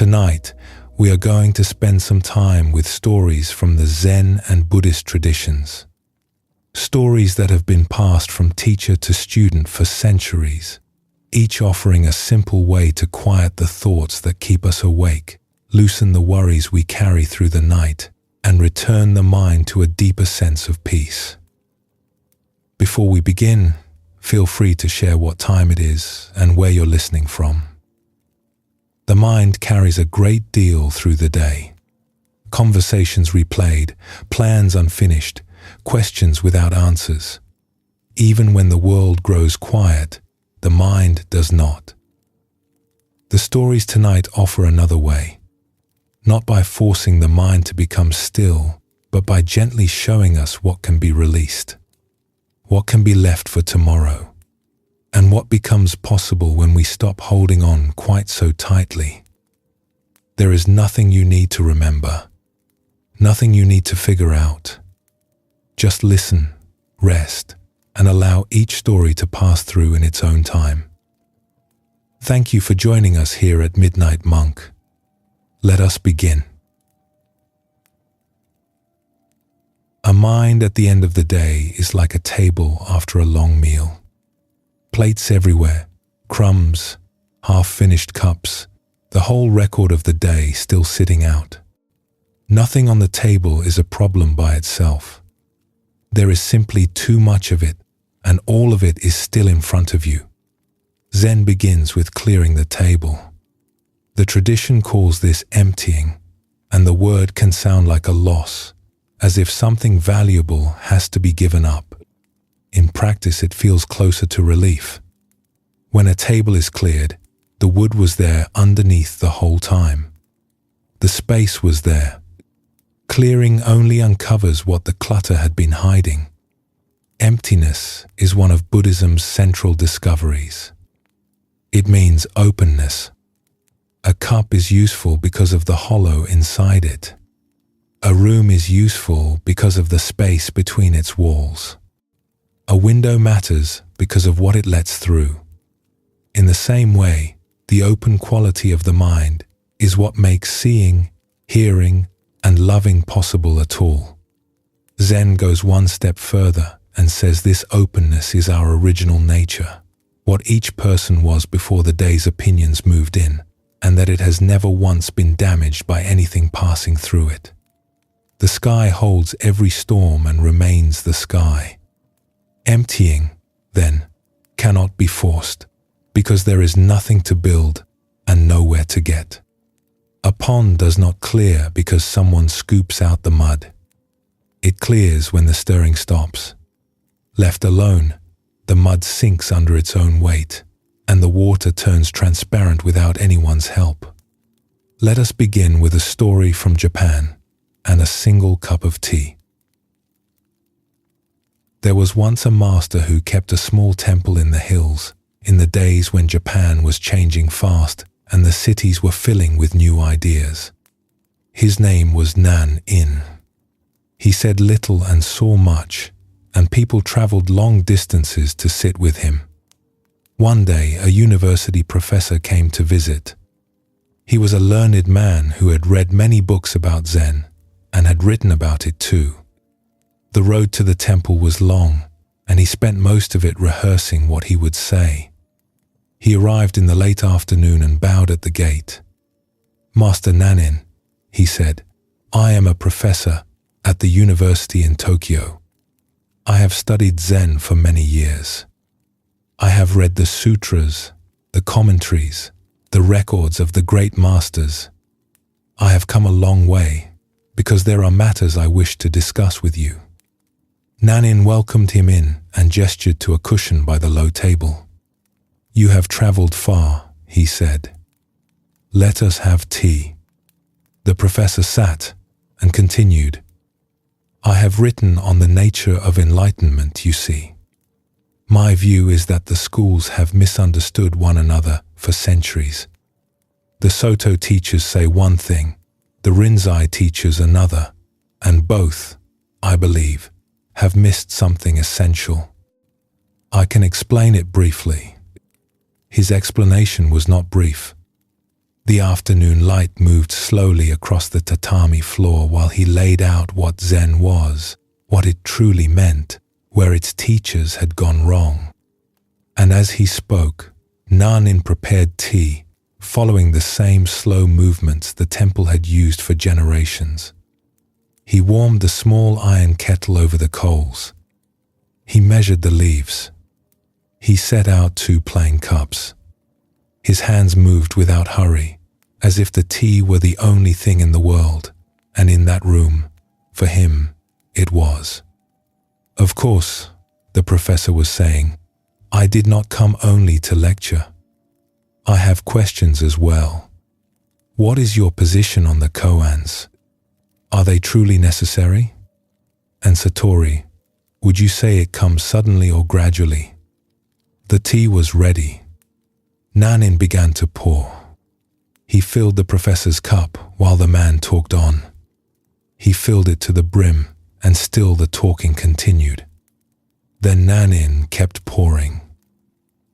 Tonight, we are going to spend some time with stories from the Zen and Buddhist traditions. Stories that have been passed from teacher to student for centuries, each offering a simple way to quiet the thoughts that keep us awake, loosen the worries we carry through the night, and return the mind to a deeper sense of peace. Before we begin, feel free to share what time it is and where you're listening from. The mind carries a great deal through the day. Conversations replayed, plans unfinished, questions without answers. Even when the world grows quiet, the mind does not. The stories tonight offer another way, not by forcing the mind to become still, but by gently showing us what can be released, what can be left for tomorrow, and what becomes possible when we stop holding on quite so tightly. There is nothing you need to remember, nothing you need to figure out. Just listen, rest, and allow each story to pass through in its own time. Thank you for joining us here at Midnight Monk. Let us begin. A mind at the end of the day is like a table after a long meal. Plates everywhere, crumbs, half-finished cups, the whole record of the day still sitting out. Nothing on the table is a problem by itself. There is simply too much of it, and all of it is still in front of you. Zen begins with clearing the table. The tradition calls this emptying, and the word can sound like a loss, as if something valuable has to be given up. In practice, it feels closer to relief. When a table is cleared, the wood was there underneath the whole time. The space was there. Clearing only uncovers what the clutter had been hiding. Emptiness is one of Buddhism's central discoveries. It means openness. A cup is useful because of the hollow inside it. A room is useful because of the space between its walls. A window matters because of what it lets through. In the same way, the open quality of the mind is what makes seeing, hearing, and loving possible at all. Zen goes one step further and says this openness is our original nature, what each person was before the day's opinions moved in, and that it has never once been damaged by anything passing through it. The sky holds every storm and remains the sky. Emptying, then, cannot be forced, because there is nothing to build and nowhere to get. A pond does not clear because someone scoops out the mud. It clears when the stirring stops. Left alone, the mud sinks under its own weight, and the water turns transparent without anyone's help. Let us begin with a story from Japan and a single cup of tea. There was once a master who kept a small temple in the hills, in the days when Japan was changing fast and the cities were filling with new ideas. His name was Nan-in. He said little and saw much, and people traveled long distances to sit with him. One day, a university professor came to visit. He was a learned man who had read many books about Zen and had written about it too. The road to the temple was long, and he spent most of it rehearsing what he would say. He arrived in the late afternoon and bowed at the gate. "Master Nanin," he said, "I am a professor at the university in Tokyo. I have studied Zen for many years. I have read the sutras, the commentaries, the records of the great masters. I have come a long way because there are matters I wish to discuss with you." Nanin welcomed him in and gestured to a cushion by the low table. "You have traveled far," he said. "Let us have tea." The professor sat and continued, "I have written on the nature of enlightenment, you see. My view is that the schools have misunderstood one another for centuries. The Soto teachers say one thing, the Rinzai teachers another, and both, I believe, have missed something essential. I can explain it briefly." His explanation was not brief. The afternoon light moved slowly across the tatami floor while he laid out what Zen was, what it truly meant, where its teachers had gone wrong. And as he spoke, Nanin prepared tea, following the same slow movements the temple had used for generations. He warmed the small iron kettle over the coals. He measured the leaves. He set out 2 plain cups. His hands moved without hurry, as if the tea were the only thing in the world, and in that room, for him, it was. Of course, the professor was saying, I did not come only to lecture. I have questions as well. What is your position on the koans? Are they truly necessary? And Satori, would you say it comes suddenly or gradually? The tea was ready. Nanin began to pour. He filled the professor's cup while the man talked on. He filled it to the brim, and still the talking continued. Then Nanin kept pouring.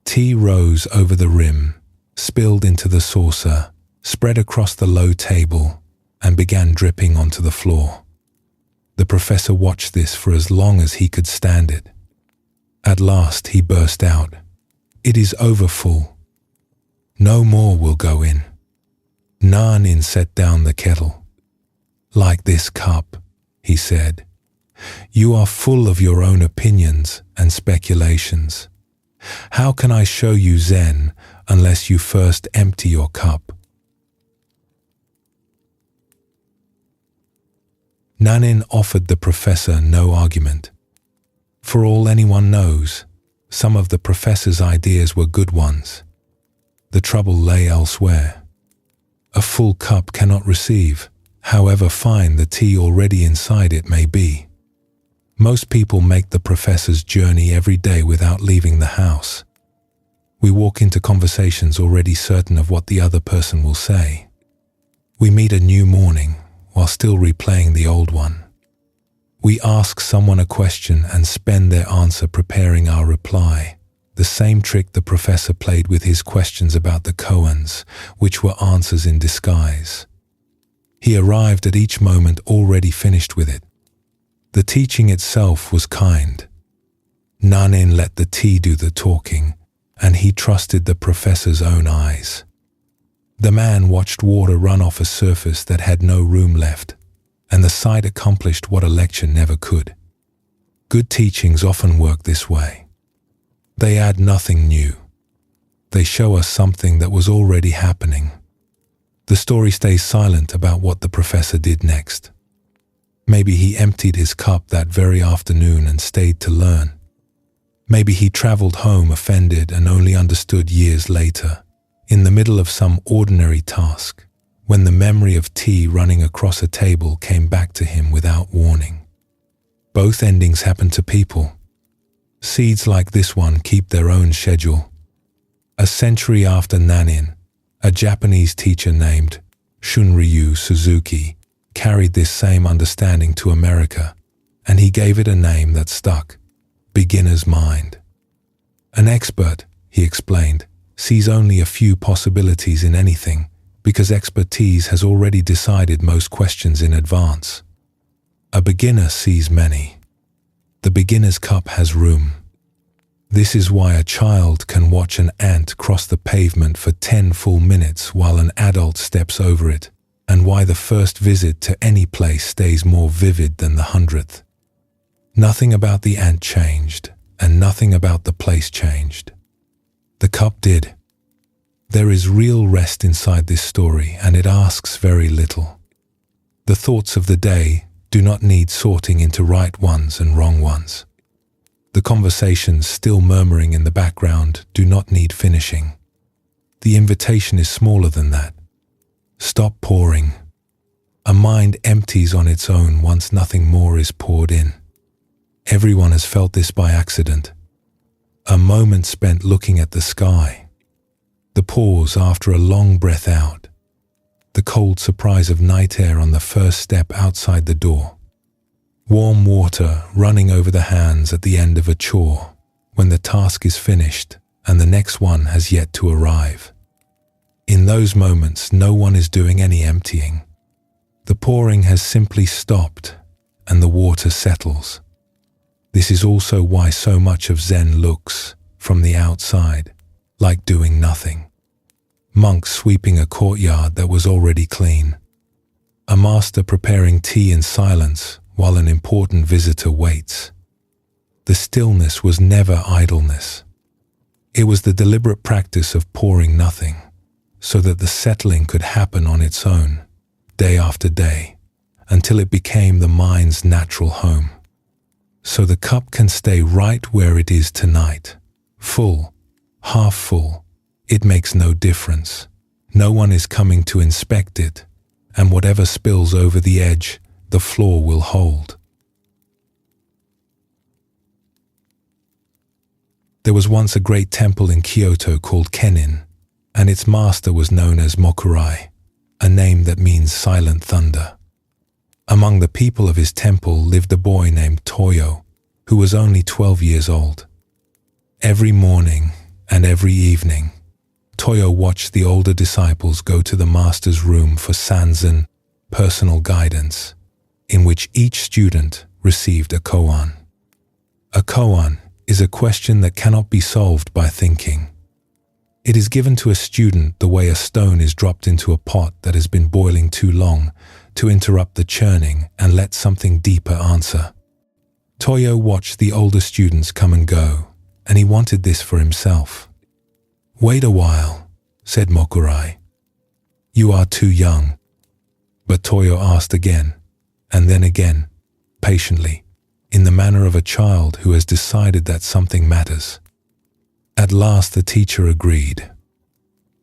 Tea rose over the rim, spilled into the saucer, spread across the low table, and began dripping onto the floor. The professor watched this for as long as he could stand it. At last he burst out, It is over full. No more will go in. Nanin set down the kettle. Like this cup, he said, you are full of your own opinions and speculations. How can I show you Zen unless you first empty your cup? Nanin offered the professor no argument. For all anyone knows, some of the professor's ideas were good ones. The trouble lay elsewhere. A full cup cannot receive, however fine the tea already inside it may be. Most people make the professor's journey every day without leaving the house. We walk into conversations already certain of what the other person will say. We meet a new morning while still replaying the old one. We ask someone a question and spend their answer preparing our reply. The same trick the professor played with his questions about the koans, which were answers in disguise. He arrived at each moment already finished with it. The teaching itself was kind. Nanin let the tea do the talking, and he trusted the professor's own eyes. The man watched water run off a surface that had no room left, and the sight accomplished what a lecture never could. Good teachings often work this way. They add nothing new. They show us something that was already happening. The story stays silent about what the professor did next. Maybe he emptied his cup that very afternoon and stayed to learn. Maybe he traveled home offended and only understood years later, in the middle of some ordinary task, when the memory of tea running across a table came back to him without warning. Both endings happen to people. Seeds like this one keep their own schedule. A century after Nanin, a Japanese teacher named Shunryu Suzuki carried this same understanding to America, and he gave it a name that stuck, beginner's mind. An expert, he explained, sees only a few possibilities in anything because expertise has already decided most questions in advance. A beginner sees many. The beginner's cup has room. This is why a child can watch an ant cross the pavement for 10 full minutes while an adult steps over it, and why the first visit to any place stays more vivid than the 100th. Nothing about the ant changed, and nothing about the place changed. The cup did. There is real rest inside this story, and it asks very little. The thoughts of the day do not need sorting into right ones and wrong ones. The conversations still murmuring in the background do not need finishing. The invitation is smaller than that. Stop pouring. A mind empties on its own once nothing more is poured in. Everyone has felt this by accident. A moment spent looking at the sky. The pause after a long breath out. The cold surprise of night air on the first step outside the door. Warm water running over the hands at the end of a chore when the task is finished and the next one has yet to arrive. In those moments, no one is doing any emptying. The pouring has simply stopped, and the water settles. This is also why so much of Zen looks, from the outside, like doing nothing. Monks sweeping a courtyard that was already clean. A master preparing tea in silence while an important visitor waits. The stillness was never idleness. It was the deliberate practice of pouring nothing, so that the settling could happen on its own, day after day, until it became the mind's natural home. So the cup can stay right where it is tonight, full, half full. It makes no difference. No one is coming to inspect it, and whatever spills over the edge, the floor will hold. There was once a great temple in Kyoto called Kenin, and its master was known as Mokurai, a name that means silent thunder. Among the people of his temple lived a boy named Toyo, who was only 12 years old. Every morning and every evening, Toyo watched the older disciples go to the master's room for sanzen, personal guidance, in which each student received a koan. A koan is a question that cannot be solved by thinking. It is given to a student the way a stone is dropped into a pot that has been boiling too long to interrupt the churning and let something deeper answer. Toyo watched the older students come and go, and he wanted this for himself. "Wait a while," said Mokurai. "You are too young." But Toyo asked again, and then again, patiently, in the manner of a child who has decided that something matters. At last the teacher agreed.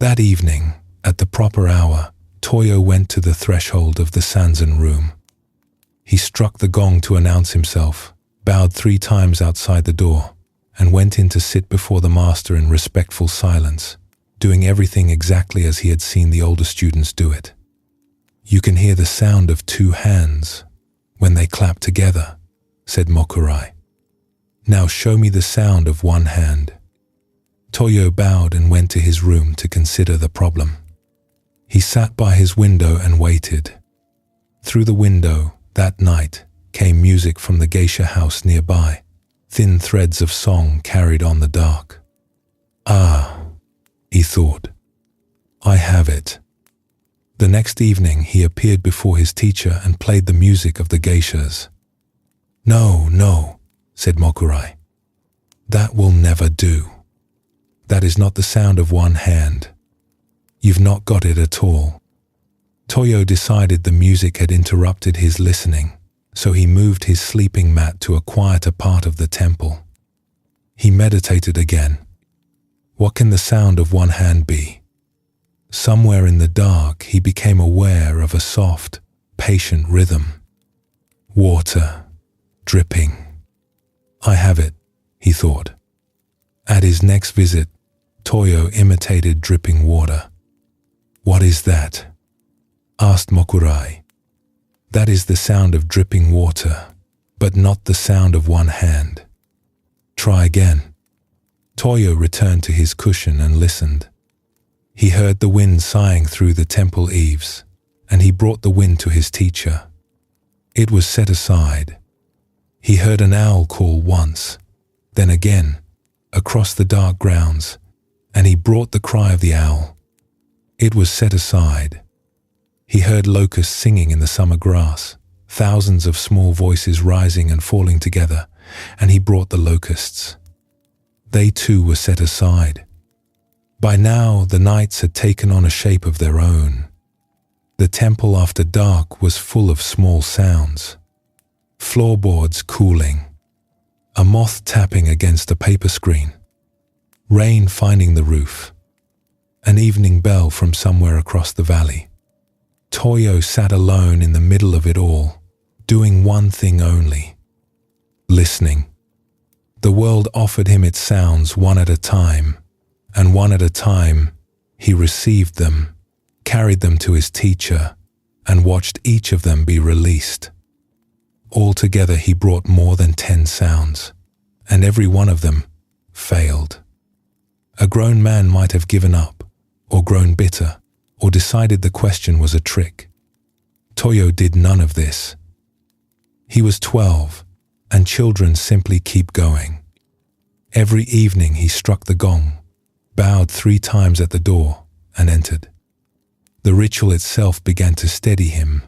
That evening, at the proper hour, Toyo went to the threshold of the sanzen room. He struck the gong to announce himself, bowed 3 times outside the door, and went in to sit before the master in respectful silence, doing everything exactly as he had seen the older students do it. "You can hear the sound of 2 hands when they clap together," said Mokurai. "Now show me the sound of 1 hand." Toyo bowed and went to his room to consider the problem. He sat by his window and waited. Through the window, that night, came music from the geisha house nearby, thin threads of song carried on the dark. "Ah," he thought, "I have it." The next evening he appeared before his teacher and played the music of the geishas. "No, no," said Mokurai. "That will never do. That is not the sound of 1 hand. You've not got it at all." Toyo decided the music had interrupted his listening, so he moved his sleeping mat to a quieter part of the temple. He meditated again. What can the sound of 1 hand be? Somewhere in the dark he became aware of a soft, patient rhythm. Water, dripping. "I have it," he thought. At his next visit, Toyo imitated dripping water. "What is that?" asked Mokurai. "That is the sound of dripping water, but not the sound of 1 hand. Try again." Toyo returned to his cushion and listened. He heard the wind sighing through the temple eaves, and he brought the wind to his teacher. It was set aside. He heard an owl call once, then again, across the dark grounds, and he brought the cry of the owl. It was set aside. He heard locusts singing in the summer grass, thousands of small voices rising and falling together, and he brought the locusts. They too were set aside. By now the nights had taken on a shape of their own. The temple after dark was full of small sounds. Floorboards cooling, a moth tapping against a paper screen, rain finding the roof, an evening bell from somewhere across the valley. Toyo sat alone in the middle of it all, doing one thing only: listening. The world offered him its sounds one at a time, and one at a time he received them, carried them to his teacher, and watched each of them be released. Altogether he brought more than 10 sounds, and every one of them failed. A grown man might have given up, or grown bitter, or decided the question was a trick. Toyo did none of this. He was 12, and children simply keep going. Every evening he struck the gong, bowed 3 times at the door, and entered. The ritual itself began to steady him,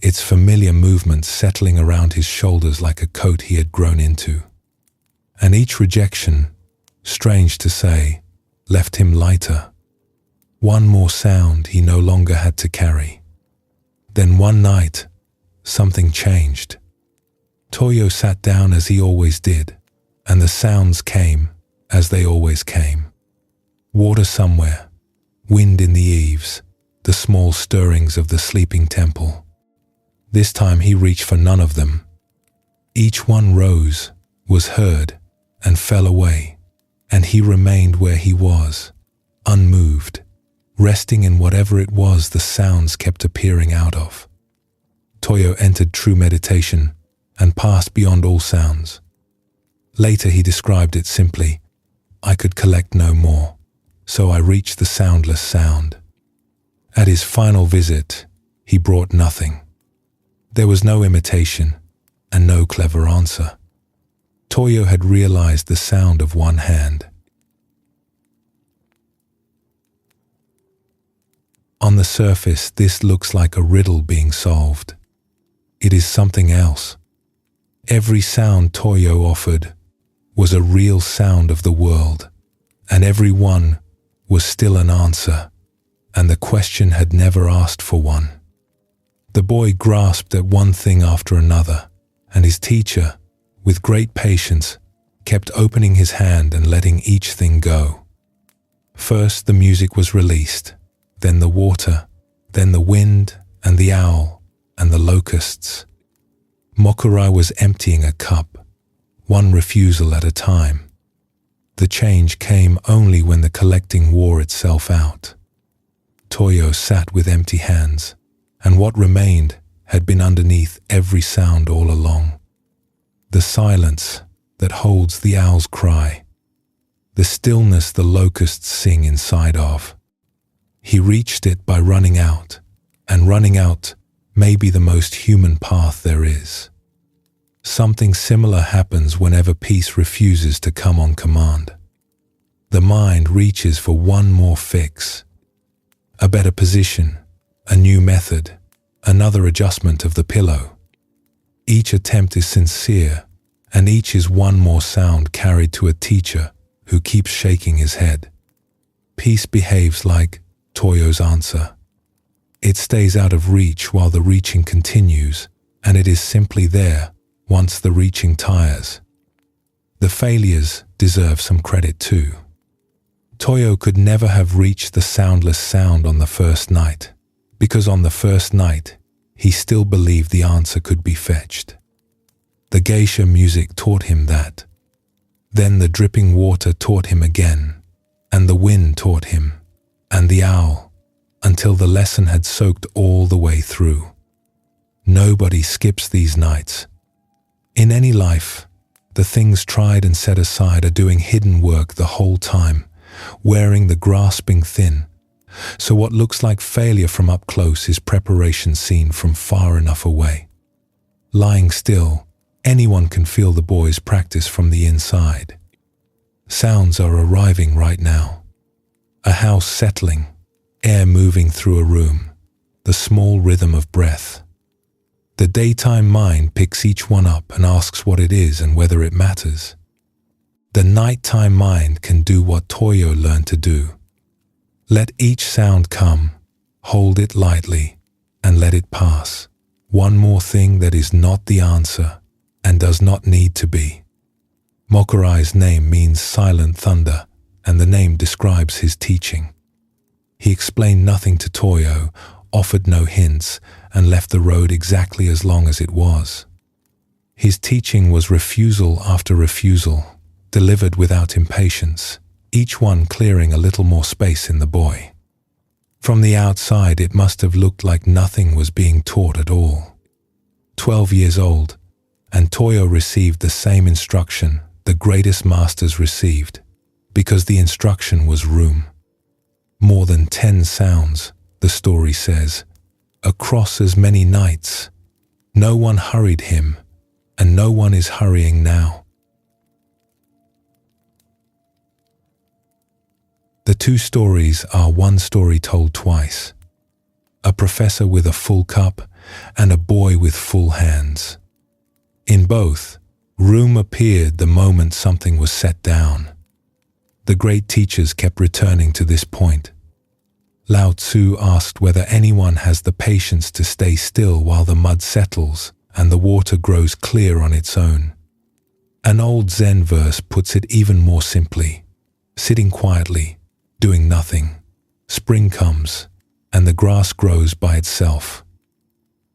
its familiar movements settling around his shoulders like a coat he had grown into. And each rejection, strange to say, left him lighter. One more sound he no longer had to carry. Then one night, something changed. Toyo sat down as he always did, and the sounds came as they always came. Water somewhere, wind in the eaves, the small stirrings of the sleeping temple. This time he reached for none of them. Each one rose, was heard, and fell away, and he remained where he was, unmoved, resting in whatever it was the sounds kept appearing out of. Toyo entered true meditation and passed beyond all sounds. Later he described it simply, "I could collect no more, so I reached the soundless sound." At his final visit, he brought nothing. There was no imitation and no clever answer. Toyo had realized the sound of one hand. On the surface, this looks like a riddle being solved. It is something else. Every sound Toyo offered was a real sound of the world, and every one was still an answer, and the question had never asked for one. The boy grasped at one thing after another, and his teacher, with great patience, kept opening his hand and letting each thing go. First the music was released, then the water, then the wind and the owl and the locusts. Mokurai was emptying a cup, one refusal at a time. The change came only when the collecting wore itself out. Toyo sat with empty hands, and what remained had been underneath every sound all along. The silence that holds the owl's cry, the stillness the locusts sing inside of. He reached it by running out, and running out may be the most human path there is. Something similar happens whenever peace refuses to come on command. The mind reaches for one more fix, a better position, a new method, another adjustment of the pillow. Each attempt is sincere, and each is one more sound carried to a teacher who keeps shaking his head. Peace behaves like Toyo's answer. It stays out of reach while the reaching continues, and it is simply there once the reaching tires. The failures deserve some credit too. Toyo could never have reached the soundless sound on the first night, because on the first night, he still believed the answer could be fetched. The geisha music taught him that. Then the dripping water taught him again, and the wind taught him, and the owl, until the lesson had soaked all the way through. Nobody skips these nights. In any life, the things tried and set aside are doing hidden work the whole time, wearing the grasping thin. So what looks like failure from up close is preparation seen from far enough away. Lying still, anyone can feel the boy's practice from the inside. Sounds are arriving right now. A house settling, air moving through a room, the small rhythm of breath. The daytime mind picks each one up and asks what it is and whether it matters. The nighttime mind can do what Toyo learned to do. Let each sound come, hold it lightly, and let it pass. One more thing that is not the answer and does not need to be. Mokurai's name means silent thunder, and the name describes his teaching. He explained nothing to Toyo, offered no hints, and left the road exactly as long as it was. His teaching was refusal after refusal, delivered without impatience, each one clearing a little more space in the boy. From the outside, it must have looked like nothing was being taught at all. 12 years old, and Toyo received the same instruction the greatest masters received, because the instruction was room. more than 10 sounds, the story says, across as many nights. No one hurried him, and no one is hurrying now. The two stories are one story told twice. A professor with a full cup and a boy with full hands. In both, room appeared the moment something was set down. The great teachers kept returning to this point. Lao Tzu asked whether anyone has the patience to stay still while the mud settles and the water grows clear on its own. An old Zen verse puts it even more simply. Sitting quietly, doing nothing, spring comes, and the grass grows by itself.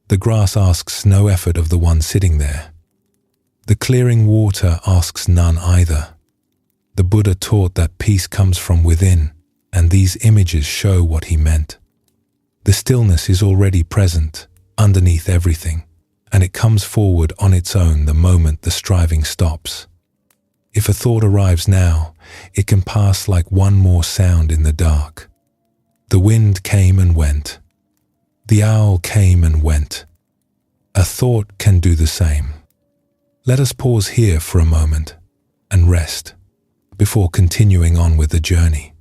The grass asks no effort of the one sitting there. The clearing water asks none either. The Buddha taught that peace comes from within, and these images show what he meant. The stillness is already present, underneath everything, and it comes forward on its own the moment the striving stops. If a thought arrives now, it can pass like one more sound in the dark. The wind came and went. The owl came and went. A thought can do the same. Let us pause here for a moment and rest before continuing on with the journey.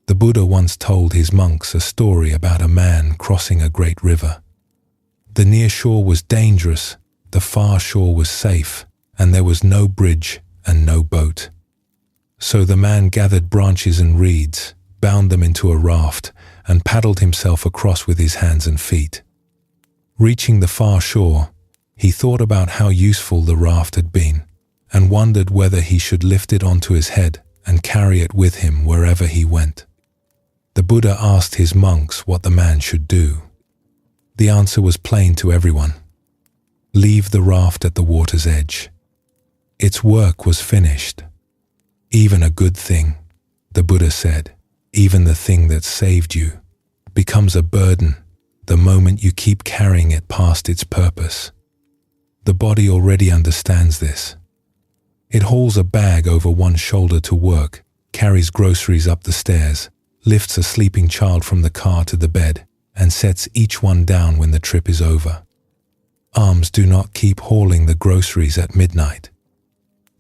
The Buddha once told his monks a story about a man crossing a great river. The near shore was dangerous, the far shore was safe, and there was no bridge and no boat. So the man gathered branches and reeds, bound them into a raft, and paddled himself across with his hands and feet. Reaching the far shore, he thought about how useful the raft had been, and wondered whether he should lift it onto his head and carry it with him wherever he went. The Buddha asked his monks what the man should do. The answer was plain to everyone. Leave the raft at the water's edge. Its work was finished. Even a good thing, the Buddha said, even the thing that saved you, becomes a burden the moment you keep carrying it past its purpose. The body already understands this. It hauls a bag over one shoulder to work, carries groceries up the stairs, lifts a sleeping child from the car to the bed, and sets each one down when the trip is over. Arms do not keep hauling the groceries at midnight.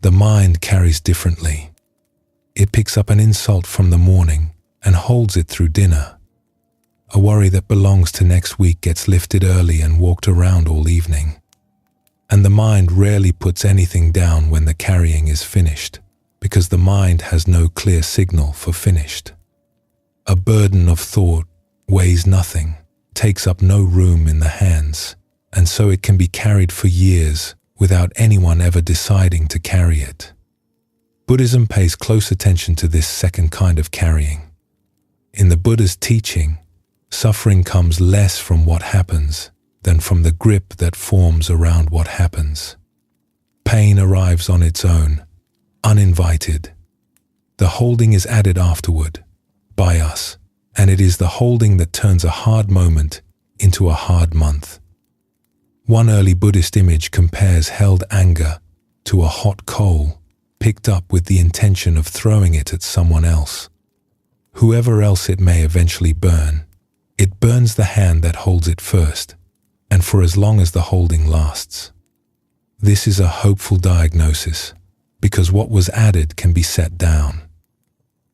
The mind carries differently. It picks up an insult from the morning and holds it through dinner. A worry that belongs to next week gets lifted early and walked around all evening. And the mind rarely puts anything down when the carrying is finished, because the mind has no clear signal for finished. A burden of thought weighs nothing, takes up no room in the hands, and so it can be carried for years without anyone ever deciding to carry it. Buddhism pays close attention to this second kind of carrying. In the Buddha's teaching, suffering comes less from what happens than from the grip that forms around what happens. Pain arrives on its own, uninvited. The holding is added afterward, by us, and it is the holding that turns a hard moment into a hard month. One early Buddhist image compares held anger to a hot coal picked up with the intention of throwing it at someone else. Whoever else it may eventually burn, it burns the hand that holds it first, and for as long as the holding lasts. This is a hopeful diagnosis, because what was added can be set down.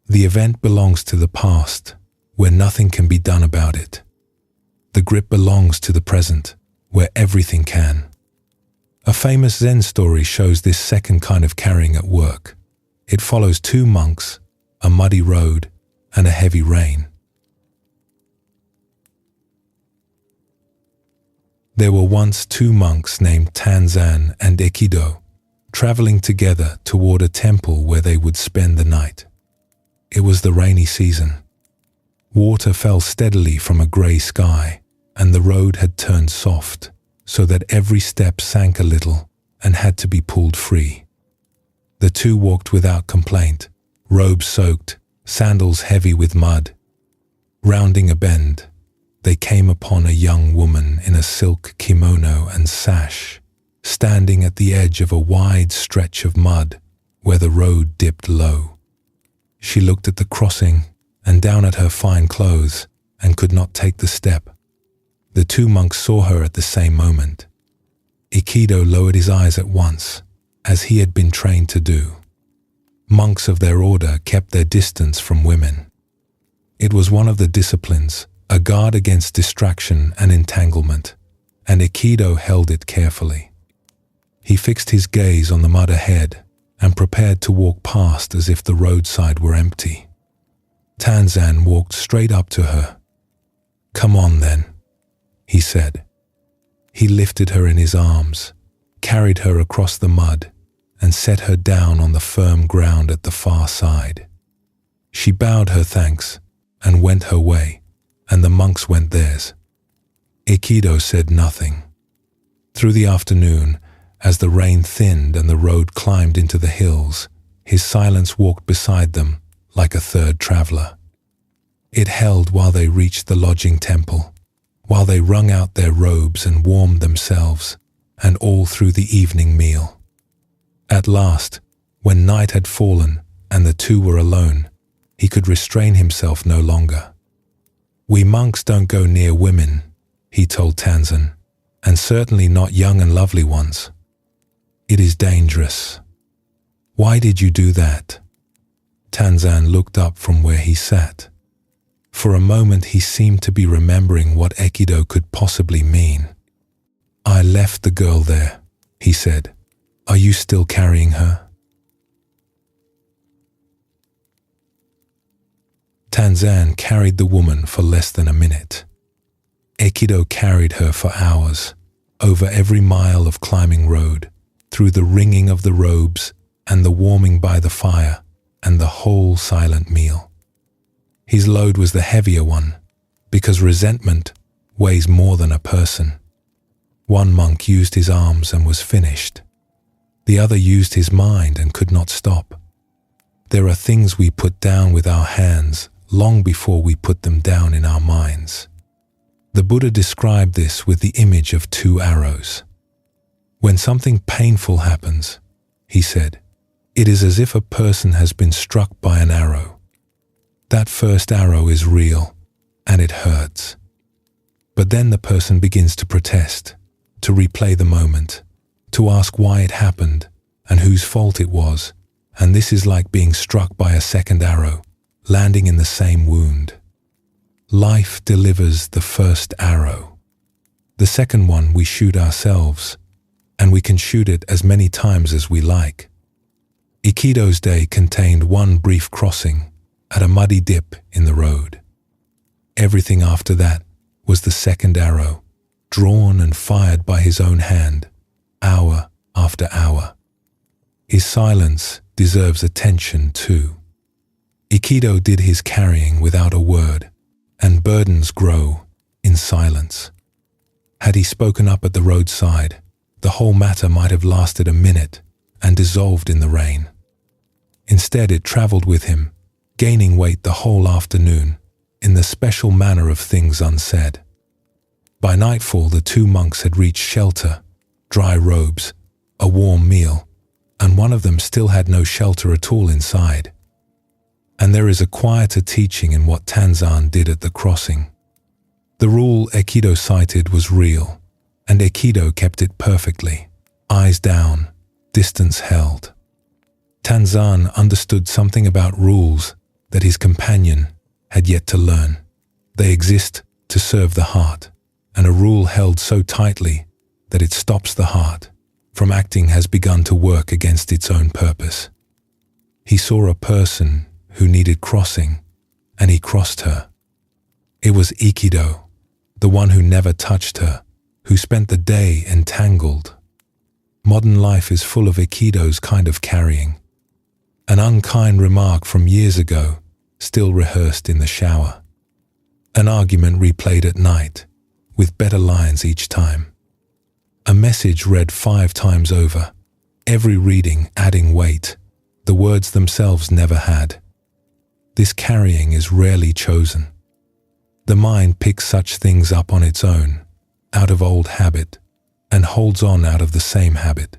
The event belongs to the past, where nothing can be done about it. The grip belongs to the present, where everything can. A famous Zen story shows this second kind of carrying at work. It follows two monks, a muddy road, and a heavy rain. There were once two monks named Tanzan and Ikido, traveling together toward a temple where they would spend the night. It was the rainy season. Water fell steadily from a grey sky, and the road had turned soft, so that every step sank a little and had to be pulled free. The two walked without complaint, robes soaked, sandals heavy with mud. Rounding a bend, they came upon a young woman in a silk kimono and sash, standing at the edge of a wide stretch of mud where the road dipped low. She looked at the crossing and down at her fine clothes and could not take the step. The two monks saw her at the same moment. Aikido lowered his eyes at once, as he had been trained to do. Monks of their order kept their distance from women. It was one of the disciplines, a guard against distraction and entanglement, and Aikido held it carefully. He fixed his gaze on the mud ahead and prepared to walk past as if the roadside were empty. Tanzan walked straight up to her. "Come on then," he said. He lifted her in his arms, carried her across the mud, and set her down on the firm ground at the far side. She bowed her thanks and went her way, and the monks went theirs. Aikido said nothing. Through the afternoon, as the rain thinned and the road climbed into the hills, his silence walked beside them like a third traveler. It held while they reached the lodging temple, while they wrung out their robes and warmed themselves, and all through the evening meal. At last, when night had fallen and the two were alone, he could restrain himself no longer. "We monks don't go near women," he told Tanzan, "and certainly not young and lovely ones. It is dangerous." "Why did you do that?" Tanzan looked up from where he sat. For a moment he seemed to be remembering what Aikido could possibly mean. "I left the girl there," he said. "Are you still carrying her?" Tanzan carried the woman for less than a minute. Aikido carried her for hours, over every mile of climbing road, through the wringing of the robes and the warming by the fire and the whole silent meal. His load was the heavier one, because resentment weighs more than a person. One monk used his arms and was finished. The other used his mind and could not stop. There are things we put down with our hands long before we put them down in our minds. The Buddha described this with the image of two arrows. When something painful happens, he said, it is as if a person has been struck by an arrow. That first arrow is real, and it hurts. But then the person begins to protest, to replay the moment, to ask why it happened and whose fault it was, and this is like being struck by a second arrow, landing in the same wound. Life delivers the first arrow. The second one we shoot ourselves, and we can shoot it as many times as we like. Aikido's day contained one brief crossing at a muddy dip in the road. Everything after that was the second arrow, drawn and fired by his own hand, hour after hour. His silence deserves attention too. Aikido did his carrying without a word, and burdens grow in silence. Had he spoken up at the roadside, the whole matter might have lasted a minute and dissolved in the rain. Instead, it traveled with him, gaining weight the whole afternoon, in the special manner of things unsaid. By nightfall, the two monks had reached shelter, dry robes, a warm meal, and one of them still had no shelter at all inside. And there is a quieter teaching in what Tanzan did at the crossing. The rule Aikido cited was real, and Aikido kept it perfectly, eyes down, distance held. Tanzan understood something about rules that his companion had yet to learn. They exist to serve the heart, and a rule held so tightly that it stops the heart from acting has begun to work against its own purpose. He saw a person who needed crossing, and he crossed her. It was Aikido, the one who never touched her, who spent the day entangled. Modern life is full of Aikido's kind of carrying. An unkind remark from years ago, still rehearsed in the shower. An argument replayed at night, with better lines each time. A message read 5 times over, every reading adding weight, the words themselves never had. This carrying is rarely chosen. The mind picks such things up on its own, out of old habit, and holds on out of the same habit.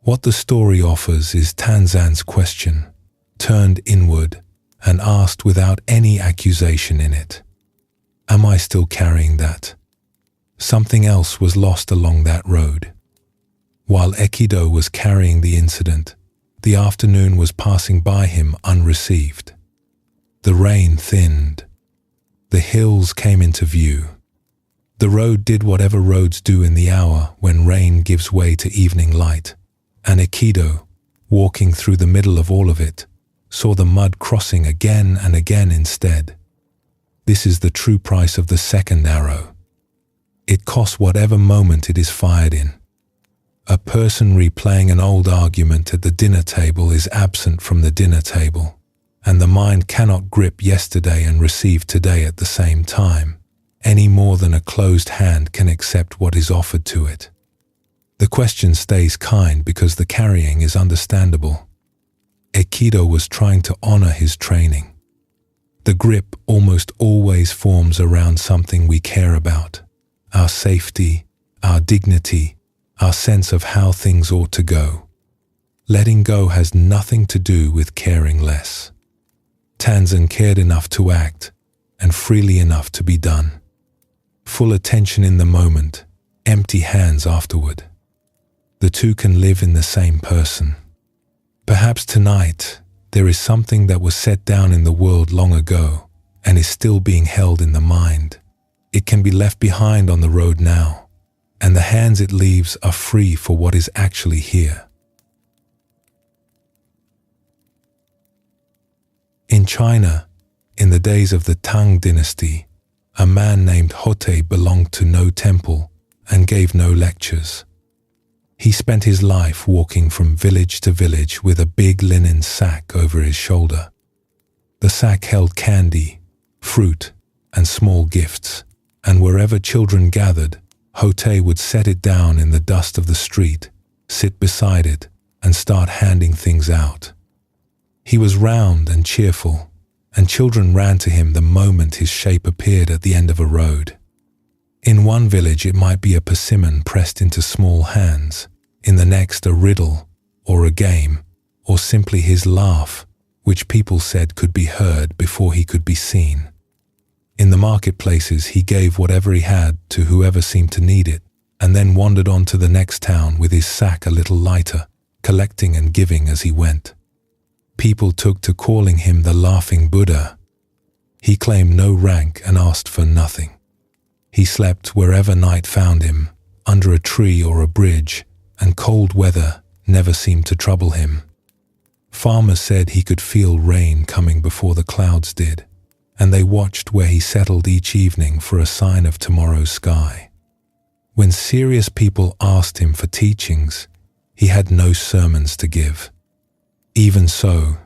What the story offers is Tanzan's question, turned inward and asked without any accusation in it. Am I still carrying that? Something else was lost along that road. While Ekido was carrying the incident, the afternoon was passing by him unreceived. The rain thinned. The hills came into view. The road did whatever roads do in the hour when rain gives way to evening light, and Ekido, walking through the middle of all of it, saw the mud crossing again and again instead. This is the true price of the second arrow. It costs whatever moment it is fired in. A person replaying an old argument at the dinner table is absent from the dinner table, and the mind cannot grip yesterday and receive today at the same time, any more than a closed hand can accept what is offered to it. The question stays kind because the carrying is understandable. Ekido was trying to honor his training. The grip almost always forms around something we care about, our safety, our dignity, our sense of how things ought to go. Letting go has nothing to do with caring less. Tanzan cared enough to act, and freely enough to be done. Full attention in the moment, empty hands afterward. The two can live in the same person. Perhaps tonight, there is something that was set down in the world long ago and is still being held in the mind. It can be left behind on the road now, and the hands it leaves are free for what is actually here. In China, in the days of the Tang dynasty, a man named Hote belonged to no temple and gave no lectures. He spent his life walking from village to village with a big linen sack over his shoulder. The sack held candy, fruit, and small gifts, and wherever children gathered, Hote would set it down in the dust of the street, sit beside it, and start handing things out. He was round and cheerful, and children ran to him the moment his shape appeared at the end of a road. In one village it might be a persimmon pressed into small hands, in the next a riddle, or a game, or simply his laugh, which people said could be heard before he could be seen. In the marketplaces he gave whatever he had to whoever seemed to need it, and then wandered on to the next town with his sack a little lighter, collecting and giving as he went. People took to calling him the Laughing Buddha. He claimed no rank and asked for nothing. He slept wherever night found him, under a tree or a bridge, and cold weather never seemed to trouble him. Farmers said he could feel rain coming before the clouds did, and they watched where he settled each evening for a sign of tomorrow's sky. When serious people asked him for teachings, he had no sermons to give. Even so,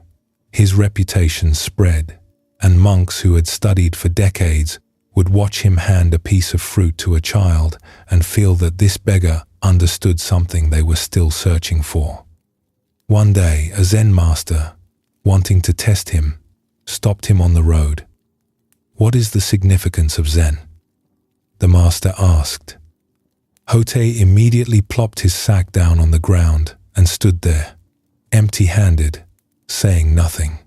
his reputation spread, and monks who had studied for decades would watch him hand a piece of fruit to a child and feel that this beggar understood something they were still searching for. One day, a Zen master, wanting to test him, stopped him on the road. "What is the significance of Zen?" the master asked. Hote immediately plopped his sack down on the ground and stood there, empty-handed, saying nothing.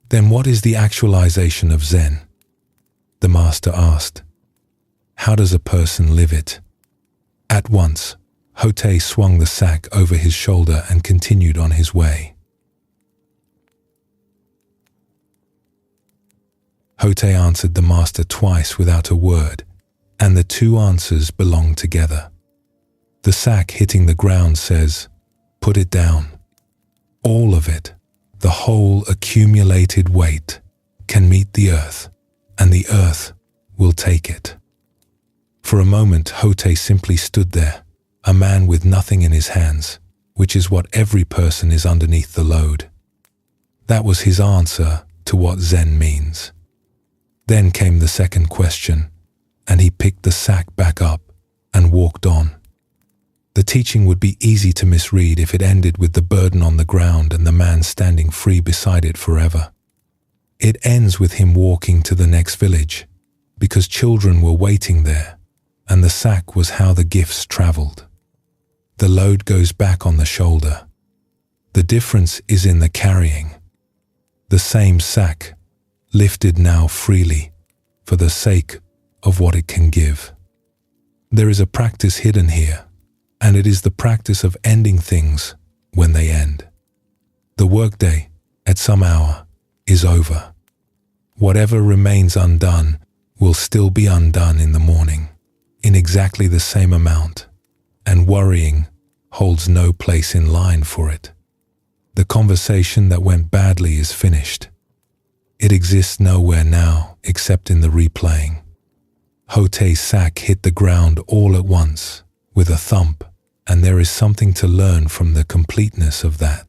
"Then what is the actualization of Zen?" the master asked. "How does a person live it?" At once, Hote swung the sack over his shoulder and continued on his way. Hote answered the master twice without a word, and the two answers belong together. The sack hitting the ground says, "Put it down." All of it, the whole accumulated weight, can meet the earth, and the earth will take it. For a moment, Hote simply stood there, a man with nothing in his hands, which is what every person is underneath the load. That was his answer to what Zen means. Then came the second question, and he picked the sack back up and walked on. The teaching would be easy to misread if it ended with the burden on the ground and the man standing free beside it forever. It ends with him walking to the next village, because children were waiting there, and the sack was how the gifts traveled. The load goes back on the shoulder. The difference is in the carrying. The same sack, lifted now freely, for the sake of what it can give. There is a practice hidden here, and it is the practice of ending things when they end. The workday, at some hour, is over. Whatever remains undone will still be undone in the morning, in exactly the same amount, and worrying holds no place in line for it. The conversation that went badly is finished. It exists nowhere now except in the replaying. Hote's sack hit the ground all at once, with a thump, and there is something to learn from the completeness of that.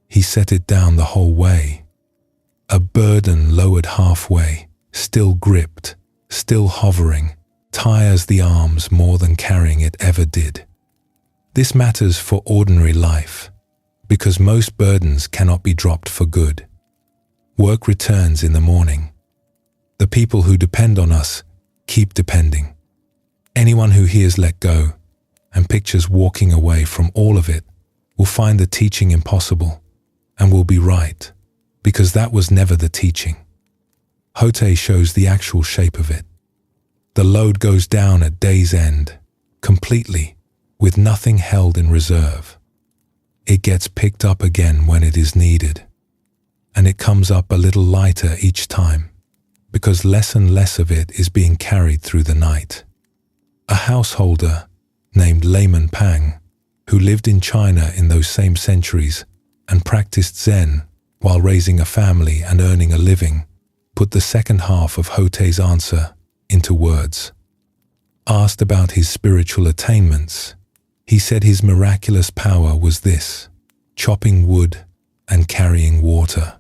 He set it down the whole way. A burden lowered halfway, still gripped, still hovering, tires the arms more than carrying it ever did. This matters for ordinary life, because most burdens cannot be dropped for good. Work returns in the morning. The people who depend on us keep depending. Anyone who hears let go and pictures walking away from all of it will find the teaching impossible and will be right, because that was never the teaching. Hote shows the actual shape of it. The load goes down at day's end, completely, with nothing held in reserve. It gets picked up again when it is needed, and it comes up a little lighter each time, because less and less of it is being carried through the night. A householder named Layman Pang, who lived in China in those same centuries and practiced Zen while raising a family and earning a living, put the second half of Hote's answer into words. Asked about his spiritual attainments, he said his miraculous power was this: chopping wood and carrying water.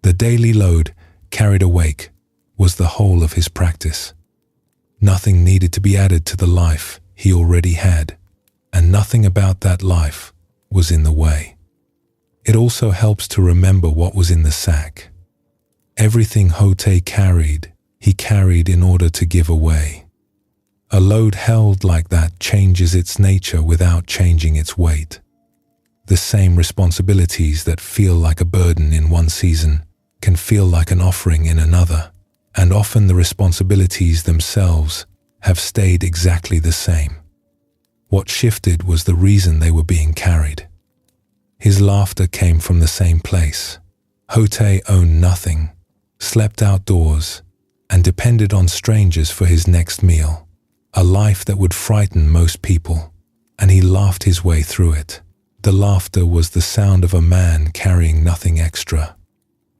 The daily load carried awake was the whole of his practice. Nothing needed to be added to the life he already had, and nothing about that life was in the way. It also helps to remember what was in the sack. Everything Hote carried, he carried in order to give away. A load held like that changes its nature without changing its weight. The same responsibilities that feel like a burden in one season can feel like an offering in another, and often the responsibilities themselves have stayed exactly the same. What shifted was the reason they were being carried. His laughter came from the same place. Hote owned nothing, slept outdoors, and depended on strangers for his next meal, a life that would frighten most people, and he laughed his way through it. The laughter was the sound of a man carrying nothing extra.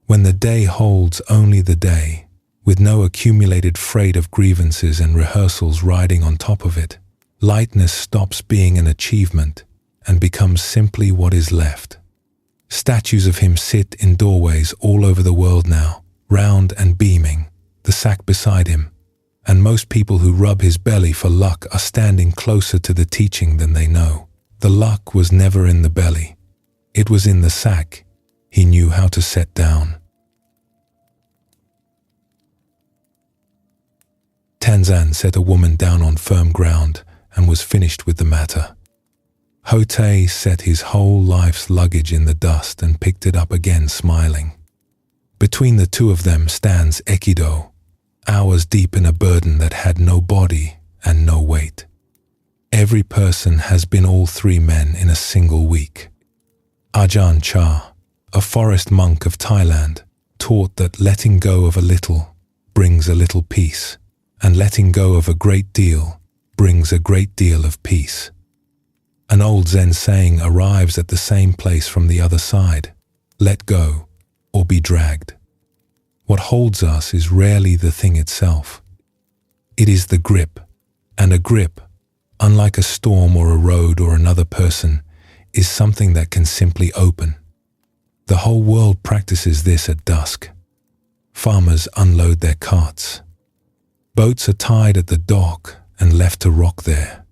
When the day holds only the day, with no accumulated freight of grievances and rehearsals riding on top of it, lightness stops being an achievement and becomes simply what is left. Statues of him sit in doorways all over the world now, round and beaming, the sack beside him, and most people who rub his belly for luck are standing closer to the teaching than they know. The luck was never in the belly. It was in the sack he knew how to set down. Tanzan set a woman down on firm ground and was finished with the matter. Hote set his whole life's luggage in the dust and picked it up again smiling. Between the two of them stands Aikido, hours deep in a burden that had no body and no weight. Every person has been all three men in a single week. Ajahn Chah, a forest monk of Thailand, taught that letting go of a little brings a little peace, and letting go of a great deal brings a great deal of peace. An old Zen saying arrives at the same place from the other side: let go or be dragged. What holds us is rarely the thing itself. It is the grip, and a grip, unlike a storm or a road or another person, is something that can simply open. The whole world practices this at dusk. Farmers unload their carts. Boats are tied at the dock and left to rock there.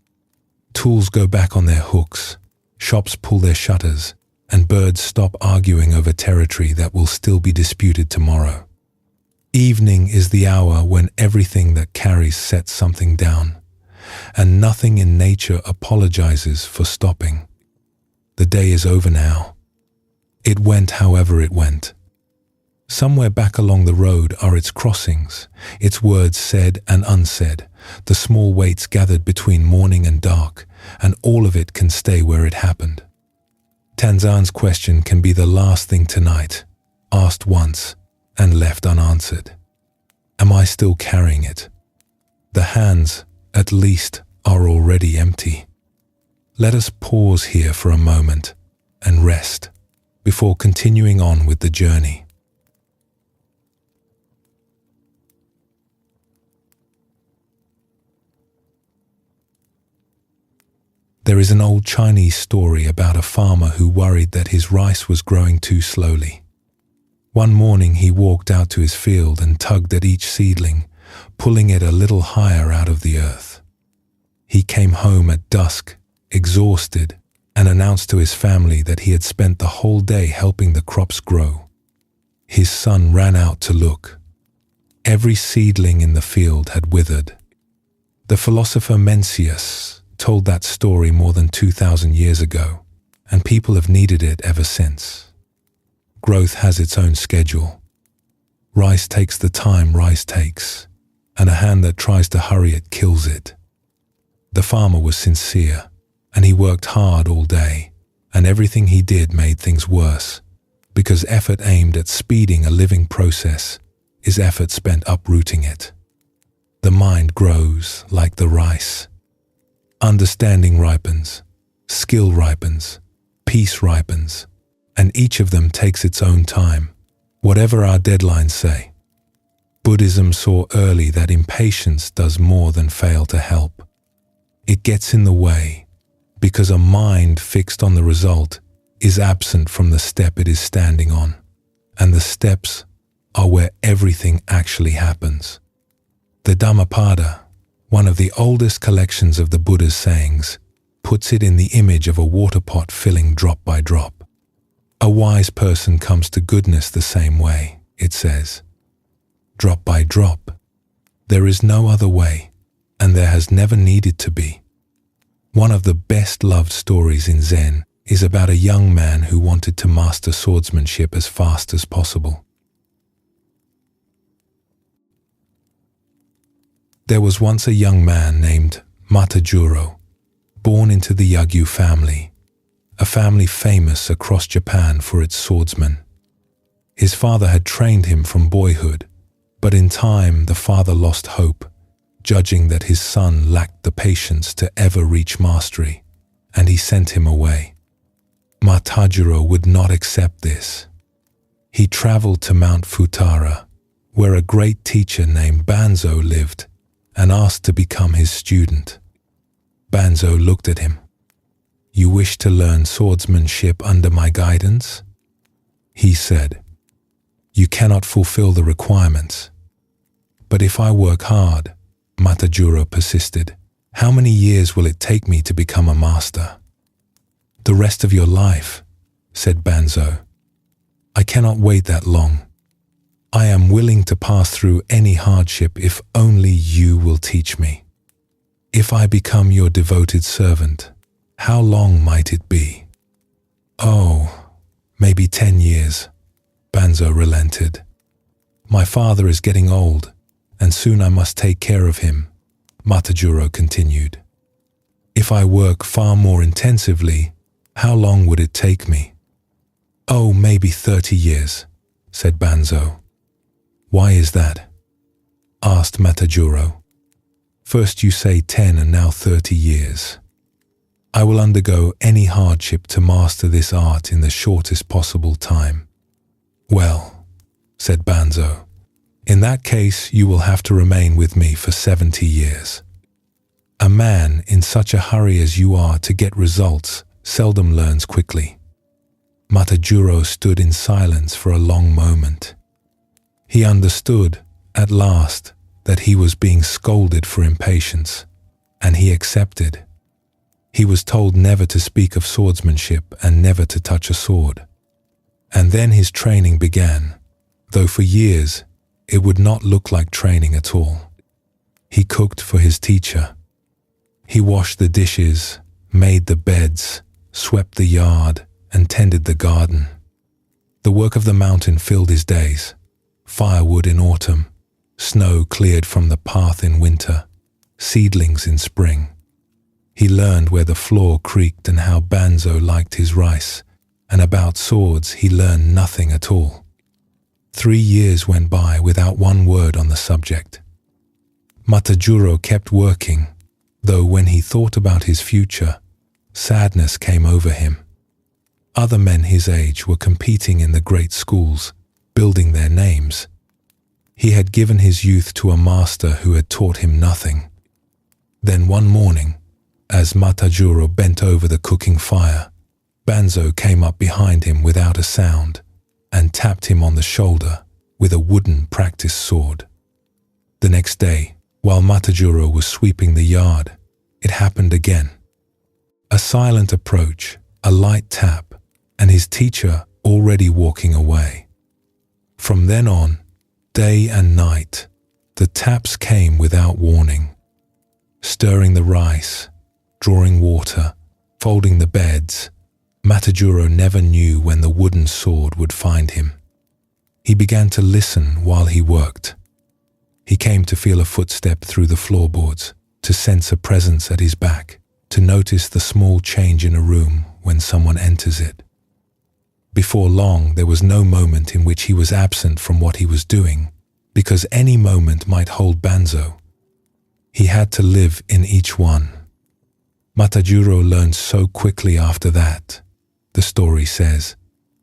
Tools go back on their hooks, shops pull their shutters, and birds stop arguing over territory that will still be disputed tomorrow. Evening is the hour when everything that carries sets something down, and nothing in nature apologizes for stopping. The day is over now. It went however it went. Somewhere back along the road are its crossings, its words said and unsaid, the small weights gathered between morning and dark, and all of it can stay where it happened. Tanzan's question can be the last thing tonight, asked once and left unanswered. Am I still carrying it? The hands, at least, are already empty. Let us pause here for a moment and rest before continuing on with the journey. There is an old Chinese story about a farmer who worried that his rice was growing too slowly. One morning he walked out to his field and tugged at each seedling, pulling it a little higher out of the earth. He came home at dusk, exhausted, and announced to his family that he had spent the whole day helping the crops grow. His son ran out to look. Every seedling in the field had withered. The philosopher Mencius told that story more than 2,000 years ago, and people have needed it ever since. Growth has its own schedule. Rice takes the time rice takes, and a hand that tries to hurry it kills it. The farmer was sincere, and he worked hard all day, and everything he did made things worse, because effort aimed at speeding a living process is effort spent uprooting it. The mind grows like the rice. Understanding ripens, skill ripens, peace ripens, and each of them takes its own time, whatever our deadlines say. Buddhism saw early that impatience does more than fail to help. It gets in the way, because a mind fixed on the result is absent from the step it is standing on, and the steps are where everything actually happens. The Dhammapada, one of the oldest collections of the Buddha's sayings, puts it in the image of a water pot filling drop by drop. A wise person comes to goodness the same way, it says. Drop by drop. There is no other way, and there has never needed to be. One of the best loved stories in Zen is about a young man who wanted to master swordsmanship as fast as possible. There was once a young man named Matajuro, born into the Yagyu family, a family famous across Japan for its swordsmen. His father had trained him from boyhood, but in time the father lost hope, judging that his son lacked the patience to ever reach mastery, and he sent him away. Matajuro would not accept this. He traveled to Mount Futara, where a great teacher named Banzo lived, and asked to become his student. Banzo looked at him. "You wish to learn swordsmanship under my guidance?" He said, "You cannot fulfill the requirements." "But if I work hard," Matajuro persisted, "how many years will it take me to become a master?" "The rest of your life," said Banzo. "I cannot wait that long. I am willing to pass through any hardship if only you will teach me. If I become your devoted servant, how long might it be?" "Oh, maybe 10 years, Banzo relented. "My father is getting old, and soon I must take care of him," Matajuro continued. "If I work far more intensively, how long would it take me?" "Oh, maybe 30 years, said Banzo. "Why is that?" asked Matajuro. "First you say 10 and now 30 years. I will undergo any hardship to master this art in the shortest possible time." "Well," said Banzo, "in that case you will have to remain with me for 70 years. A man in such a hurry as you are to get results seldom learns quickly." Matajuro stood in silence for a long moment. He understood, at last, that he was being scolded for impatience, and he accepted. He was told never to speak of swordsmanship and never to touch a sword. And then his training began, though for years it would not look like training at all. He cooked for his teacher. He washed the dishes, made the beds, swept the yard, and tended the garden. The work of the mountain filled his days. Firewood in autumn, snow cleared from the path in winter, seedlings in spring. He learned where the floor creaked and how Banzo liked his rice, and about swords he learned nothing at all. 3 years went by without one word on the subject. Matajuro kept working, though when he thought about his future, sadness came over him. Other men his age were competing in the great schools, building their names. He had given his youth to a master who had taught him nothing. Then one morning, as Matajuro bent over the cooking fire, Banzo came up behind him without a sound and tapped him on the shoulder with a wooden practice sword. The next day, while Matajuro was sweeping the yard, it happened again. A silent approach, a light tap, and his teacher already walking away. From then on, day and night, the taps came without warning. Stirring the rice, drawing water, folding the beds, Matajuro never knew when the wooden sword would find him. He began to listen while he worked. He came to feel a footstep through the floorboards, to sense a presence at his back, to notice the small change in a room when someone enters it. Before long, there was no moment in which he was absent from what he was doing, because any moment might hold Banzo. He had to live in each one. Matajuro learned so quickly after that, the story says,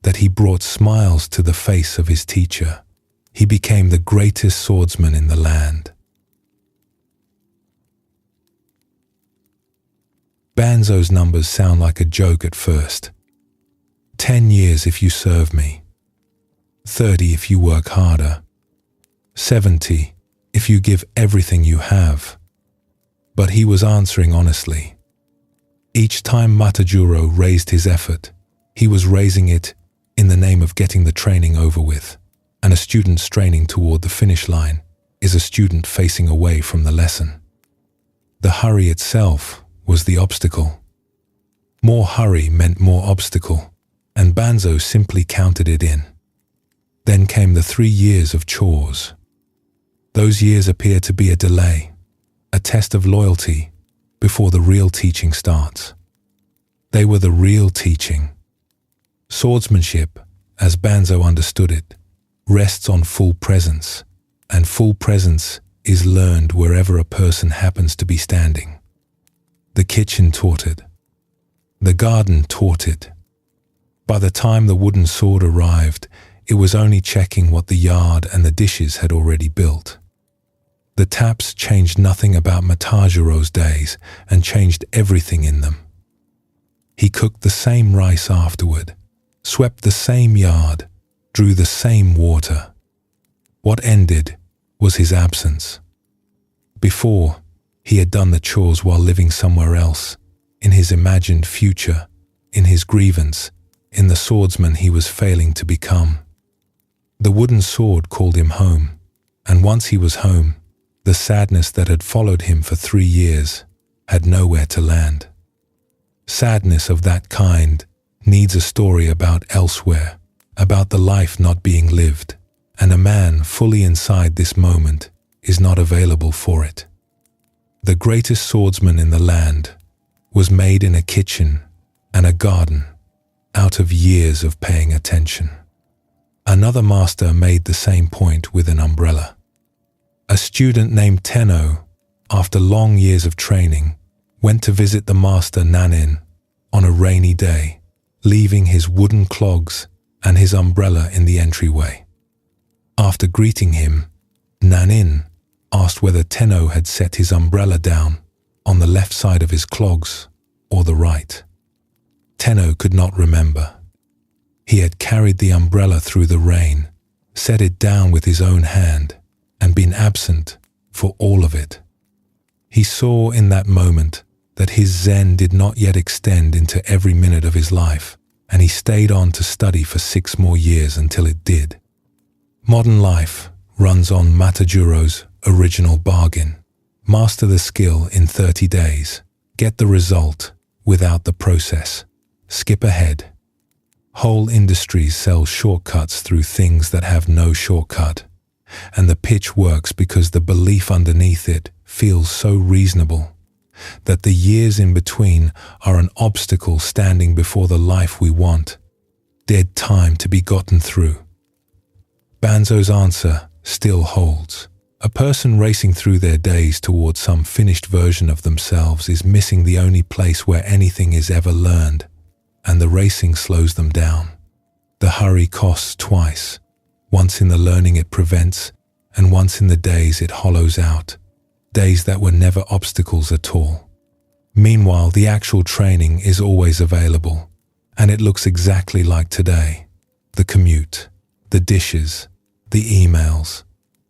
that he brought smiles to the face of his teacher. He became the greatest swordsman in the land. Banzo's numbers sound like a joke at first. 10 years if you serve me. 30 if you work harder. 70 if you give everything you have. But he was answering honestly. Each time Matajuro raised his effort, he was raising it in the name of getting the training over with, and a student straining toward the finish line is a student facing away from the lesson. The hurry itself was the obstacle. More hurry meant more obstacle, and Banzo simply counted it in. Then came the 3 years of chores. Those years appear to be a delay, a test of loyalty before the real teaching starts. They were the real teaching. Swordsmanship, as Banzo understood it, rests on full presence, and full presence is learned wherever a person happens to be standing. The kitchen taught it. The garden taught it. By the time the wooden sword arrived, it was only checking what the yard and the dishes had already built. The taps changed nothing about Matajuro's days and changed everything in them. He cooked the same rice afterward, swept the same yard, drew the same water. What ended was his absence. Before, he had done the chores while living somewhere else, in his imagined future, in his grievance, in the swordsman he was failing to become. The wooden sword called him home, and once he was home, the sadness that had followed him for 3 years had nowhere to land. Sadness of that kind needs a story about elsewhere, about the life not being lived, and a man fully inside this moment is not available for it. The greatest swordsman in the land was made in a kitchen and a garden out of years of paying attention. Another master made the same point with an umbrella. A student named Tenno, after long years of training, went to visit the master Nanin on a rainy day, leaving his wooden clogs and his umbrella in the entryway. After greeting him, Nanin asked whether Tenno had set his umbrella down on the left side of his clogs or the right. Tenno could not remember. He had carried the umbrella through the rain, set it down with his own hand, and been absent for all of it. He saw in that moment that his Zen did not yet extend into every minute of his life, and he stayed on to study for 6 more years until it did. Modern life runs on Matajuro's original bargain. Master the skill in 30 days, Get the result without the process. Skip ahead. Whole industries sell shortcuts through things that have no shortcut. And the pitch works because the belief underneath it feels so reasonable that the years in between are an obstacle standing before the life we want. Dead time to be gotten through. Banzo's answer still holds. A person racing through their days towards some finished version of themselves is missing the only place where anything is ever learned, and the racing slows them down. The hurry costs twice. Once in the learning it prevents, and once in the days it hollows out. Days that were never obstacles at all. Meanwhile, the actual training is always available, and it looks exactly like today. The commute, the dishes, the emails,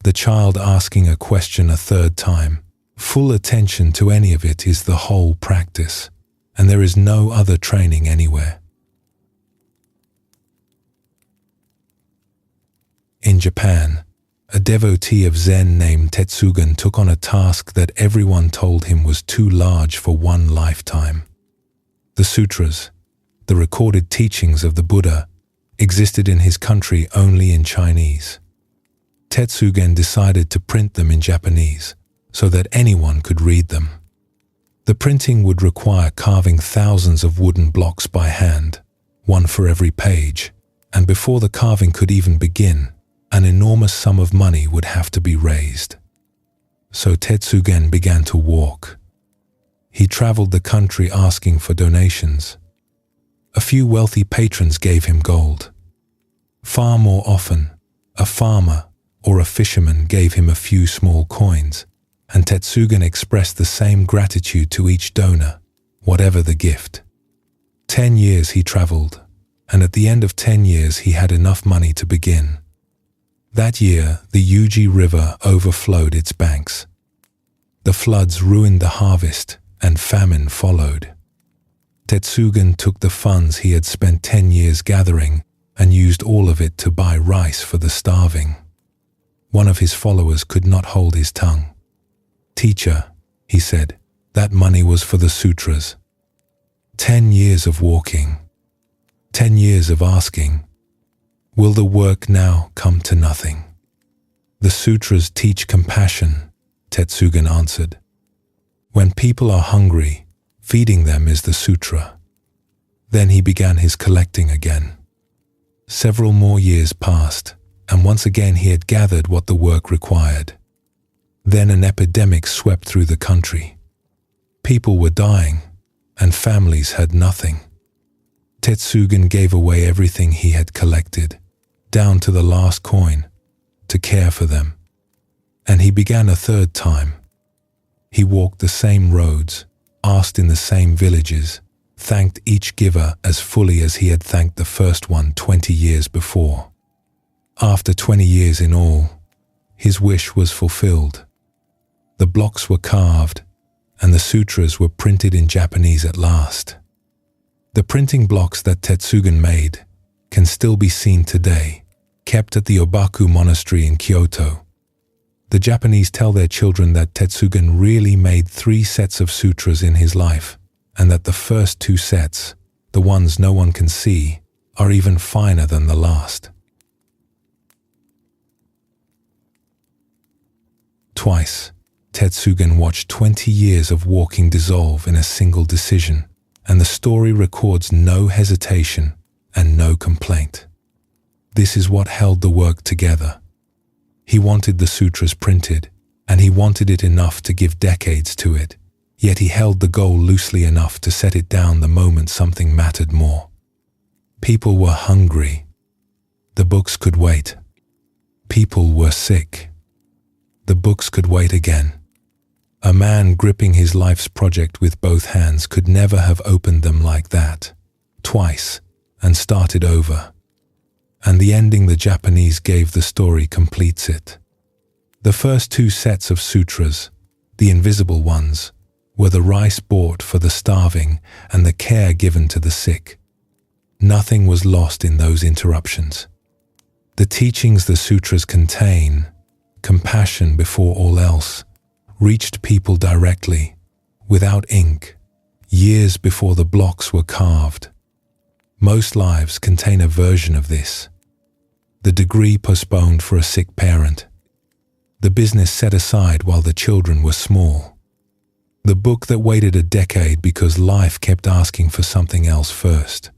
the child asking a question a third time. Full attention to any of it is the whole practice, and there is no other training anywhere. In Japan, a devotee of Zen named Tetsugen took on a task that everyone told him was too large for one lifetime. The sutras, the recorded teachings of the Buddha, existed in his country only in Chinese. Tetsugen decided to print them in Japanese so that anyone could read them. The printing would require carving thousands of wooden blocks by hand, one for every page, and before the carving could even begin, an enormous sum of money would have to be raised. So Tetsugen began to walk. He traveled the country asking for donations. A few wealthy patrons gave him gold. Far more often, a farmer or a fisherman gave him a few small coins, and Tetsugen expressed the same gratitude to each donor, whatever the gift. 10 years he traveled, and at the end of 10 years he had enough money to begin. That year, the Yuji River overflowed its banks. The floods ruined the harvest, and famine followed. Tetsugen took the funds he had spent 10 years gathering and used all of it to buy rice for the starving. One of his followers could not hold his tongue. "Teacher," he said, "that money was for the sutras. 10 years of walking, 10 years of asking. Will the work now come to nothing?" "The sutras teach compassion," Tetsugen answered. "When people are hungry, feeding them is the sutra." Then he began his collecting again. Several more years passed, and once again he had gathered what the work required. Then an epidemic swept through the country. People were dying, and families had nothing. Tetsugen gave away everything he had collected, down to the last coin, to care for them. And he began a third time. He walked the same roads, asked in the same villages, thanked each giver as fully as he had thanked the first one 20 years before. After 20 years in all, his wish was fulfilled. The blocks were carved, and the sutras were printed in Japanese at last. The printing blocks that Tetsugen made can still be seen today, kept at the Obaku Monastery in Kyoto. The Japanese tell their children that Tetsugen really made 3 sets of sutras in his life, and that the first 2 sets, the ones no one can see, are even finer than the last. Twice, Tetsugen watched 20 years of walking dissolve in a single decision, and the story records no hesitation and no complaint. This is what held the work together. He wanted the sutras printed, and he wanted it enough to give decades to it, yet he held the goal loosely enough to set it down the moment something mattered more. People were hungry. The books could wait. People were sick. The books could wait again. A man gripping his life's project with both hands could never have opened them like that, twice, and started over. And the ending the Japanese gave the story completes it. The first 2 sets of sutras, the invisible ones, were the rice bought for the starving and the care given to the sick. Nothing was lost in those interruptions. The teachings the sutras contain, compassion before all else, reached people directly, without ink, years before the blocks were carved. Most lives contain a version of this. The degree postponed for a sick parent. The business set aside while the children were small. The book that waited a decade because life kept asking for something else first.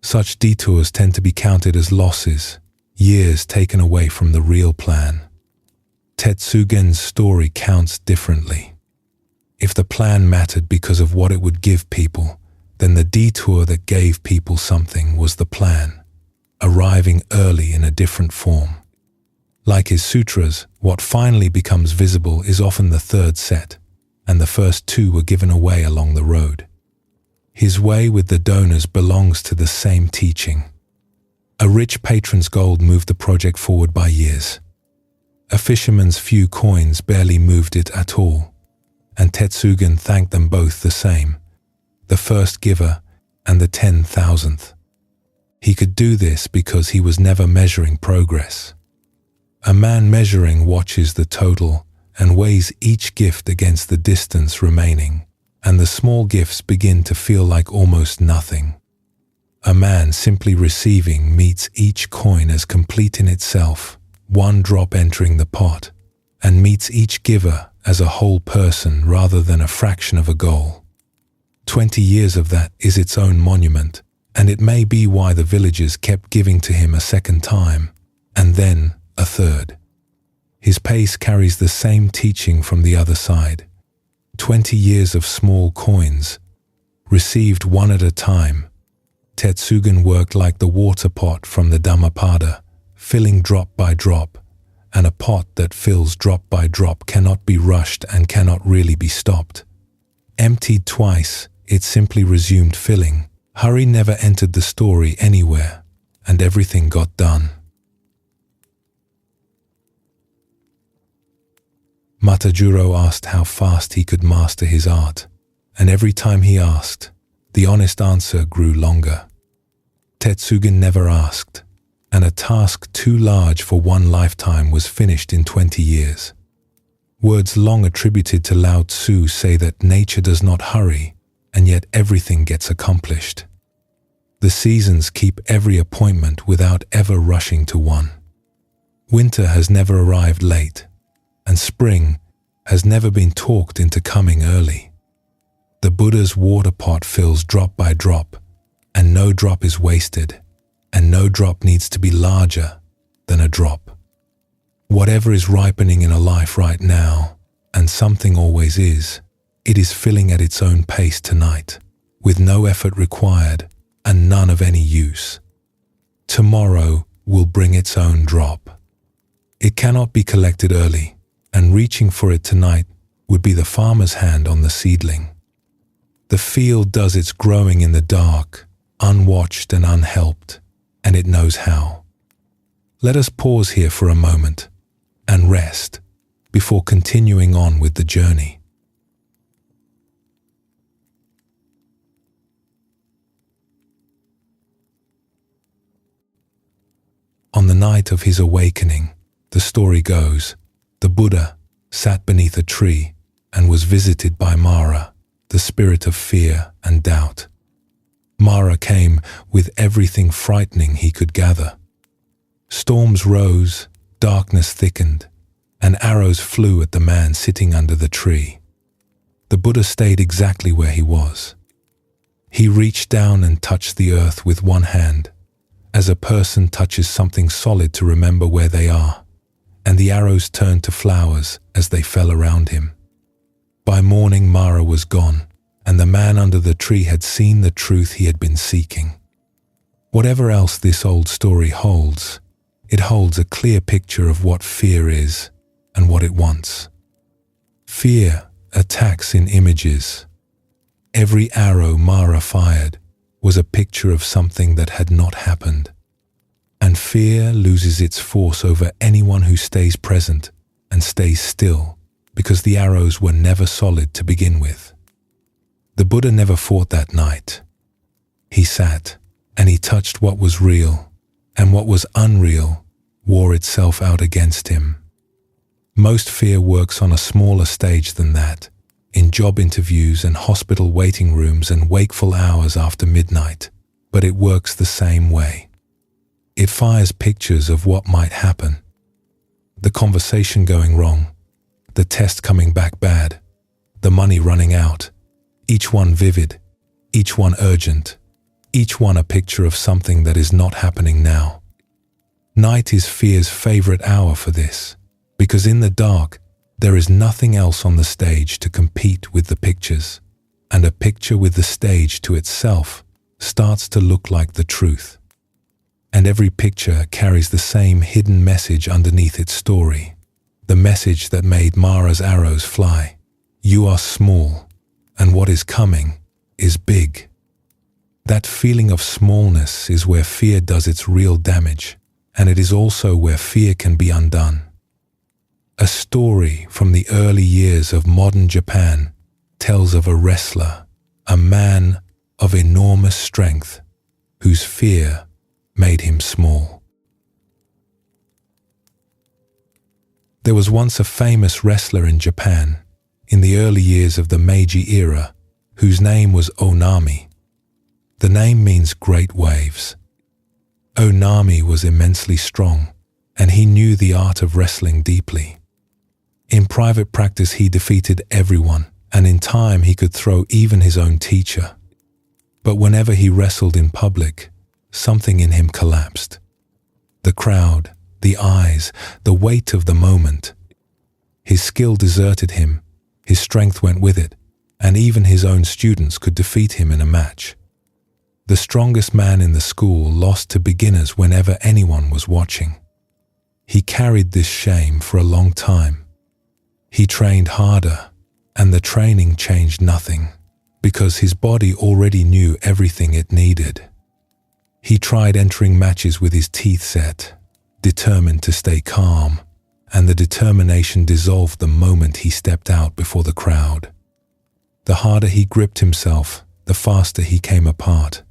Such detours tend to be counted as losses, years taken away from the real plan. Tetsugen's story counts differently. If the plan mattered because of what it would give people, then the detour that gave people something was the plan, arriving early in a different form. Like his sutras, what finally becomes visible is often the third set, and the first two were given away along the road. His way with the donors belongs to the same teaching. A rich patron's gold moved the project forward by years. A fisherman's few coins barely moved it at all, and Tetsugen thanked them both the same, the first giver and the 10,000th. He could do this because he was never measuring progress. A man measuring watches the total and weighs each gift against the distance remaining, and the small gifts begin to feel like almost nothing. A man simply receiving meets each coin as complete in itself, one drop entering the pot, and meets each giver as a whole person rather than a fraction of a goal. 20 years of that is its own monument, and it may be why the villagers kept giving to him a second time, and then a third. His pace carries the same teaching from the other side. 20 years of small coins, received one at a time. Tetsugen worked like the water pot from the Dhammapada, filling drop by drop, and a pot that fills drop by drop cannot be rushed and cannot really be stopped. Emptied twice, it simply resumed filling. Hurry never entered the story anywhere, and everything got done. Matajuro asked how fast he could master his art, and every time he asked, the honest answer grew longer. Tetsugen never asked, and a task too large for one lifetime was finished in 20 years. Words long attributed to Lao Tzu say that nature does not hurry, and yet everything gets accomplished. The seasons keep every appointment without ever rushing to one. Winter has never arrived late, and spring has never been talked into coming early. The Buddha's water pot fills drop by drop, and no drop is wasted, and no drop needs to be larger than a drop. Whatever is ripening in a life right now, and something always is, it is filling at its own pace tonight, with no effort required and none of any use. Tomorrow will bring its own drop. It cannot be collected early, and reaching for it tonight would be the farmer's hand on the seedling. The field does its growing in the dark, unwatched and unhelped, and it knows how. Let us pause here for a moment and rest before continuing on with the journey. On the night of his awakening, the story goes, the Buddha sat beneath a tree and was visited by Mara, the spirit of fear and doubt. Mara came with everything frightening he could gather. Storms rose, darkness thickened, and arrows flew at the man sitting under the tree. The Buddha stayed exactly where he was. He reached down and touched the earth with one hand, as a person touches something solid to remember where they are, and the arrows turned to flowers as they fell around him. By morning Mara was gone, and the man under the tree had seen the truth he had been seeking. Whatever else this old story holds, it holds a clear picture of what fear is and what it wants. Fear attacks in images. Every arrow Mara fired was a picture of something that had not happened. And fear loses its force over anyone who stays present and stays still, because the arrows were never solid to begin with. The Buddha never fought that night. He sat, and he touched what was real, and what was unreal wore itself out against him. Most fear works on a smaller stage than that, in job interviews and hospital waiting rooms and wakeful hours after midnight, but it works the same way. It fires pictures of what might happen. The conversation going wrong, the test coming back bad, the money running out, each one vivid, each one urgent, each one a picture of something that is not happening now. Night is fear's favorite hour for this, because in the dark, there is nothing else on the stage to compete with the pictures, and a picture with the stage to itself starts to look like the truth. And every picture carries the same hidden message underneath its story, the message that made Mara's arrows fly. You are small, and what is coming is big. That feeling of smallness is where fear does its real damage, and it is also where fear can be undone. A story from the early years of modern Japan tells of a wrestler, a man of enormous strength, whose fear made him small. There was once a famous wrestler in Japan, in the early years of the Meiji era, whose name was Onami. The name means great waves. Onami was immensely strong, and he knew the art of wrestling deeply. In private practice he defeated everyone, and in time he could throw even his own teacher. But whenever he wrestled in public, something in him collapsed. The crowd, the eyes, the weight of the moment. His skill deserted him, his strength went with it, and even his own students could defeat him in a match. The strongest man in the school lost to beginners whenever anyone was watching. He carried this shame for a long time. He trained harder, and the training changed nothing, because his body already knew everything it needed. He tried entering matches with his teeth set, determined to stay calm, and the determination dissolved the moment he stepped out before the crowd. The harder he gripped himself, the faster he came apart.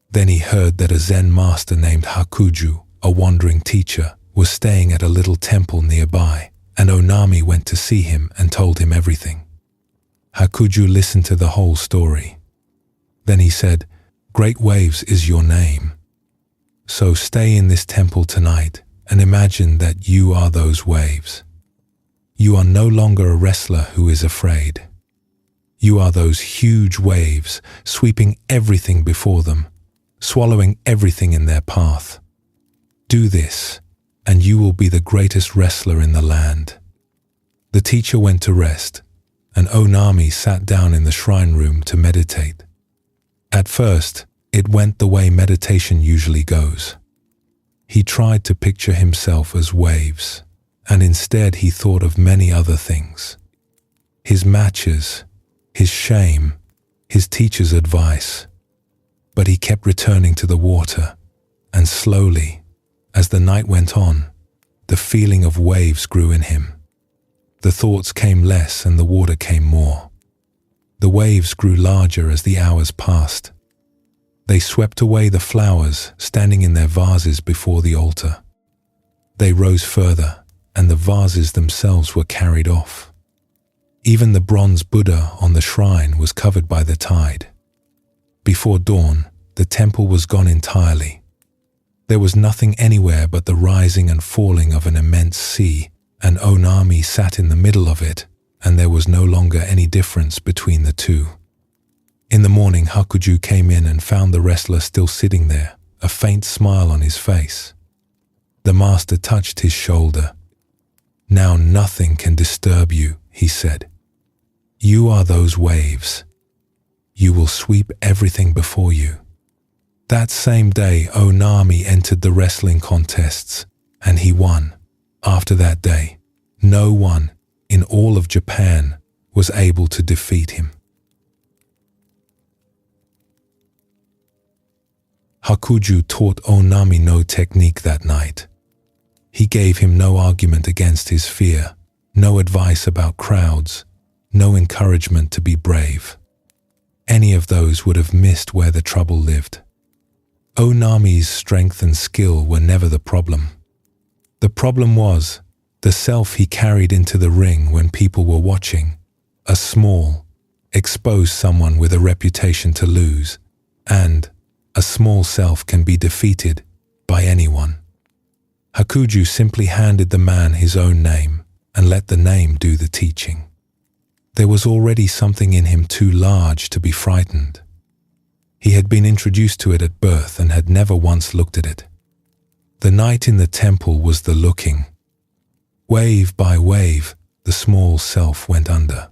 Then he heard that a Zen master named Hakuju, a wandering teacher, was staying at a little temple nearby, and Onami went to see him and told him everything. Hakuju listened to the whole story. Then he said, "Great Waves is your name. So stay in this temple tonight and imagine that you are those waves. You are no longer a wrestler who is afraid. You are those huge waves sweeping everything before them, swallowing everything in their path. Do this, and you will be the greatest wrestler in the land." The teacher went to rest, and Onami sat down in the shrine room to meditate. At first, it went the way meditation usually goes. He tried to picture himself as waves, and instead he thought of many other things. His matches, his shame, his teacher's advice. But he kept returning to the water, and slowly, as the night went on, the feeling of waves grew in him. The thoughts came less and the water came more. The waves grew larger as the hours passed. They swept away the flowers standing in their vases before the altar. They rose further, and the vases themselves were carried off. Even the bronze Buddha on the shrine was covered by the tide. Before dawn, the temple was gone entirely. There was nothing anywhere but the rising and falling of an immense sea, and Onami sat in the middle of it, and there was no longer any difference between the two. In the morning, Hakuju came in and found the wrestler still sitting there, a faint smile on his face. The master touched his shoulder. "Now nothing can disturb you," he said. "You are those waves. You will sweep everything before you." That same day, Onami entered the wrestling contests, and he won. After that day, no one in all of Japan was able to defeat him. Hakuju taught Onami no technique that night. He gave him no argument against his fear, no advice about crowds, no encouragement to be brave. Any of those would have missed where the trouble lived. Onami's strength and skill were never the problem. The problem was the self he carried into the ring when people were watching, a small, expose someone with a reputation to lose, and a small self can be defeated by anyone. Hakuju simply handed the man his own name and let the name do the teaching. There was already something in him too large to be frightened. He had been introduced to it at birth and had never once looked at it. The night in the temple was the looking. Wave by wave, the small self went under.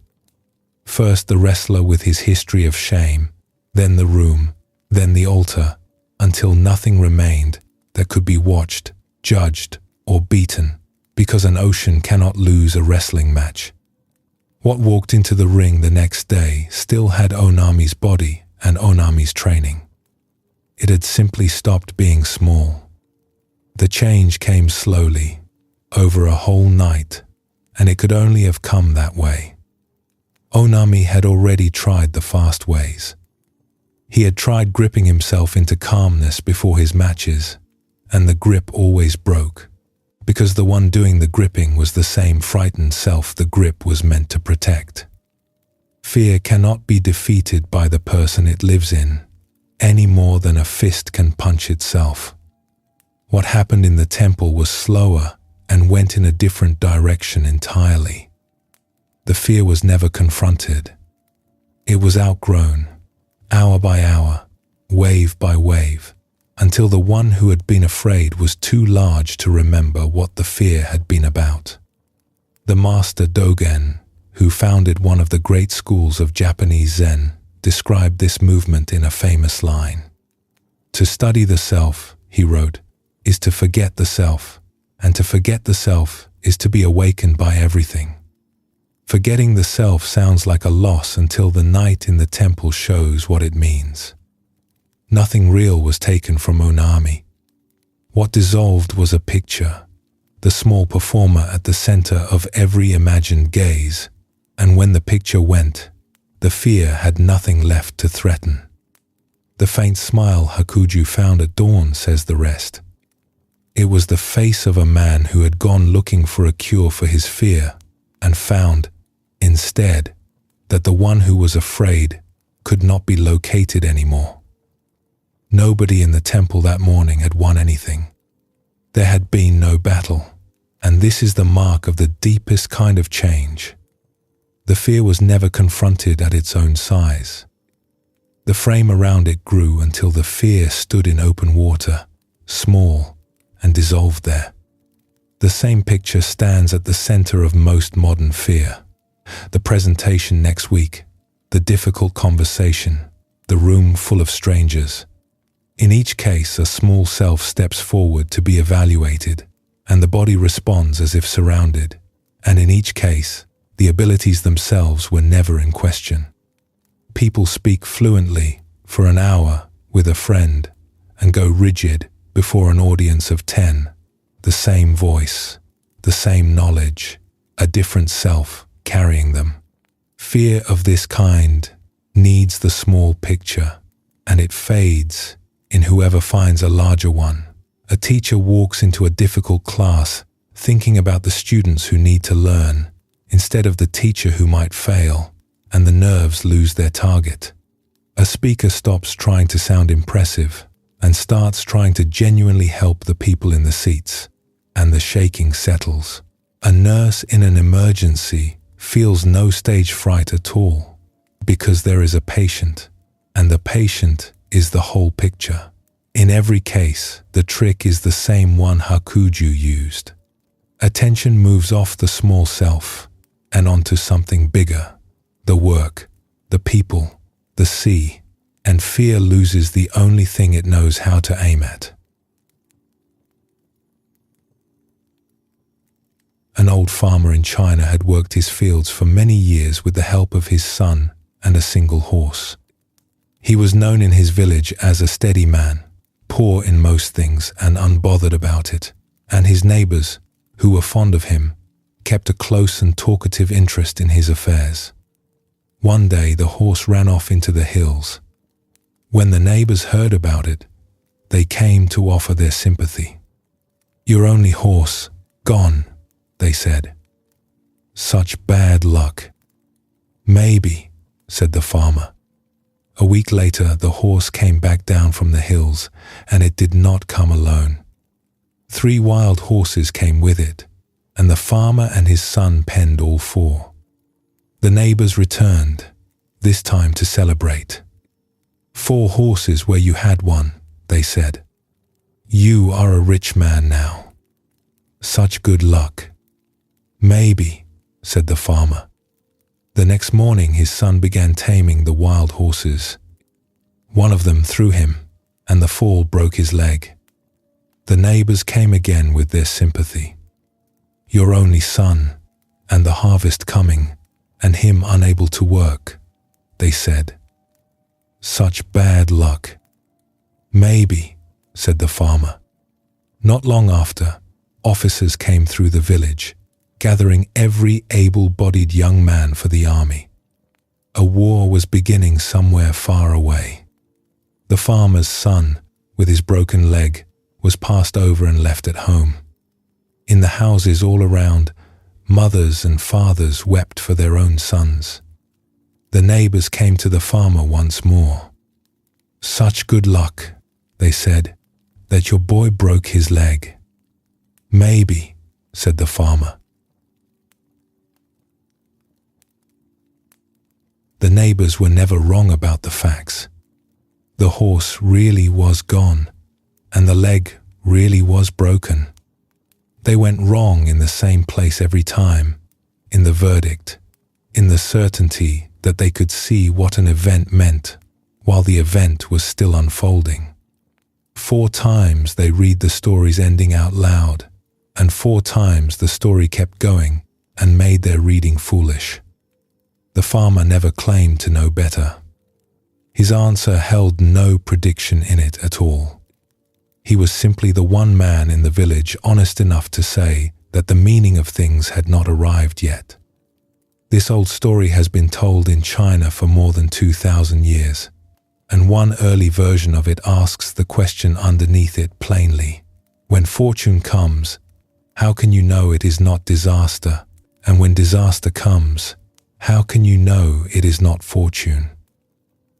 First the wrestler with his history of shame, then the room, then the altar, until nothing remained that could be watched, judged, or beaten, because an ocean cannot lose a wrestling match. What walked into the ring the next day still had Onami's body and Onami's training. It had simply stopped being small. The change came slowly, over a whole night, and it could only have come that way. Onami had already tried the fast ways. He had tried gripping himself into calmness before his matches, and the grip always broke, because the one doing the gripping was the same frightened self the grip was meant to protect. Fear cannot be defeated by the person it lives in, any more than a fist can punch itself. What happened in the temple was slower and went in a different direction entirely. The fear was never confronted. It was outgrown, hour by hour, wave by wave, until the one who had been afraid was too large to remember what the fear had been about. The master Dogen, who founded one of the great schools of Japanese Zen, described this movement in a famous line. "To study the self," he wrote, "is to forget the self, and to forget the self is to be awakened by everything." Forgetting the self sounds like a loss until the night in the temple shows what it means. Nothing real was taken from Onami. What dissolved was a picture, the small performer at the center of every imagined gaze, and when the picture went, the fear had nothing left to threaten. The faint smile Hakuju found at dawn says the rest. It was the face of a man who had gone looking for a cure for his fear and found, instead, that the one who was afraid could not be located anymore. Nobody in the temple that morning had won anything. There had been no battle, and this is the mark of the deepest kind of change. The fear was never confronted at its own size. The frame around it grew until the fear stood in open water, small, and dissolved there. The same picture stands at the center of most modern fear. The presentation next week, the difficult conversation, the room full of strangers. In each case, a small self steps forward to be evaluated, and the body responds as if surrounded. And in each case, the abilities themselves were never in question. People speak fluently for an hour with a friend and go rigid before an audience of 10. The same voice, the same knowledge, a different self carrying them. Fear of this kind needs the small picture, and it fades in whoever finds a larger one. A teacher walks into a difficult class thinking about the students who need to learn, instead of the teacher who might fail, and the nerves lose their target. A speaker stops trying to sound impressive and starts trying to genuinely help the people in the seats, and the shaking settles. A nurse in an emergency feels no stage fright at all, because there is a patient, and the patient is the whole picture. In every case, the trick is the same one Hakuju used. Attention moves off the small self and onto something bigger, the work, the people, the sea, and fear loses the only thing it knows how to aim at. An old farmer in China had worked his fields for many years with the help of his son and a single horse. He was known in his village as a steady man, poor in most things and unbothered about it, and his neighbors, who were fond of him, kept a close and talkative interest in his affairs. One day the horse ran off into the hills. When the neighbors heard about it, they came to offer their sympathy. "Your only horse, gone," they said. "Such bad luck." Maybe, said the farmer. A week later, the horse came back down from the hills, and it did not come alone. 3 wild horses came with it, and the farmer and his son penned all 4. The neighbors returned, this time to celebrate. 4 horses where you had one, they said. You are a rich man now. Such good luck. Maybe, said the farmer. The next morning his son began taming the wild horses. One of them threw him, and the fall broke his leg. The neighbors came again with their sympathy. Your only son, and the harvest coming, and him unable to work, they said. Such bad luck. Maybe, said the farmer. Not long after, officers came through the village, gathering every able-bodied young man for the army. A war was beginning somewhere far away. The farmer's son, with his broken leg, was passed over and left at home. In the houses all around, mothers and fathers wept for their own sons. The neighbors came to the farmer once more. Such good luck, they said, that your boy broke his leg. Maybe, said the farmer. The neighbors were never wrong about the facts. The horse really was gone, and the leg really was broken. They went wrong in the same place every time, in the verdict, in the certainty that they could see what an event meant while the event was still unfolding. 4 times they read the stories ending out loud, and 4 times the story kept going and made their reading foolish. The farmer never claimed to know better. His answer held no prediction in it at all. He was simply the one man in the village honest enough to say that the meaning of things had not arrived yet. This old story has been told in China for more than 2,000 years, and one early version of it asks the question underneath it plainly. When fortune comes, how can you know it is not disaster? And when disaster comes, how can you know it is not fortune?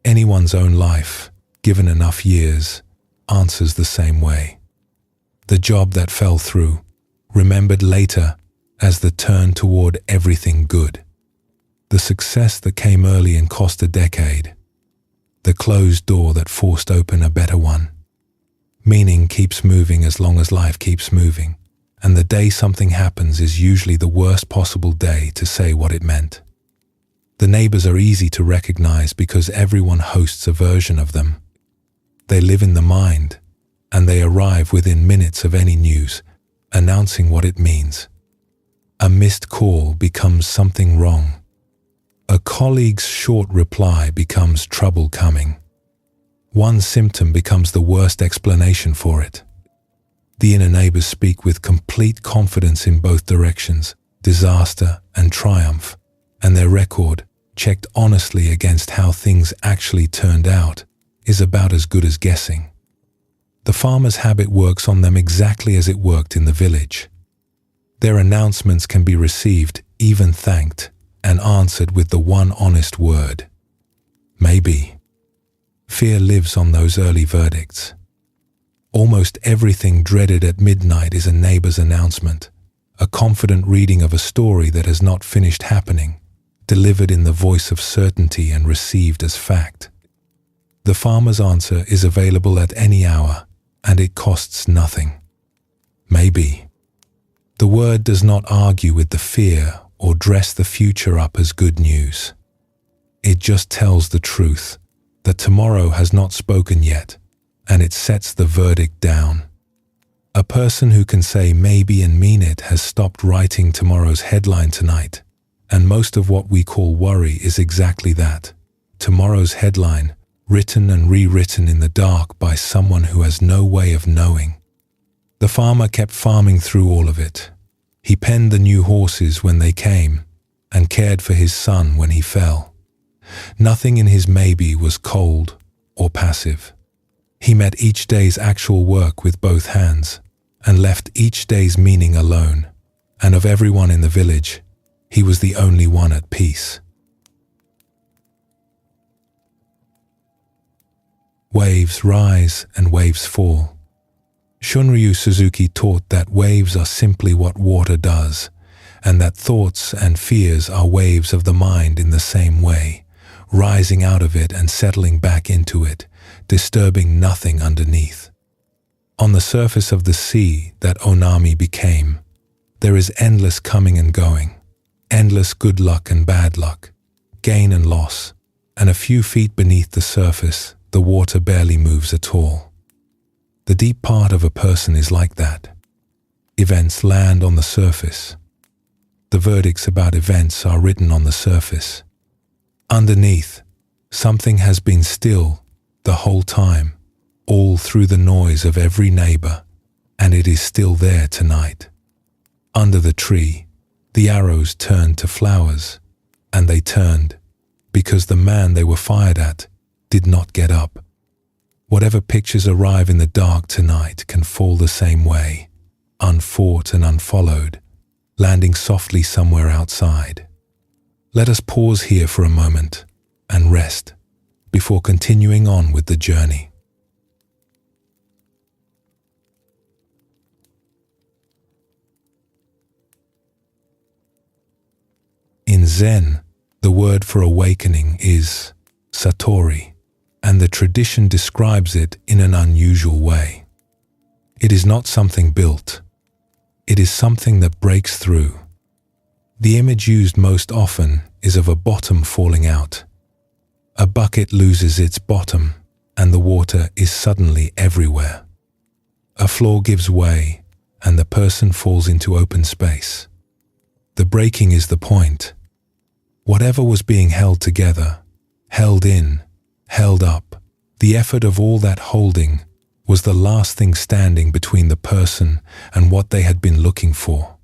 Anyone's own life, given enough years, answers the same way. The job that fell through, remembered later as the turn toward everything good. The success that came early and cost a decade. The closed door that forced open a better one. Meaning keeps moving as long as life keeps moving, and the day something happens is usually the worst possible day to say what it meant. The neighbors are easy to recognize because everyone hosts a version of them. They live in the mind, and they arrive within minutes of any news, announcing what it means. A missed call becomes something wrong. A colleague's short reply becomes trouble coming. One symptom becomes the worst explanation for it. The inner neighbors speak with complete confidence in both directions, disaster and triumph, and their record, checked honestly against how things actually turned out, is about as good as guessing. The farmer's habit works on them exactly as it worked in the village. Their announcements can be received, even thanked, and answered with the one honest word. Maybe. Fear lives on those early verdicts. Almost everything dreaded at midnight is a neighbor's announcement, a confident reading of a story that has not finished happening, delivered in the voice of certainty and received as fact. The farmer's answer is available at any hour, and it costs nothing. Maybe. The word does not argue with the fear or dress the future up as good news. It just tells the truth, that tomorrow has not spoken yet, and it sets the verdict down. A person who can say maybe and mean it has stopped writing tomorrow's headline tonight, and most of what we call worry is exactly that, tomorrow's headline, written and rewritten in the dark by someone who has no way of knowing. The farmer kept farming through all of it. He penned the new horses when they came, and cared for his son when he fell. Nothing in his maybe was cold or passive. He met each day's actual work with both hands, and left each day's meaning alone, and of everyone in the village, he was the only one at peace. Waves rise and waves fall. Shunryu Suzuki taught that waves are simply what water does, and that thoughts and fears are waves of the mind in the same way, rising out of it and settling back into it, disturbing nothing underneath. On the surface of the sea that Onami became, there is endless coming and going, endless good luck and bad luck, gain and loss, and a few feet beneath the surface, the water barely moves at all. The deep part of a person is like that. Events land on the surface. The verdicts about events are written on the surface. Underneath, something has been still the whole time, all through the noise of every neighbor, and it is still there tonight. Under the tree, the arrows turned to flowers, and they turned because the man they were fired at did not get up. Whatever pictures arrive in the dark tonight can fall the same way, unfought and unfollowed, landing softly somewhere outside. Let us pause here for a moment and rest before continuing on with the journey. In Zen, the word for awakening is satori, and the tradition describes it in an unusual way. It is not something built. It is something that breaks through. The image used most often is of a bottom falling out. A bucket loses its bottom, and the water is suddenly everywhere. A floor gives way, and the person falls into open space. The breaking is the point. Whatever was being held together, held in, held up, the effort of all that holding was the last thing standing between the person and what they had been looking for.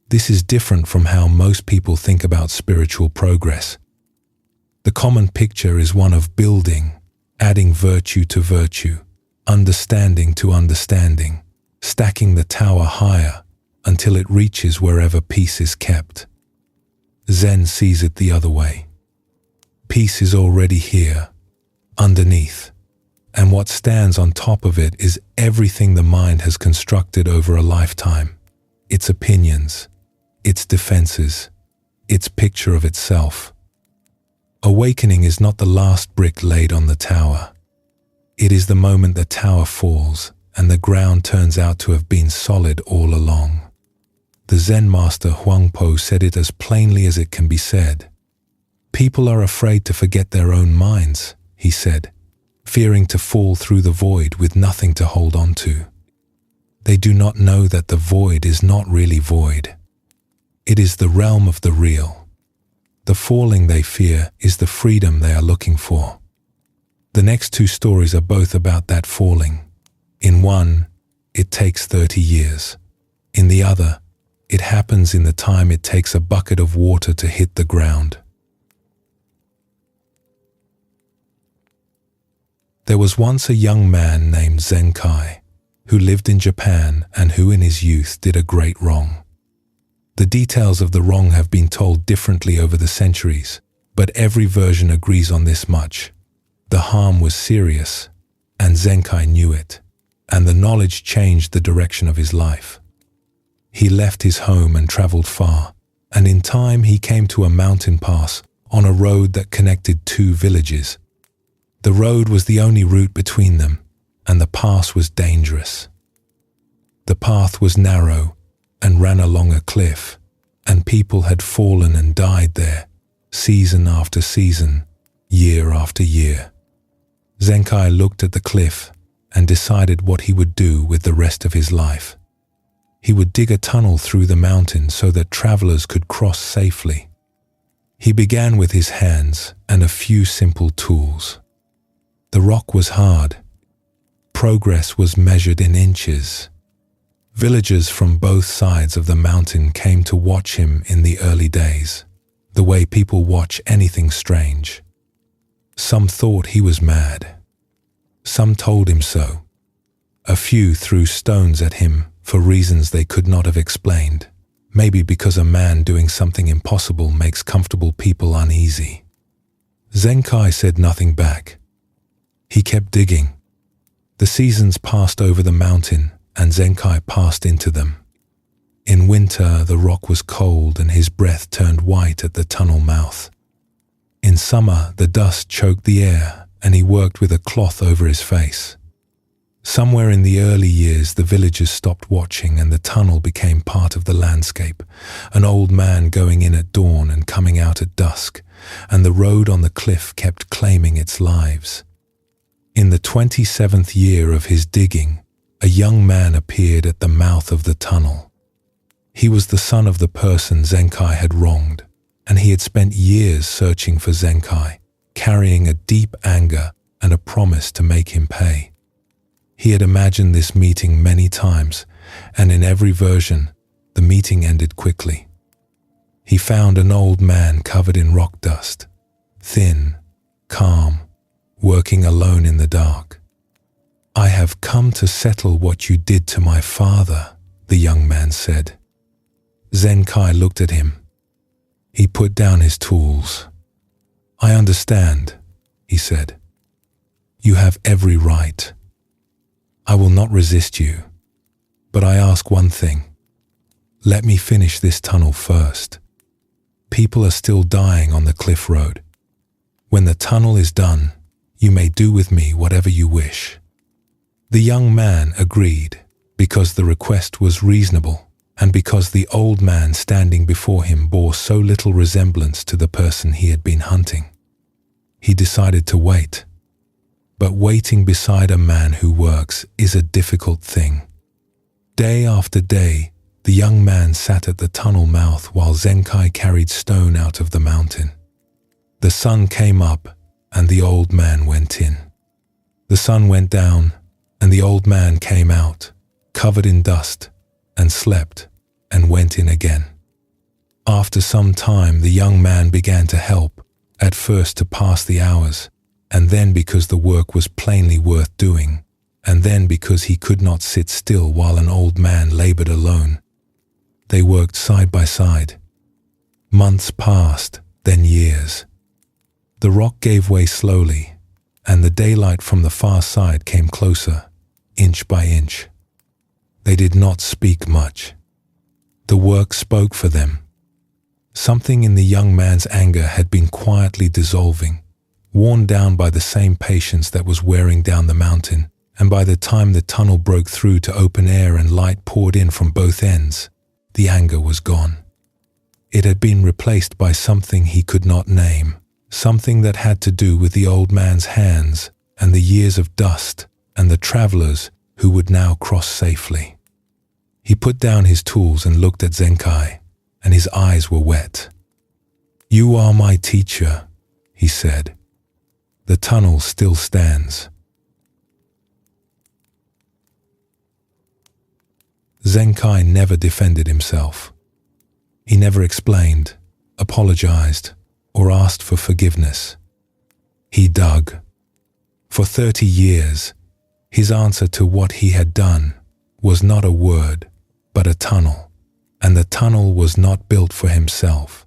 This is different from how most people think about spiritual progress. The common picture is one of building, adding virtue to virtue, understanding to understanding, stacking the tower higher until it reaches wherever peace is kept. Zen sees it the other way. Peace is already here, underneath, and what stands on top of it is everything the mind has constructed over a lifetime, its opinions, its defenses, its picture of itself. Awakening is not the last brick laid on the tower. It is the moment the tower falls and the ground turns out to have been solid all along. The Zen master Huangpo said it as plainly as it can be said. People are afraid to forget their own minds, he said, fearing to fall through the void with nothing to hold on to. They do not know that the void is not really void. It is the realm of the real. The falling they fear is the freedom they are looking for. The next two stories are both about that falling. In one, it takes 30 years. In the other, it happens in the time it takes a bucket of water to hit the ground. There was once a young man named Zenkai who lived in Japan and who in his youth did a great wrong. The details of the wrong have been told differently over the centuries, but every version agrees on this much. The harm was serious, and Zenkai knew it, and the knowledge changed the direction of his life. He left his home and traveled far, and in time he came to a mountain pass on a road that connected two villages. The road was the only route between them, and the pass was dangerous. The path was narrow and ran along a cliff, and people had fallen and died there, season after season, year after year. Zenkai looked at the cliff and decided what he would do with the rest of his life. He would dig a tunnel through the mountain so that travelers could cross safely. He began with his hands and a few simple tools. The rock was hard. Progress was measured in inches. Villagers from both sides of the mountain came to watch him in the early days, the way people watch anything strange. Some thought he was mad. Some told him so. A few threw stones at him for reasons they could not have explained, maybe because a man doing something impossible makes comfortable people uneasy. Zenkai said nothing back. He kept digging. The seasons passed over the mountain, and Zenkai passed into them. In winter, the rock was cold and his breath turned white at the tunnel mouth. In summer, the dust choked the air and he worked with a cloth over his face. Somewhere in the early years, the villagers stopped watching and the tunnel became part of the landscape, an old man going in at dawn and coming out at dusk, and the road on the cliff kept claiming its lives. In the 27th year of his digging, a young man appeared at the mouth of the tunnel. He was the son of the person Zenkai had wronged, and he had spent years searching for Zenkai, carrying a deep anger and a promise to make him pay. He had imagined this meeting many times, and in every version, the meeting ended quickly. He found an old man covered in rock dust, thin, calm, working alone in the dark. "I have come to settle what you did to my father," the young man said. Zenkai looked at him. He put down his tools. "I understand," he said. "You have every right. I will not resist you, but I ask one thing. Let me finish this tunnel first. People are still dying on the cliff road. When the tunnel is done, you may do with me whatever you wish." The young man agreed because the request was reasonable and because the old man standing before him bore so little resemblance to the person he had been hunting. He decided to wait. But waiting beside a man who works is a difficult thing. Day after day, the young man sat at the tunnel mouth while Zenkai carried stone out of the mountain. The sun came up and the old man went in. The sun went down and the old man came out, covered in dust, and slept and went in again. After some time, the young man began to help, at first to pass the hours, and then because the work was plainly worth doing, and then because he could not sit still while an old man labored alone. They worked side by side. Months passed, then years. The rock gave way slowly, and the daylight from the far side came closer, inch by inch. They did not speak much. The work spoke for them. Something in the young man's anger had been quietly dissolving, worn down by the same patience that was wearing down the mountain, and by the time the tunnel broke through to open air and light poured in from both ends, the anger was gone. It had been replaced by something he could not name, something that had to do with the old man's hands and the years of dust and the travelers who would now cross safely. He put down his tools and looked at Zenkai, and his eyes were wet. "You are my teacher," he said. "The tunnel still stands." Zenkai never defended himself. He never explained, apologized, or asked for forgiveness. He dug. For 30 years, his answer to what he had done was not a word, but a tunnel, and the tunnel was not built for himself.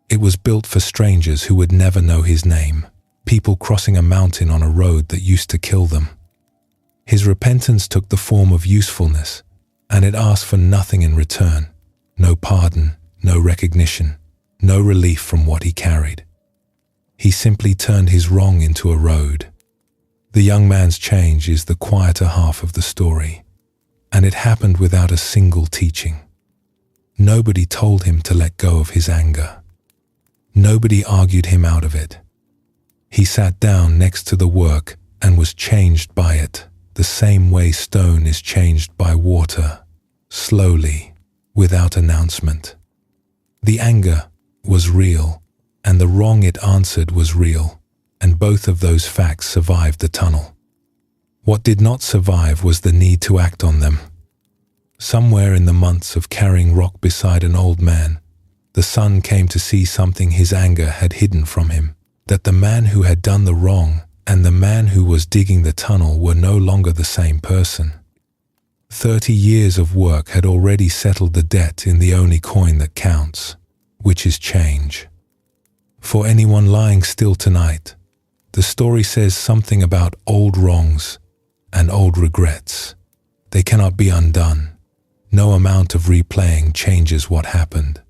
It was built for strangers who would never know his name, people crossing a mountain on a road that used to kill them. His repentance took the form of usefulness, and it asked for nothing in return, no pardon, no recognition, no relief from what he carried. He simply turned his wrong into a road. The young man's change is the quieter half of the story, and it happened without a single teaching. Nobody told him to let go of his anger. Nobody argued him out of it. He sat down next to the work and was changed by it, the same way stone is changed by water, slowly, without announcement. The anger was real, and the wrong it answered was real, and both of those facts survived the tunnel. What did not survive was the need to act on them. Somewhere in the months of carrying rock beside an old man, the son came to see something his anger had hidden from him, that the man who had done the wrong and the man who was digging the tunnel were no longer the same person. 30 years of work had already settled the debt in the only coin that counts, which is change. For anyone lying still tonight, The story says something about old wrongs and old regrets. They cannot be undone. No amount of replaying changes what happened.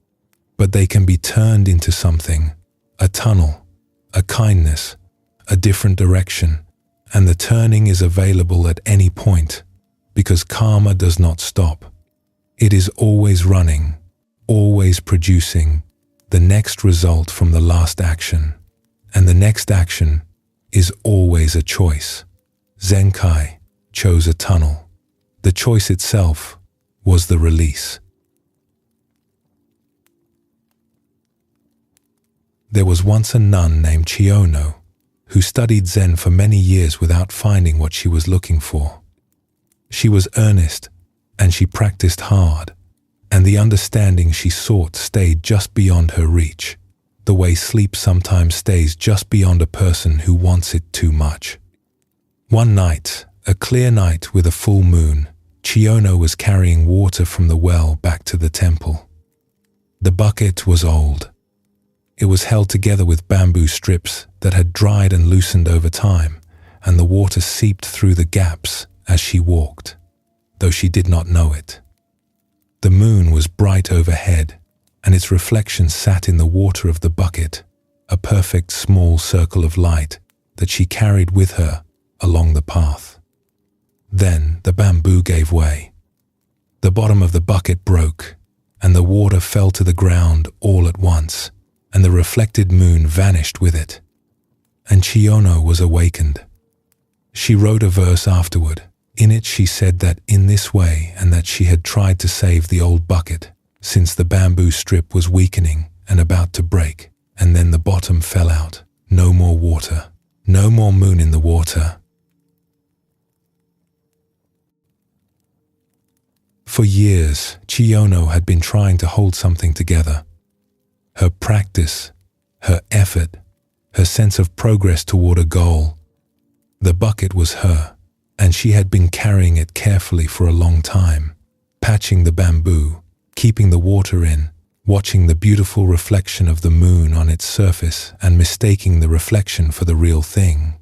But they can be turned into something, a tunnel, a kindness, a different direction, and the turning is available at any point, because karma does not stop. It is always running, always producing the next result from the last action, and the next action is always a choice. Zenkai chose a tunnel. The choice itself was the release. There was once a nun named Chiono who studied Zen for many years without finding what she was looking for. She was earnest and she practiced hard, and the understanding she sought stayed just beyond her reach, the way sleep sometimes stays just beyond a person who wants it too much. One night, a clear night with a full moon, Chiono was carrying water from the well back to the temple. The bucket was old. It was held together with bamboo strips that had dried and loosened over time, and the water seeped through the gaps as she walked, though she did not know it. The moon was bright overhead, and its reflection sat in the water of the bucket, a perfect small circle of light that she carried with her along the path. Then the bamboo gave way. The bottom of the bucket broke, and the water fell to the ground all at once, and the reflected moon vanished with it. And Chiono was awakened. She wrote a verse afterward. In it she said that in this way, and that she had tried to save the old bucket, since the bamboo strip was weakening and about to break, and then the bottom fell out. No more water. No more moon in the water. For years, Chiono had been trying to hold something together. Her practice, her effort, her sense of progress toward a goal. The bucket was her, and she had been carrying it carefully for a long time, patching the bamboo, keeping the water in, watching the beautiful reflection of the moon on its surface and mistaking the reflection for the real thing.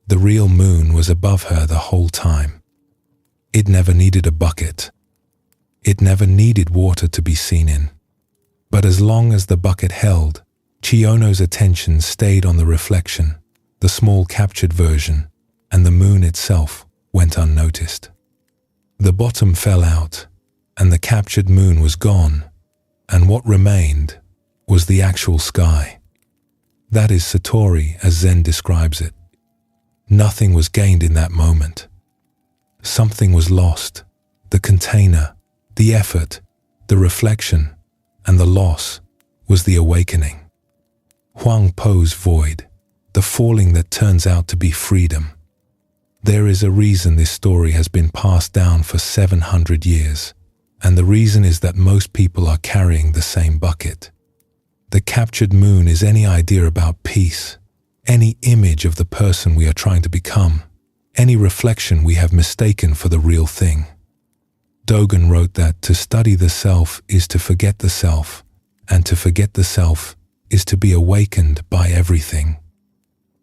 The real moon was above her the whole time. It never needed a bucket. It never needed water to be seen in. But as long as the bucket held, Chiono's attention stayed on the reflection, the small captured version, and the moon itself went unnoticed. The bottom fell out, and the captured moon was gone, and what remained was the actual sky. That is Satori as Zen describes it. Nothing was gained in that moment. Something was lost, the container, the effort, the reflection, and the loss was the awakening. Huang Po's void, the falling that turns out to be freedom. There is a reason this story has been passed down for 700 years, and the reason is that most people are carrying the same bucket. The captured moon is any idea about peace, any image of the person we are trying to become, any reflection we have mistaken for the real thing. Dogen wrote that to study the self is to forget the self, and to forget the self is to be awakened by everything.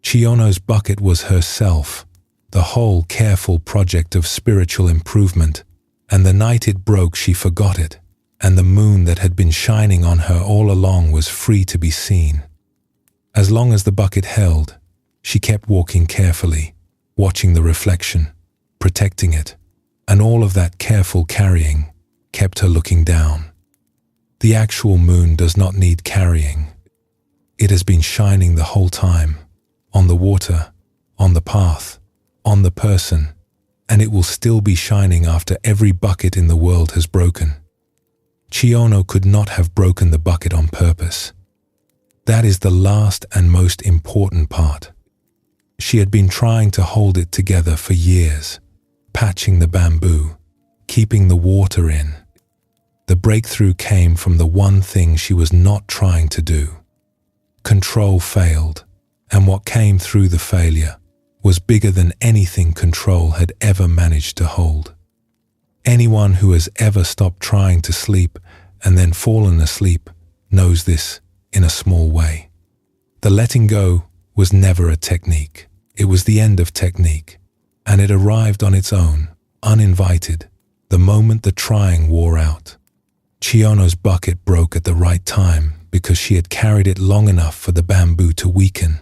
Chiono's bucket was herself, the whole careful project of spiritual improvement, and the night it broke she forgot it, and the moon that had been shining on her all along was free to be seen. As long as the bucket held, she kept walking carefully, watching the reflection, protecting it, and all of that careful carrying kept her looking down. The actual moon does not need carrying. It has been shining the whole time, on the water, on the path, on the person, and it will still be shining after every bucket in the world has broken. Chiono could not have broken the bucket on purpose. That is the last and most important part. She had been trying to hold it together for years, patching the bamboo, keeping the water in. The breakthrough came from the one thing she was not trying to do. Control failed, and what came through the failure was bigger than anything control had ever managed to hold. Anyone who has ever stopped trying to sleep and then fallen asleep knows this in a small way. The letting go was never a technique. It was the end of technique, and it arrived on its own, uninvited, the moment the trying wore out. Chiono's bucket broke at the right time because she had carried it long enough for the bamboo to weaken,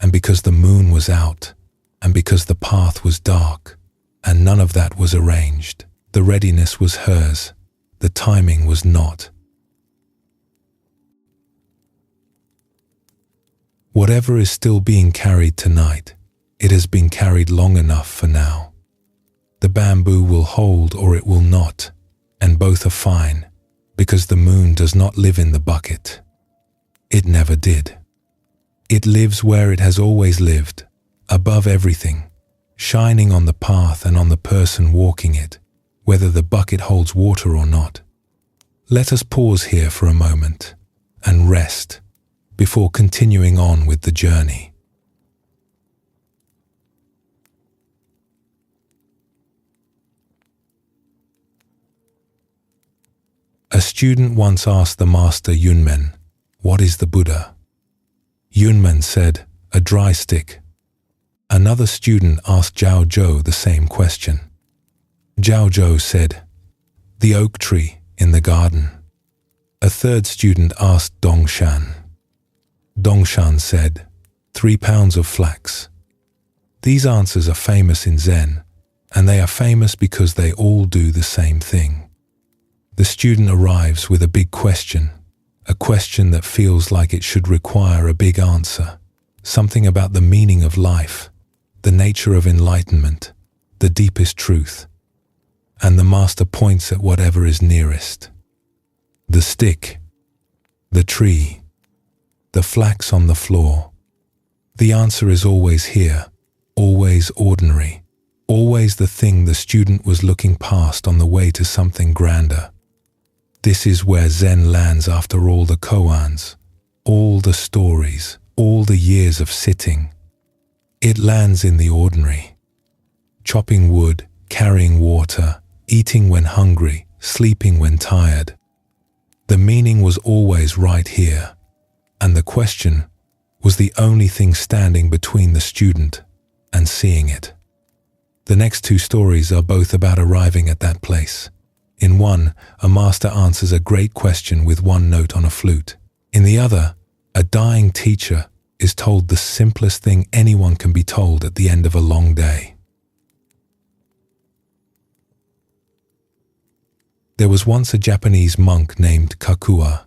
and because the moon was out, and because the path was dark, and none of that was arranged. The readiness was hers, the timing was not. Whatever is still being carried tonight, it has been carried long enough for now. The bamboo will hold or it will not, and both are fine, because the moon does not live in the bucket. It never did. It lives where it has always lived, above everything, shining on the path and on the person walking it, whether the bucket holds water or not. Let us pause here for a moment and rest before continuing on with the journey. A student once asked the master Yunmen, "What is the Buddha?" Yunmen said, "A dry stick." Another student asked Zhao Zhou the same question. Zhao Zhou said, "The oak tree in the garden." A third student asked Dongshan. Dongshan said, 3 pounds of flax. These answers are famous in Zen, and they are famous because they all do the same thing. The student arrives with a big question, a question that feels like it should require a big answer, something about the meaning of life, the nature of enlightenment, the deepest truth. And the master points at whatever is nearest. The stick, the tree, the flax on the floor. The answer is always here, always ordinary, always the thing the student was looking past on the way to something grander. This is where Zen lands after all the koans, all the stories, all the years of sitting. It lands in the ordinary. Chopping wood, carrying water, eating when hungry, sleeping when tired. The meaning was always right here, and the question was the only thing standing between the student and seeing it. The next 2 stories are both about arriving at that place. In one, a master answers a great question with 1 note on a flute. In the other, a dying teacher is told the simplest thing anyone can be told at the end of a long day. There was once a Japanese monk named Kakua,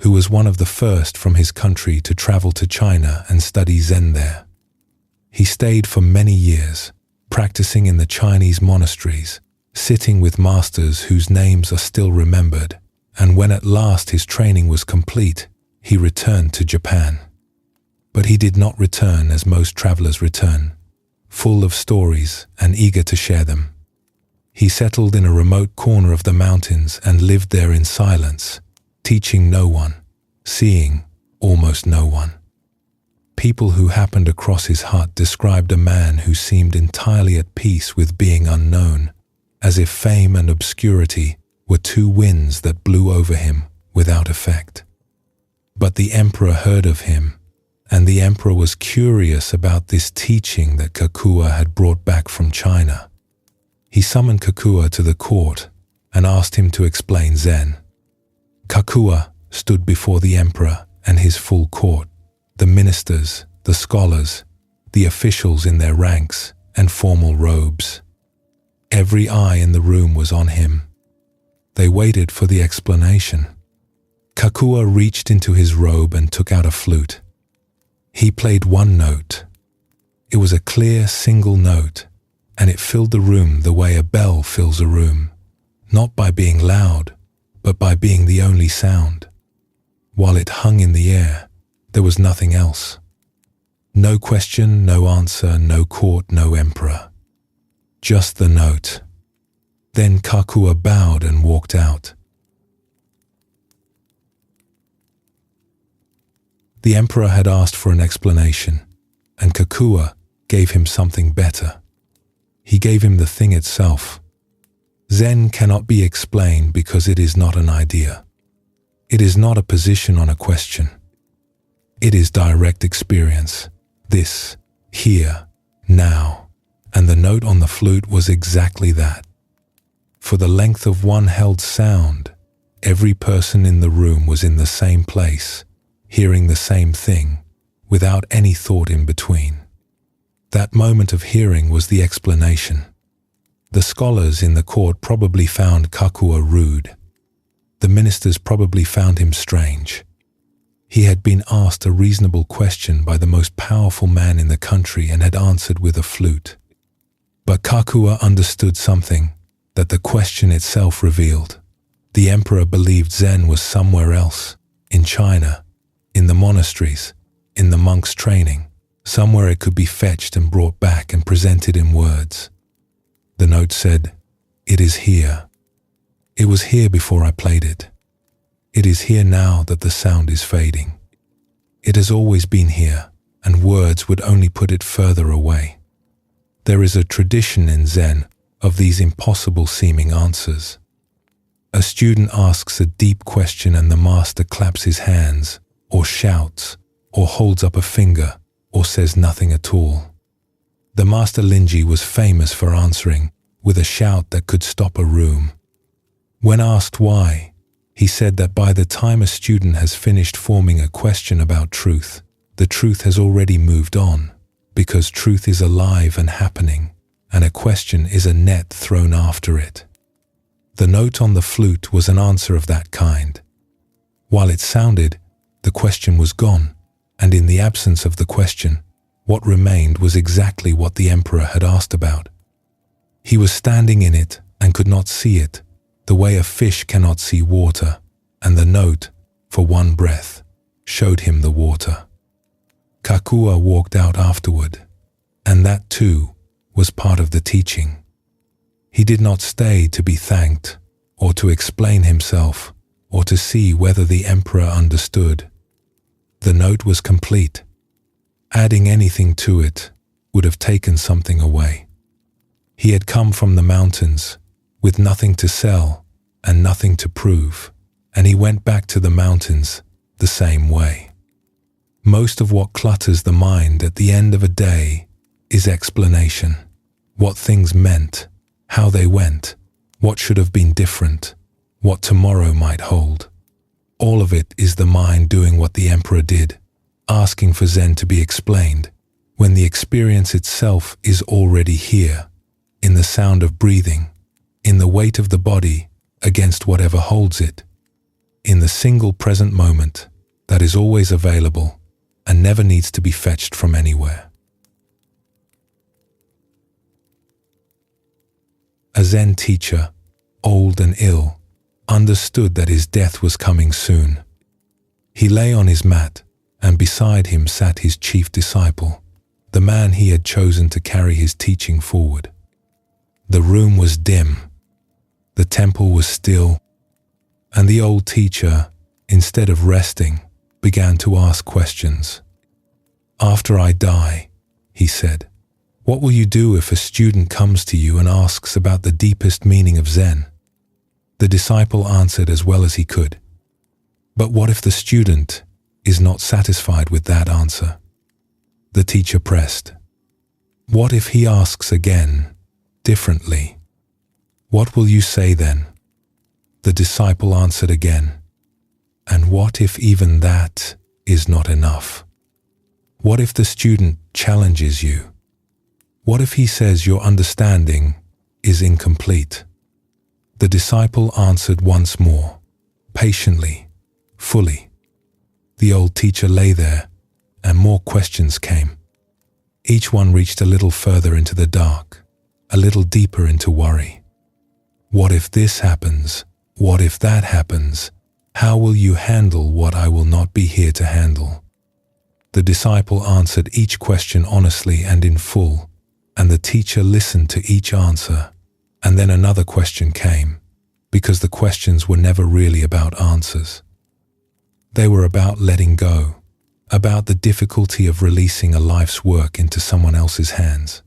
who was one of the first from his country to travel to China and study Zen there. He stayed for many years, practicing in the Chinese monasteries, sitting with masters whose names are still remembered, and when at last his training was complete, he returned to Japan. But he did not return as most travelers return, full of stories and eager to share them. He settled in a remote corner of the mountains and lived there in silence, teaching no one, seeing almost no one. People who happened across his hut described a man who seemed entirely at peace with being unknown, as if fame and obscurity were 2 winds that blew over him without effect. But the emperor heard of him, and the emperor was curious about this teaching that Kakua had brought back from China. He summoned Kakua to the court and asked him to explain Zen. Kakua stood before the emperor and his full court, the ministers, the scholars, the officials in their ranks and formal robes. Every eye in the room was on him. They waited for the explanation. Kakua reached into his robe and took out a flute. He played 1 note. It was a clear single note, and it filled the room the way a bell fills a room, not by being loud, but by being the only sound. While it hung in the air, there was nothing else. No question, no answer, no court, no emperor. Just the note. Then Kakua bowed and walked out. The emperor had asked for an explanation, and Kakua gave him something better. He gave him the thing itself. Zen cannot be explained because it is not an idea. It is not a position on a question. It is direct experience, This, here, now, and the note on the flute was exactly that. For the length of one held sound, every person in the room was in the same place, hearing the same thing, without any thought in between. That moment of hearing was the explanation. The scholars in the court probably found Kakua rude. The ministers probably found him strange. He had been asked a reasonable question by the most powerful man in the country and had answered with a flute. But Kakua understood something that the question itself revealed. The emperor believed Zen was somewhere else, in China, in the monasteries, in the monks' training, somewhere it could be fetched and brought back and presented in words. The note said, "It is here. It was here before I played it. It is here now that the sound is fading. It has always been here, and words would only put it further away." There is a tradition in Zen of these impossible-seeming answers. A student asks a deep question and the master claps his hands, or shouts, or holds up a finger, or says nothing at all. The master Linji was famous for answering with a shout that could stop a room. When asked why, he said that by the time a student has finished forming a question about truth, the truth has already moved on, because truth is alive and happening, and a question is a net thrown after it. The note on the flute was an answer of that kind. While it sounded, the question was gone, and in the absence of the question, what remained was exactly what the emperor had asked about. He was standing in it and could not see it, the way a fish cannot see water, and the note, for one breath, showed him the water. Kakua walked out afterward, and that too was part of the teaching. He did not stay to be thanked, or to explain himself, or to see whether the emperor understood. The note was complete. Adding anything to it would have taken something away. He had come from the mountains, with nothing to sell and nothing to prove, and he went back to the mountains the same way. Most of what clutters the mind at the end of a day is explanation. What things meant, how they went, what should have been different, what tomorrow might hold. All of it is the mind doing what the emperor did, asking for Zen to be explained, when the experience itself is already here, in the sound of breathing, in the weight of the body against whatever holds it, in the single present moment that is always available and never needs to be fetched from anywhere. A Zen teacher, old and ill, understood that his death was coming soon. He lay on his mat, and beside him sat his chief disciple, the man he had chosen to carry his teaching forward. The room was dim, the temple was still, and the old teacher, instead of resting, began to ask questions. "After I die," he said, "what will you do if a student comes to you and asks about the deepest meaning of Zen?" The disciple answered as well as he could. But what if the student is not satisfied with that answer? The teacher pressed. What if he asks again, differently? What will you say then? The disciple answered again. And what if even that is not enough? What if the student challenges you? What if he says your understanding is incomplete? The disciple answered once more, patiently, fully. The old teacher lay there, and more questions came. Each one reached a little further into the dark, a little deeper into worry. What if this happens? What if that happens? How will you handle what I will not be here to handle? The disciple answered each question honestly and in full, and the teacher listened to each answer. And then another question came, because the questions were never really about answers. They were about letting go, about the difficulty of releasing a life's work into someone else's hands.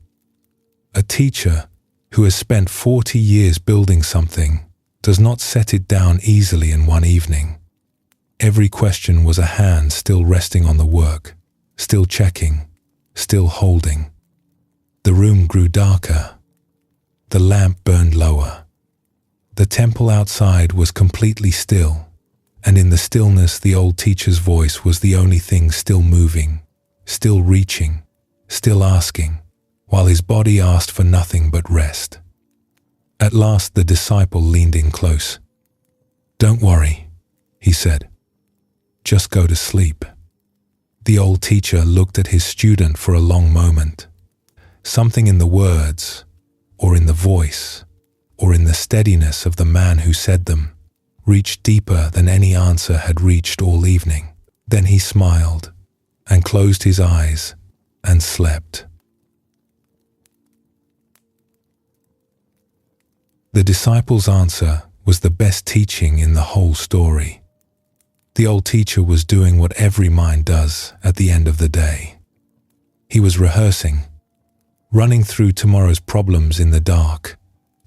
A teacher who has spent 40 years building something does not set it down easily in one evening. Every question was a hand still resting on the work, still checking, still holding. The room grew darker. The lamp burned lower. The temple outside was completely still, and in the stillness the old teacher's voice was the only thing still moving, still reaching, still asking, while his body asked for nothing but rest. At last the disciple leaned in close. "Don't worry," he said. "Just go to sleep." The old teacher looked at his student for a long moment. Something in the words, or in the voice, or in the steadiness of the man who said them, reached deeper than any answer had reached all evening. Then he smiled, and closed his eyes, and slept. The disciple's answer was the best teaching in the whole story. The old teacher was doing what every mind does at the end of the day. He was rehearsing, running through tomorrow's problems in the dark,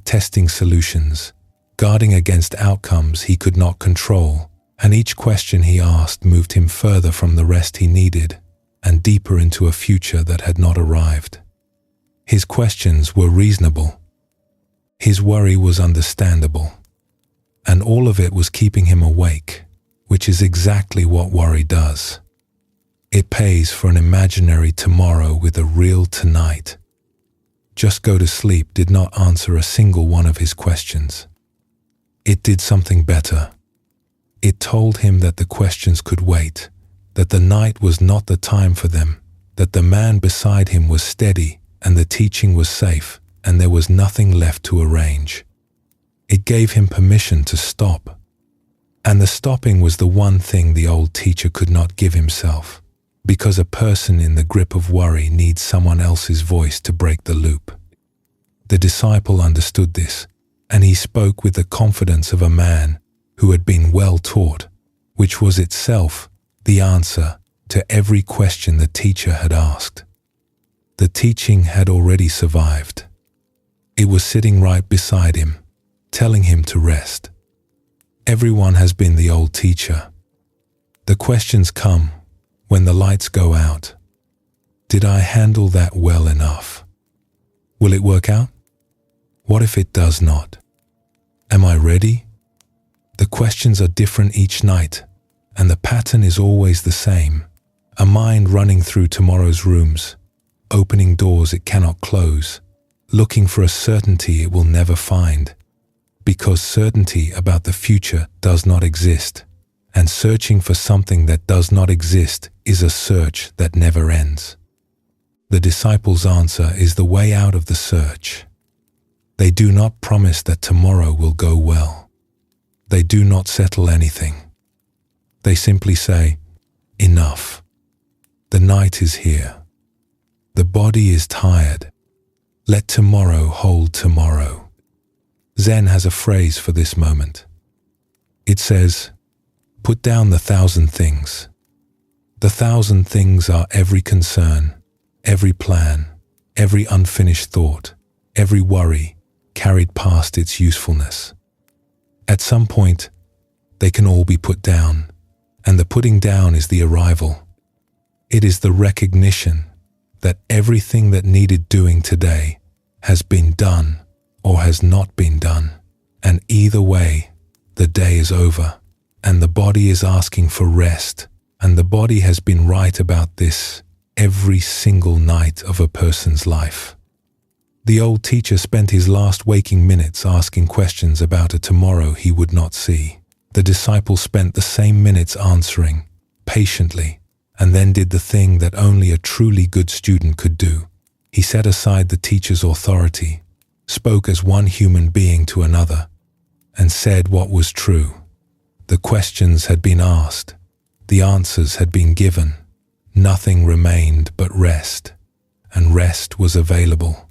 testing solutions, guarding against outcomes he could not control, and each question he asked moved him further from the rest he needed and deeper into a future that had not arrived. His questions were reasonable. His worry was understandable. And all of it was keeping him awake, which is exactly what worry does. It pays for an imaginary tomorrow with a real tonight. Just go to sleep did not answer a single one of his questions. It did something better. It told him that the questions could wait, that the night was not the time for them, that the man beside him was steady and the teaching was safe and there was nothing left to arrange. It gave him permission to stop. And the stopping was the one thing the old teacher could not give himself, because a person in the grip of worry needs someone else's voice to break the loop. The disciple understood this, and he spoke with the confidence of a man who had been well taught, which was itself the answer to every question the teacher had asked. The teaching had already survived. It was sitting right beside him, telling him to rest. Everyone has been the old teacher. The questions come when the lights go out. Did I handle that well enough? Will it work out? What if it does not? Am I ready? The questions are different each night, and the pattern is always the same. A mind running through tomorrow's rooms, opening doors it cannot close, looking for a certainty it will never find, because certainty about the future does not exist, and searching for something that does not exist is a search that never ends. The disciple's answer is the way out of the search. They do not promise that tomorrow will go well. They do not settle anything. They simply say, enough. The night is here. The body is tired. Let tomorrow hold tomorrow. Zen has a phrase for this moment. It says, put down the 1,000 things. The 1,000 things are every concern, every plan, every unfinished thought, every worry carried past its usefulness. At some point, they can all be put down, and the putting down is the arrival. It is the recognition that everything that needed doing today has been done or has not been done, and either way, the day is over, and the body is asking for rest, and the body has been right about this every single night of a person's life. The old teacher spent his last waking minutes asking questions about a tomorrow he would not see. The disciple spent the same minutes answering, patiently, and then did the thing that only a truly good student could do. He set aside the teacher's authority, spoke as one human being to another, and said what was true. The questions had been asked, the answers had been given, nothing remained but rest, and rest was available,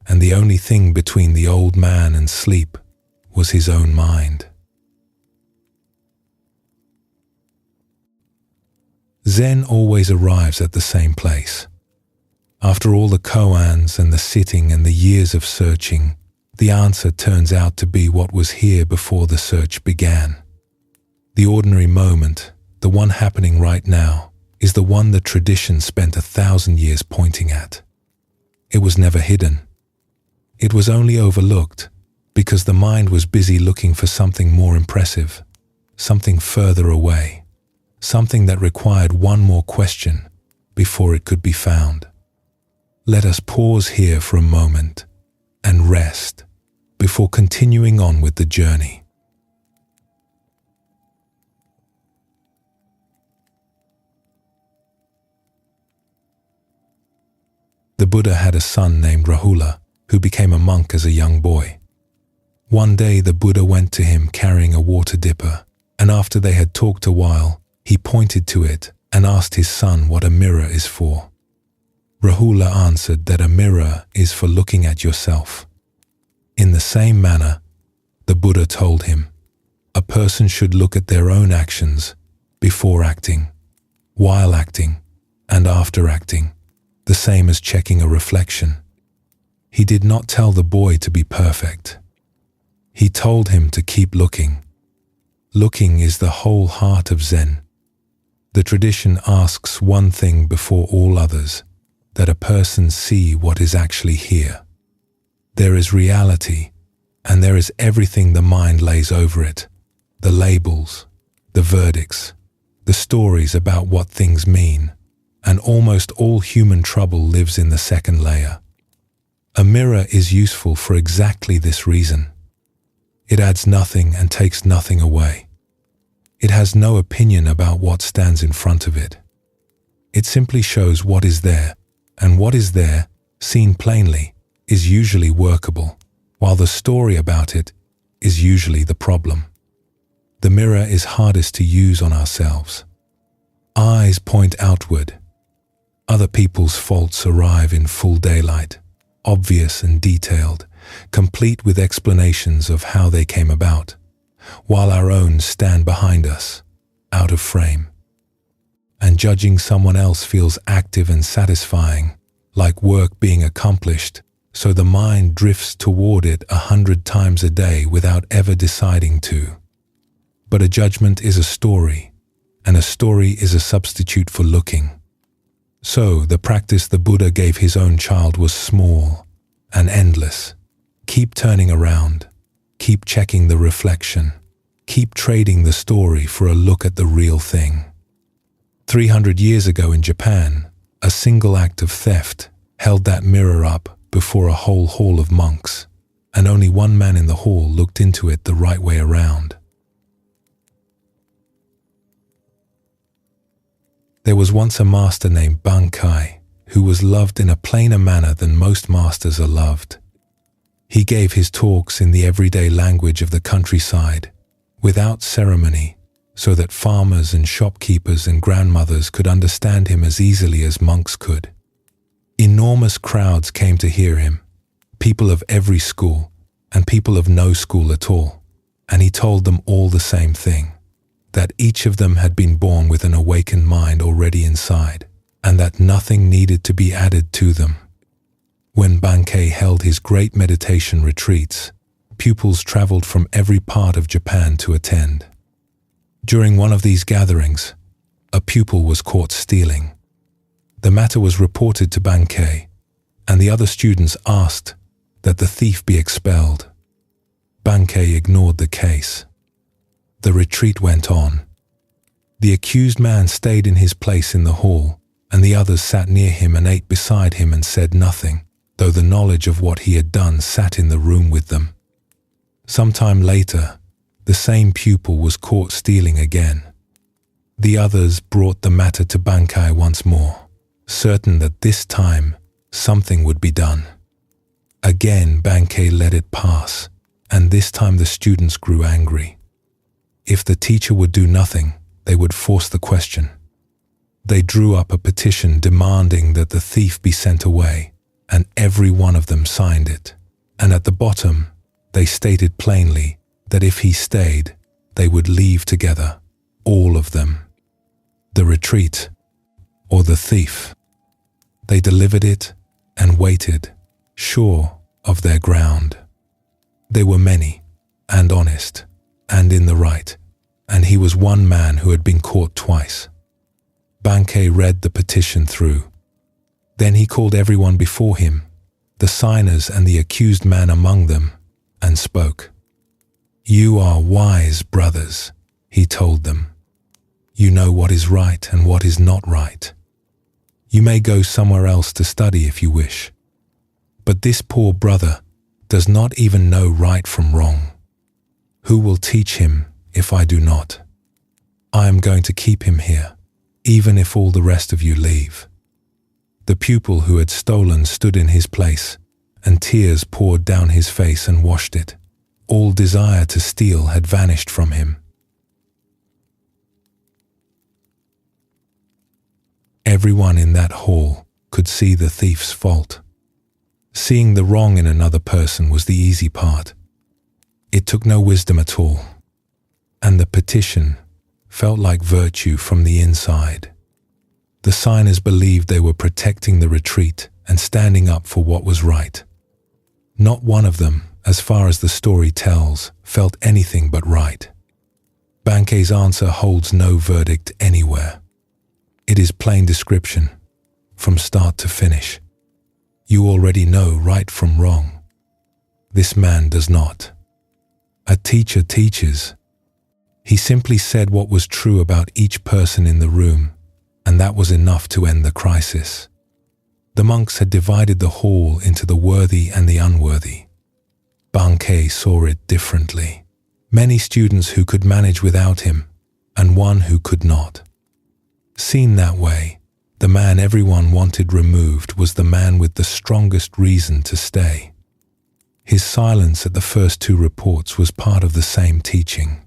and the only thing between the old man and sleep was his own mind. Zen always arrives at the same place. After all the koans and the sitting and the years of searching, the answer turns out to be what was here before the search began. The ordinary moment, the one happening right now, is the one the tradition spent 1,000 years pointing at. It was never hidden. It was only overlooked because the mind was busy looking for something more impressive, something further away, something that required one more question before it could be found. Let us pause here for a moment and rest before continuing on with the journey. The Buddha had a son named Rahula who became a monk as a young boy. One day the Buddha went to him carrying a water dipper, and after they had talked a while, he pointed to it and asked his son what a mirror is for. Rahula answered that a mirror is for looking at yourself. In the same manner, the Buddha told him, a person should look at their own actions before acting, while acting, and after acting, the same as checking a reflection. He did not tell the boy to be perfect. He told him to keep looking. Looking is the whole heart of Zen. The tradition asks one thing before all others, that a person see what is actually here. There is reality, and there is everything the mind lays over it, the labels, the verdicts, the stories about what things mean, and almost all human trouble lives in the second layer. A mirror is useful for exactly this reason. It adds nothing and takes nothing away. It has no opinion about what stands in front of it. It simply shows what is there, and what is there, seen plainly, is usually workable, while the story about it is usually the problem. The mirror is hardest to use on ourselves. Eyes point outward. Other people's faults arrive in full daylight, obvious and detailed, complete with explanations of how they came about, while our own stand behind us, out of frame. And judging someone else feels active and satisfying, like work being accomplished, so the mind drifts toward it 100 times a day without ever deciding to. But a judgment is a story, and a story is a substitute for looking. So the practice the Buddha gave his own child was small and endless. Keep turning around, keep checking the reflection, keep trading the story for a look at the real thing. 300 years ago in Japan, a single act of theft held that mirror up before a whole hall of monks, and only one man in the hall looked into it the right way around. There was once a master named Bankai who was loved in a plainer manner than most masters are loved. He gave his talks in the everyday language of the countryside, without ceremony, so that farmers and shopkeepers and grandmothers could understand him as easily as monks could. Enormous crowds came to hear him, people of every school and people of no school at all, and he told them all the same thing, that each of them had been born with an awakened mind already inside, and that nothing needed to be added to them. When Bankei held his great meditation retreats, pupils traveled from every part of Japan to attend. During one of these gatherings, a pupil was caught stealing. The matter was reported to Bankei, and the other students asked that the thief be expelled. Bankei ignored the case. The retreat went on. The accused man stayed in his place in the hall, and the others sat near him and ate beside him and said nothing, though the knowledge of what he had done sat in the room with them. Some time later, the same pupil was caught stealing again. The others brought the matter to Bankei once more, certain that this time something would be done. Again Bankei let it pass, and this time the students grew angry. If the teacher would do nothing, they would force the question. They drew up a petition demanding that the thief be sent away, and every one of them signed it. And at the bottom, they stated plainly that if he stayed, they would leave together, all of them. The retreat, or the thief. They delivered it and waited, sure of their ground. They were many, and honest, and in the right, and he was one man who had been caught twice. Bankei read the petition through. Then he called everyone before him, the signers and the accused man among them, and spoke. "You are wise brothers," he told them. "You know what is right and what is not right. You may go somewhere else to study if you wish. But this poor brother does not even know right from wrong. Who will teach him if I do not? I am going to keep him here, even if all the rest of you leave." The pupil who had stolen stood in his place, and tears poured down his face and washed it. All desire to steal had vanished from him. Everyone in that hall could see the thief's fault. Seeing the wrong in another person was the easy part. It took no wisdom at all, and the petition felt like virtue from the inside. The signers believed they were protecting the retreat and standing up for what was right. Not one of them, as far as the story tells, felt anything but right. Bankei's answer holds no verdict anywhere. It is plain description, from start to finish. You already know right from wrong. This man does not. A teacher teaches. He simply said what was true about each person in the room, and that was enough to end the crisis. The monks had divided the hall into the worthy and the unworthy. Bankei saw it differently. Many students who could manage without him, and one who could not. Seen that way, the man everyone wanted removed was the man with the strongest reason to stay. His silence at the first two reports was part of the same teaching.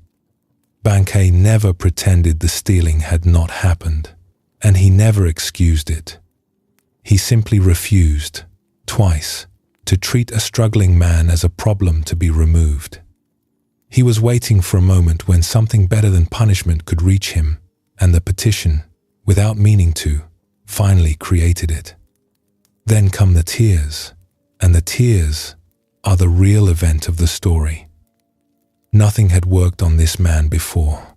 Bankei never pretended the stealing had not happened, and he never excused it. He simply refused, twice, to treat a struggling man as a problem to be removed. He was waiting for a moment when something better than punishment could reach him, and the petition, without meaning to, finally created it. Then come the tears, and the tears are the real event of the story. Nothing had worked on this man before.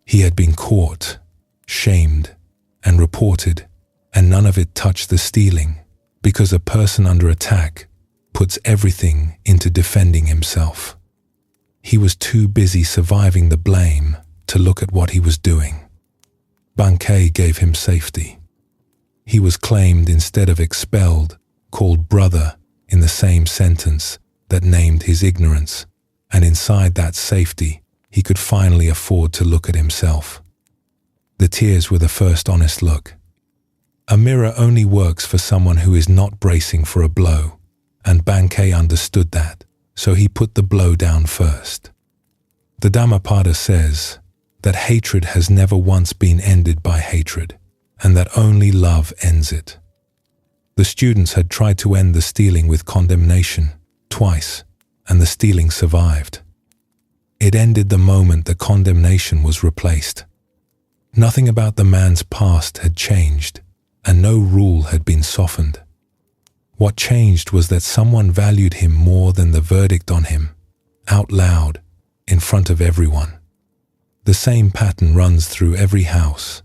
He had been caught, shamed, and reported, and none of it touched the stealing, because a person under attack puts everything into defending himself. He was too busy surviving the blame to look at what he was doing. Bankei gave him safety. He was claimed instead of expelled, called brother in the same sentence that named his ignorance, and inside that safety, he could finally afford to look at himself. The tears were the first honest look. A mirror only works for someone who is not bracing for a blow, and Bankei understood that, so he put the blow down first. The Dhammapada says that hatred has never once been ended by hatred, and that only love ends it. The students had tried to end the stealing with condemnation, twice, and the stealing survived. It ended the moment the condemnation was replaced. Nothing about the man's past had changed, and no rule had been softened. What changed was that someone valued him more than the verdict on him, out loud, in front of everyone. The same pattern runs through every house.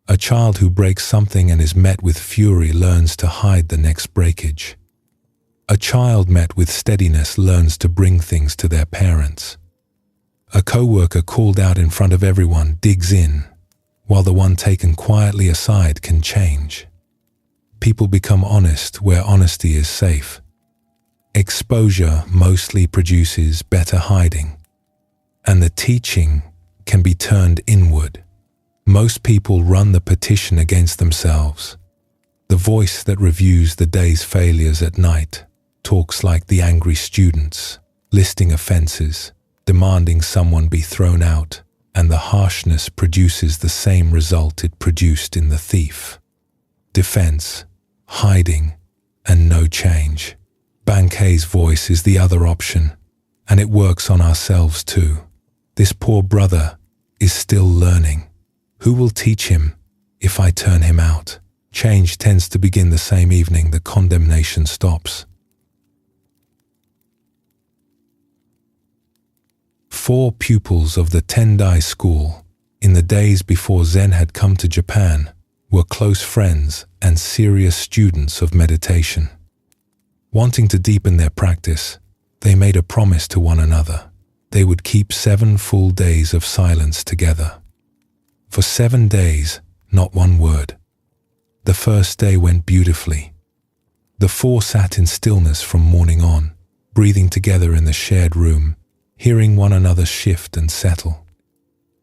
A child who breaks something and is met with fury learns to hide the next breakage. A child met with steadiness learns to bring things to their parents. A co-worker called out in front of everyone digs in, while the one taken quietly aside can change. People become honest where honesty is safe. Exposure mostly produces better hiding, and the teaching can be turned inward. Most people run the petition against themselves. The voice that reviews the day's failures at night talks like the angry students, listing offenses, demanding someone be thrown out, and the harshness produces the same result it produced in the thief. Defense, hiding, and no change. Bankei's voice is the other option, and it works on ourselves too. This poor brother is still learning. Who will teach him if I turn him out? Change tends to begin the same evening the condemnation stops. 4 pupils of the Tendai school in the days before Zen had come to Japan, were close friends and serious students of meditation. Wanting to deepen their practice, they made a promise to one another. They would keep 7 full days of silence together. For 7 days, not one word. The first day went beautifully. The 4 sat in stillness from morning on, breathing together in the shared room, hearing one another shift and settle.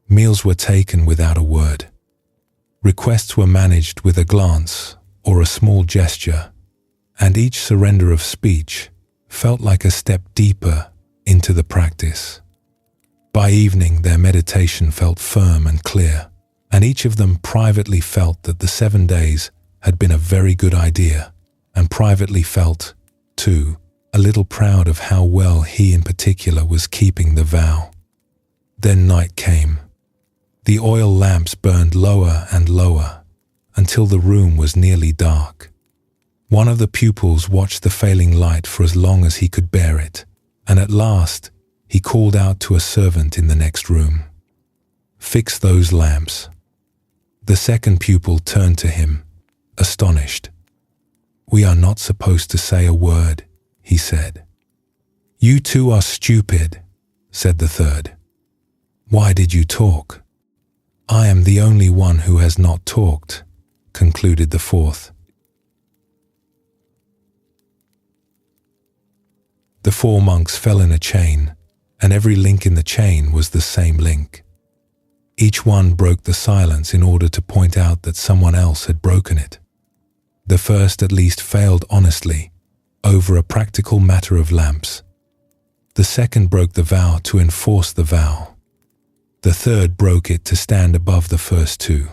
Meals were taken without a word. Requests were managed with a glance or a small gesture, and each surrender of speech felt like a step deeper into the practice. By evening, their meditation felt firm and clear, and each of them privately felt that the 7 days had been a very good idea, and privately felt, too, a little proud of how well he in particular was keeping the vow. Then night came. The oil lamps burned lower and lower until the room was nearly dark. One of the pupils watched the failing light for as long as he could bear it, and at last he called out to a servant in the next room, "Fix those lamps." The second pupil turned to him, astonished. "We are not supposed to say a word," he said. "You two are stupid," said the third. "Why did you talk?" "I am the only one who has not talked," concluded the fourth. The 4 monks fell in a chain, and every link in the chain was the same link. Each one broke the silence in order to point out that someone else had broken it. The first at least failed honestly, over a practical matter of lamps. The second broke the vow to enforce the vow. The third broke it to stand above the first 2.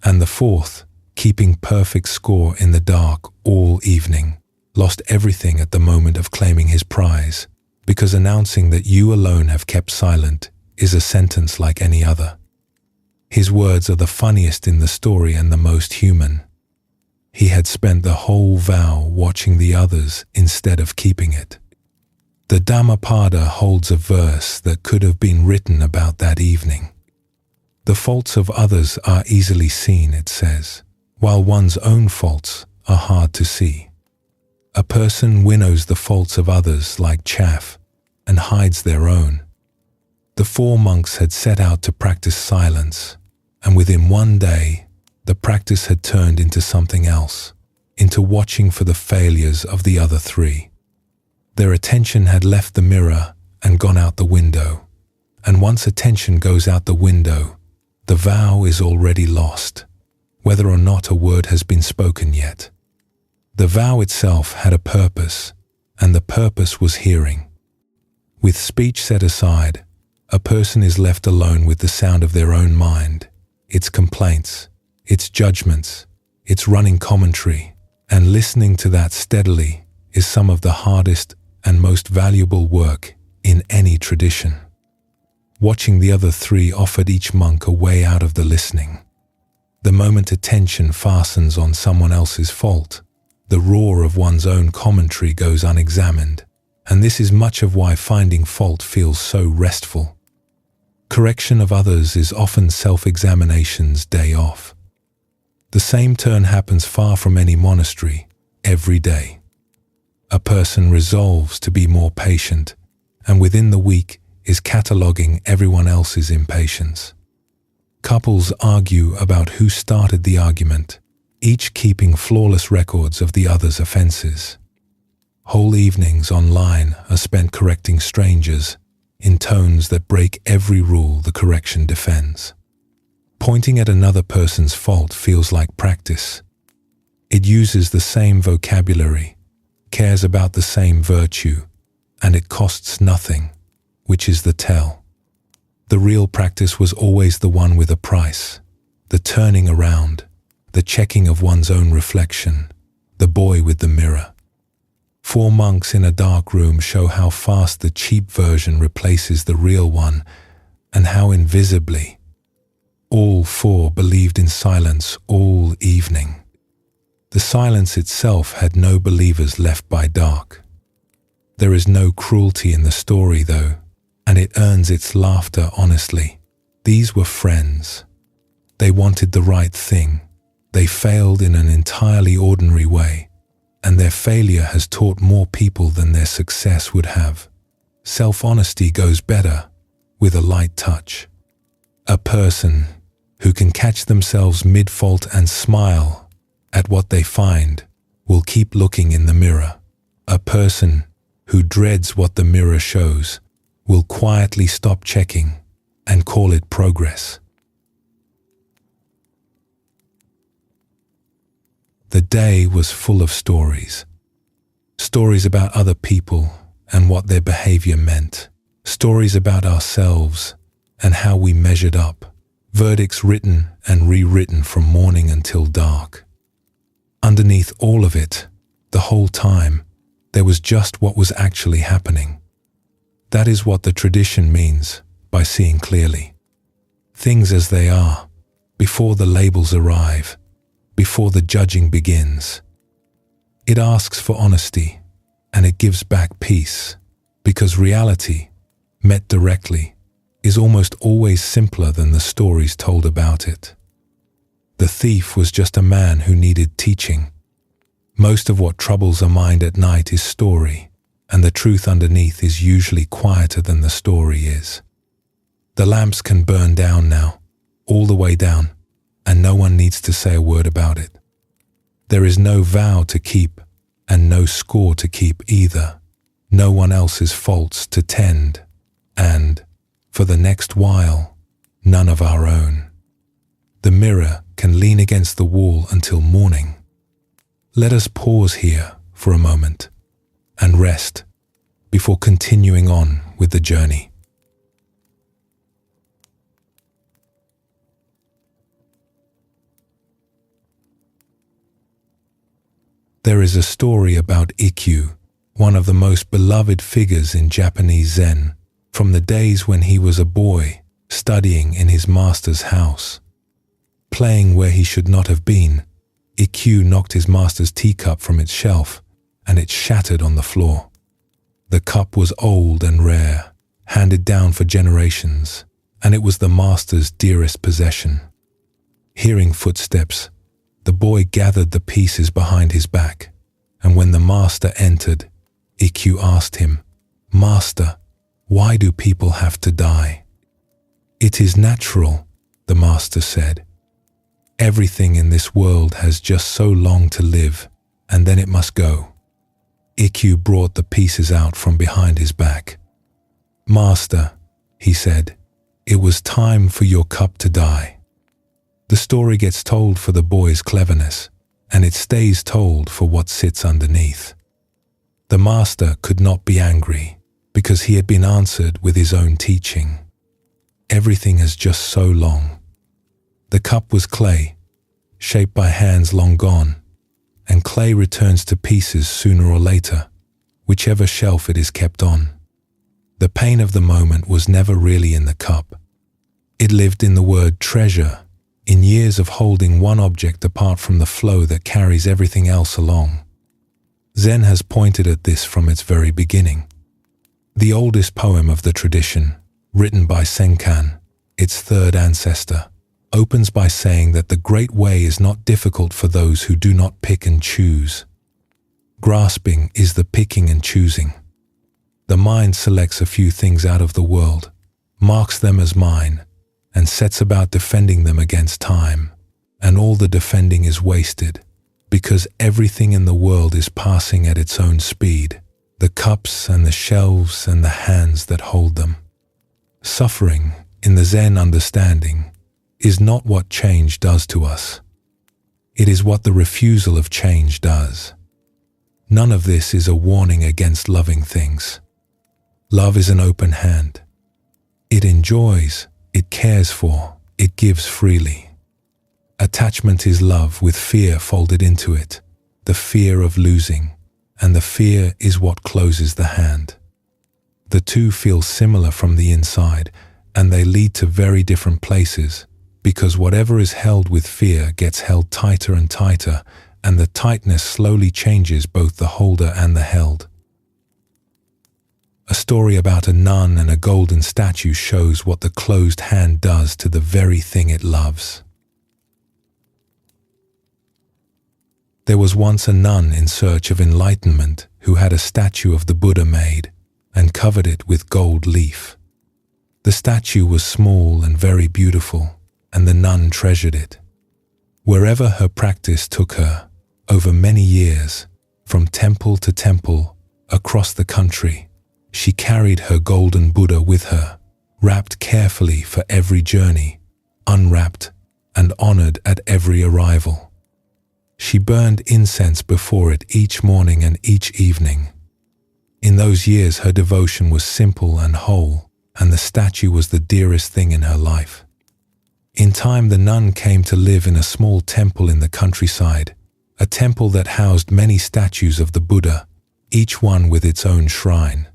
And the fourth, keeping perfect score in the dark all evening, lost everything at the moment of claiming his prize, because announcing that you alone have kept silent is a sentence like any other. His words are the funniest in the story and the most human. He had spent the whole vow watching the others instead of keeping it. The Dhammapada holds a verse that could have been written about that evening. The faults of others are easily seen, it says, while one's own faults are hard to see. A person winnows the faults of others like chaff and hides their own. The 4 monks had set out to practice silence, and within 1 day, the practice had turned into something else, into watching for the failures of the other 3. Their attention had left the mirror and gone out the window, and once attention goes out the window, the vow is already lost, whether or not a word has been spoken yet. The vow itself had a purpose, and the purpose was hearing. With speech set aside, a person is left alone with the sound of their own mind, its complaints, its judgments, its running commentary, and listening to that steadily is some of the hardest and most valuable work in any tradition. Watching the other 3 offered each monk a way out of the listening. The moment attention fastens on someone else's fault, the roar of one's own commentary goes unexamined, and this is much of why finding fault feels so restful. Correction of others is often self-examination's day off. The same turn happens far from any monastery, every day. A person resolves to be more patient, and within the week is cataloguing everyone else's impatience. Couples argue about who started the argument, each keeping flawless records of the other's offenses. Whole evenings online are spent correcting strangers in tones that break every rule the correction defends. Pointing at another person's fault feels like practice. It uses the same vocabulary, cares about the same virtue, and it costs nothing, which is the tell. The real practice was always the one with a price, the turning around, the checking of one's own reflection, the boy with the mirror. 4 monks in a dark room show how fast the cheap version replaces the real one, and how invisibly. All 4 believed in silence all evening. The silence itself had no believers left by dark. There is no cruelty in the story, though, and it earns its laughter honestly, These were friends. They wanted the right thing. They failed in an entirely ordinary way, and their failure has taught more people than their success would have. Self-honesty goes better with a light touch. A person who can catch themselves mid-fault and smile at what they find will keep looking in the mirror. A person who dreads what the mirror shows will quietly stop checking and call it progress. The day was full of stories. Stories about other people and what their behavior meant. Stories about ourselves and how we measured up. Verdicts written and rewritten from morning until dark. Underneath all of it, the whole time, there was just what was actually happening. That is what the tradition means by seeing clearly. Things as they are, before the labels arrive, before the judging begins. It asks for honesty, and it gives back peace, because reality, met directly, is almost always simpler than the stories told about it. The thief was just a man who needed teaching. Most of what troubles a mind at night is story, and the truth underneath is usually quieter than the story is. The lamps can burn down now, all the way down, and no one needs to say a word about it. There is no vow to keep, and no score to keep either. No one else's faults to tend, and, for the next while, none of our own. The mirror can lean against the wall until morning. Let us pause here for a moment and rest before continuing on with the journey. There is a story about Ikkyu, one of the most beloved figures in Japanese Zen, from the days when he was a boy studying in his master's house. Playing where he should not have been, Ikkyu knocked his master's teacup from its shelf, and it shattered on the floor. The cup was old and rare, handed down for generations, and it was the master's dearest possession. Hearing footsteps, the boy gathered the pieces behind his back, and when the master entered, Ikkyu asked him, "Master, why do people have to die?" "It is natural," the master said. "Everything in this world has just so long to live, and then it must go." Ikkyu brought the pieces out from behind his back. "Master," he said, "it was time for your cup to die." The story gets told for the boy's cleverness, and it stays told for what sits underneath. The master could not be angry, because he had been answered with his own teaching. Everything is just so long. The cup was clay, shaped by hands long gone, and clay returns to pieces sooner or later, whichever shelf it is kept on. The pain of the moment was never really in the cup. It lived in the word treasure, in years of holding one object apart from the flow that carries everything else along. Zen has pointed at this from its very beginning. The oldest poem of the tradition, written by Senkan, its third ancestor, opens by saying that the great way is not difficult for those who do not pick and choose. Grasping is the picking and choosing. The mind selects a few things out of the world, marks them as mine, and sets about defending them against time, and all the defending is wasted, because everything in the world is passing at its own speed, the cups and the shelves and the hands that hold them. Suffering, in the Zen understanding, is not what change does to us. It is what the refusal of change does. None of this is a warning against loving things. Love is an open hand. It enjoys, it cares for, it gives freely. Attachment is love with fear folded into it, the fear of losing, and the fear is what closes the hand. The two feel similar from the inside, and they lead to very different places, because whatever is held with fear gets held tighter and tighter, and the tightness slowly changes both the holder and the held. A story about a nun and a golden statue shows what the closed hand does to the very thing it loves. There was once a nun in search of enlightenment who had a statue of the Buddha made and covered it with gold leaf. The statue was small and very beautiful, and the nun treasured it. Wherever her practice took her, over many years, from temple to temple, across the country, she carried her golden Buddha with her, wrapped carefully for every journey, unwrapped and honored at every arrival. She burned incense before it each morning and each evening. In those years her devotion was simple and whole, and the statue was the dearest thing in her life. In time the nun came to live in a small temple in the countryside, a temple that housed many statues of the Buddha, each one with its own shrine.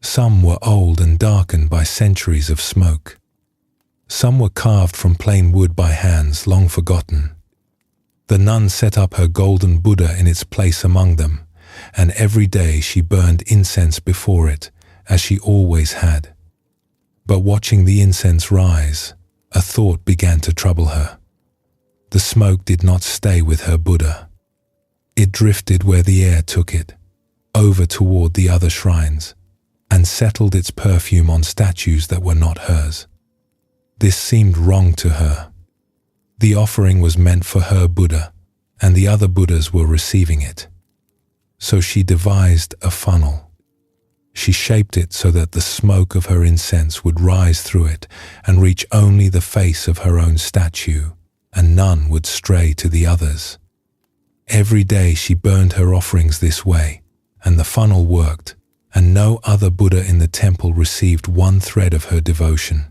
Some were old and darkened by centuries of smoke. Some were carved from plain wood by hands long forgotten. The nun set up her golden Buddha in its place among them, and every day she burned incense before it, as she always had. But watching the incense rise, a thought began to trouble her. The smoke did not stay with her Buddha. It drifted where the air took it, over toward the other shrines, and settled its perfume on statues that were not hers. This seemed wrong to her. The offering was meant for her Buddha, and the other Buddhas were receiving it. So she devised a funnel. She shaped it so that the smoke of her incense would rise through it and reach only the face of her own statue, and none would stray to the others. Every day she burned her offerings this way, and the funnel worked, and no other Buddha in the temple received one thread of her devotion.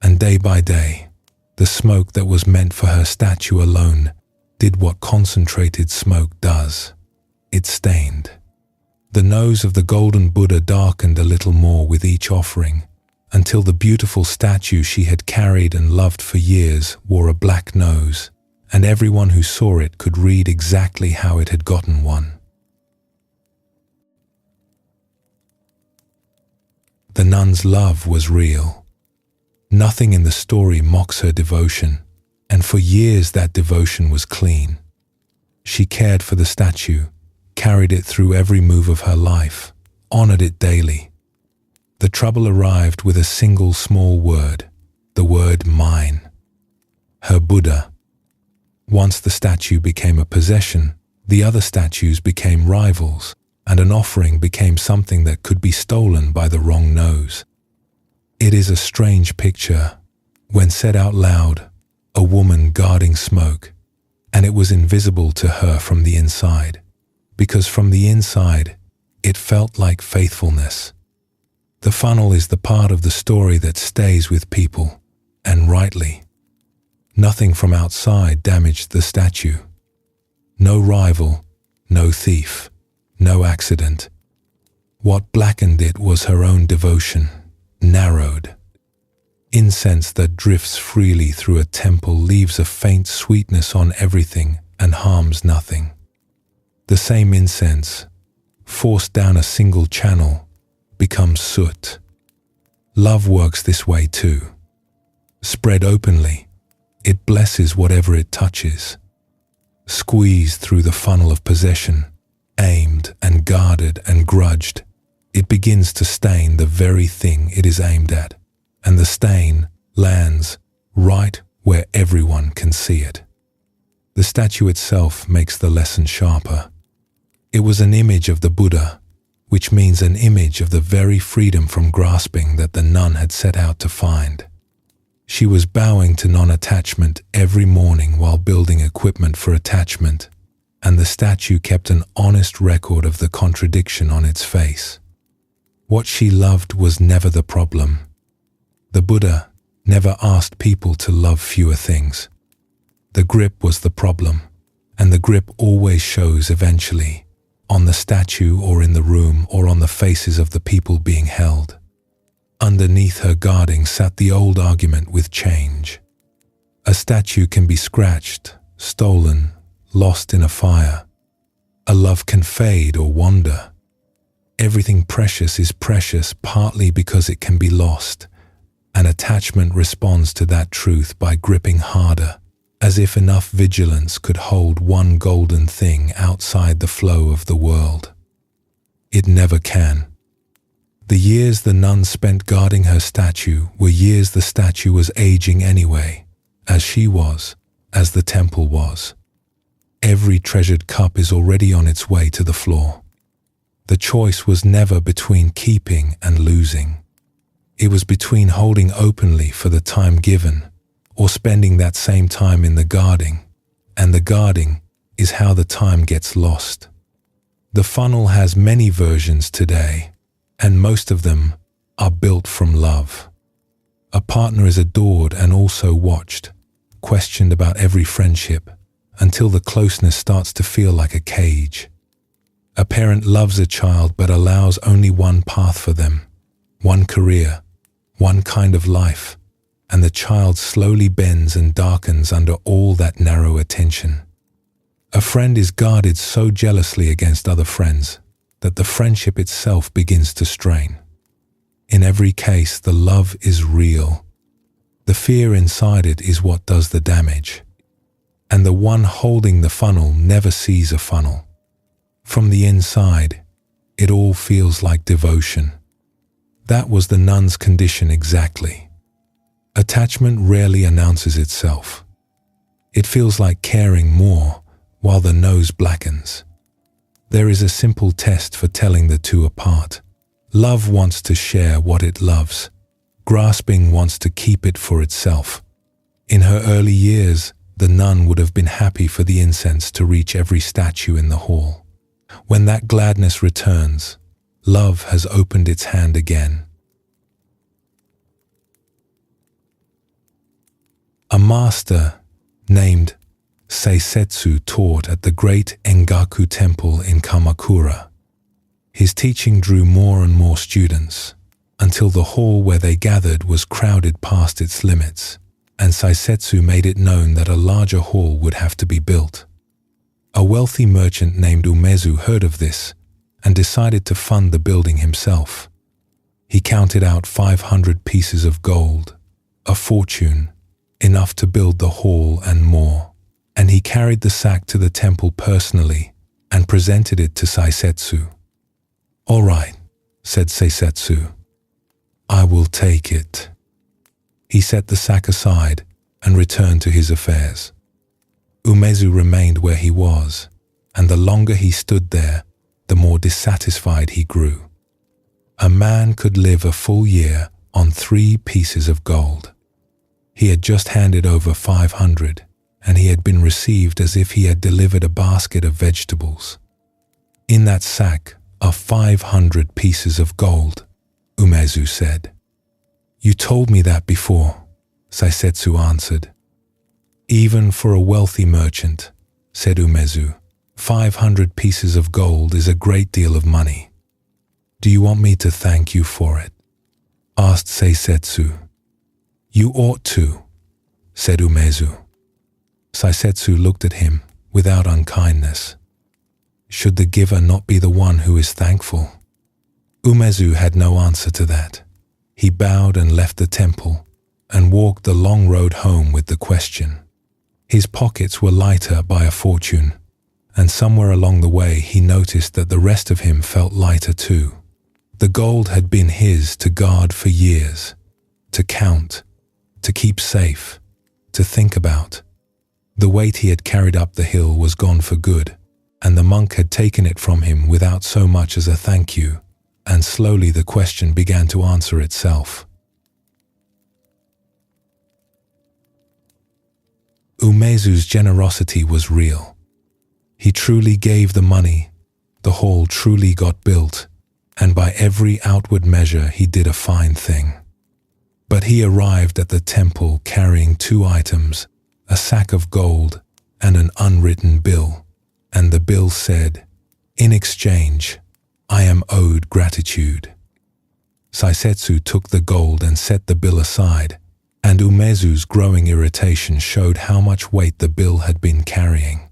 And day by day, the smoke that was meant for her statue alone did what concentrated smoke does. It stained. The nose of the golden Buddha darkened a little more with each offering, until the beautiful statue she had carried and loved for years wore a black nose, and everyone who saw it could read exactly how it had gotten one. The nun's love was real. Nothing in the story mocks her devotion, and for years that devotion was clean. She cared for the statue, carried it through every move of her life, honored it daily. The trouble arrived with a single small word, the word mine. Her Buddha. Once the statue became a possession, the other statues became rivals, and an offering became something that could be stolen by the wrong nose. It is a strange picture. When said out loud, a woman guarding smoke, and it was invisible to her from the inside, because from the inside, it felt like faithfulness. The funnel is the part of the story that stays with people, and rightly. Nothing from outside damaged the statue. No rival, no thief, no accident. What blackened it was her own devotion, narrowed. Incense that drifts freely through a temple leaves a faint sweetness on everything and harms nothing. The same incense, forced down a single channel, becomes soot. Love works this way too. Spread openly, it blesses whatever it touches. Squeezed through the funnel of possession, aimed and guarded and grudged, it begins to stain the very thing it is aimed at, and the stain lands right where everyone can see it. The statue itself makes the lesson sharper. It was an image of the Buddha, which means an image of the very freedom from grasping that the nun had set out to find. She was bowing to non-attachment every morning while building equipment for attachment, and the statue kept an honest record of the contradiction on its face. What she loved was never the problem. The Buddha never asked people to love fewer things. The grip was the problem, and the grip always shows eventually, on the statue or in the room or on the faces of the people being held. Underneath her guarding sat the old argument with change. A statue can be scratched, stolen, lost in a fire. A love can fade or wander. Everything precious is precious partly because it can be lost, and attachment responds to that truth by gripping harder, as if enough vigilance could hold one golden thing outside the flow of the world. It never can. The years the nun spent guarding her statue were years the statue was aging anyway, as she was, as the temple was. Every treasured cup is already on its way to the floor. The choice was never between keeping and losing. It was between holding openly for the time given or spending that same time in the guarding, and the guarding is how the time gets lost. The funnel has many versions today, and most of them are built from love. A partner is adored and also watched, questioned about every friendship, until the closeness starts to feel like a cage. A parent loves a child but allows only one path for them, one career, one kind of life, and the child slowly bends and darkens under all that narrow attention. A friend is guarded so jealously against other friends that the friendship itself begins to strain. In every case, the love is real. The fear inside it is what does the damage. And the one holding the funnel never sees a funnel. From the inside, it all feels like devotion. That was the nun's condition exactly. Attachment rarely announces itself. It feels like caring more while the nose blackens. There is a simple test for telling the two apart. Love wants to share what it loves. Grasping wants to keep it for itself. In her early years, the nun would have been happy for the incense to reach every statue in the hall. When that gladness returns, love has opened its hand again. A master named Seisetsu taught at the great Engaku temple in Kamakura. His teaching drew more and more students, until the hall where they gathered was crowded past its limits, and Seisetsu made it known that a larger hall would have to be built. A wealthy merchant named Umezu heard of this and decided to fund the building himself. He counted out 500 pieces of gold, a fortune, enough to build the hall and more, and he carried the sack to the temple personally and presented it to Seisetsu. "All right," said Seisetsu. "I will take it." He set the sack aside and returned to his affairs. Umezu remained where he was, and the longer he stood there, the more dissatisfied he grew. A man could live a full year on 3 pieces of gold. He had just handed over 500, and he had been received as if he had delivered a basket of vegetables. "In that sack are 500 pieces of gold," Umezu said. "You told me that before," Seisetsu answered. "Even for a wealthy merchant," said Umezu, 500 pieces of gold is a great deal of money. "Do you want me to thank you for it?" asked Seisetsu. "You ought to," said Umezu. Seisetsu looked at him without unkindness. Should the giver not be the one who is thankful? Umezu had no answer to that. He bowed and left the temple and walked the long road home with the question. His pockets were lighter by a fortune, and somewhere along the way he noticed that the rest of him felt lighter too. The gold had been his to guard for years, to count, to keep safe, to think about. The weight he had carried up the hill was gone for good, and the monk had taken it from him without so much as a thank you, and slowly the question began to answer itself. Umezu's generosity was real. He truly gave the money, the hall truly got built, and by every outward measure he did a fine thing. But he arrived at the temple carrying 2 items, a sack of gold and an unwritten bill, and the bill said, "In exchange, I am owed gratitude." Seisetsu took the gold and set the bill aside, and Umezu's growing irritation showed how much weight the bill had been carrying.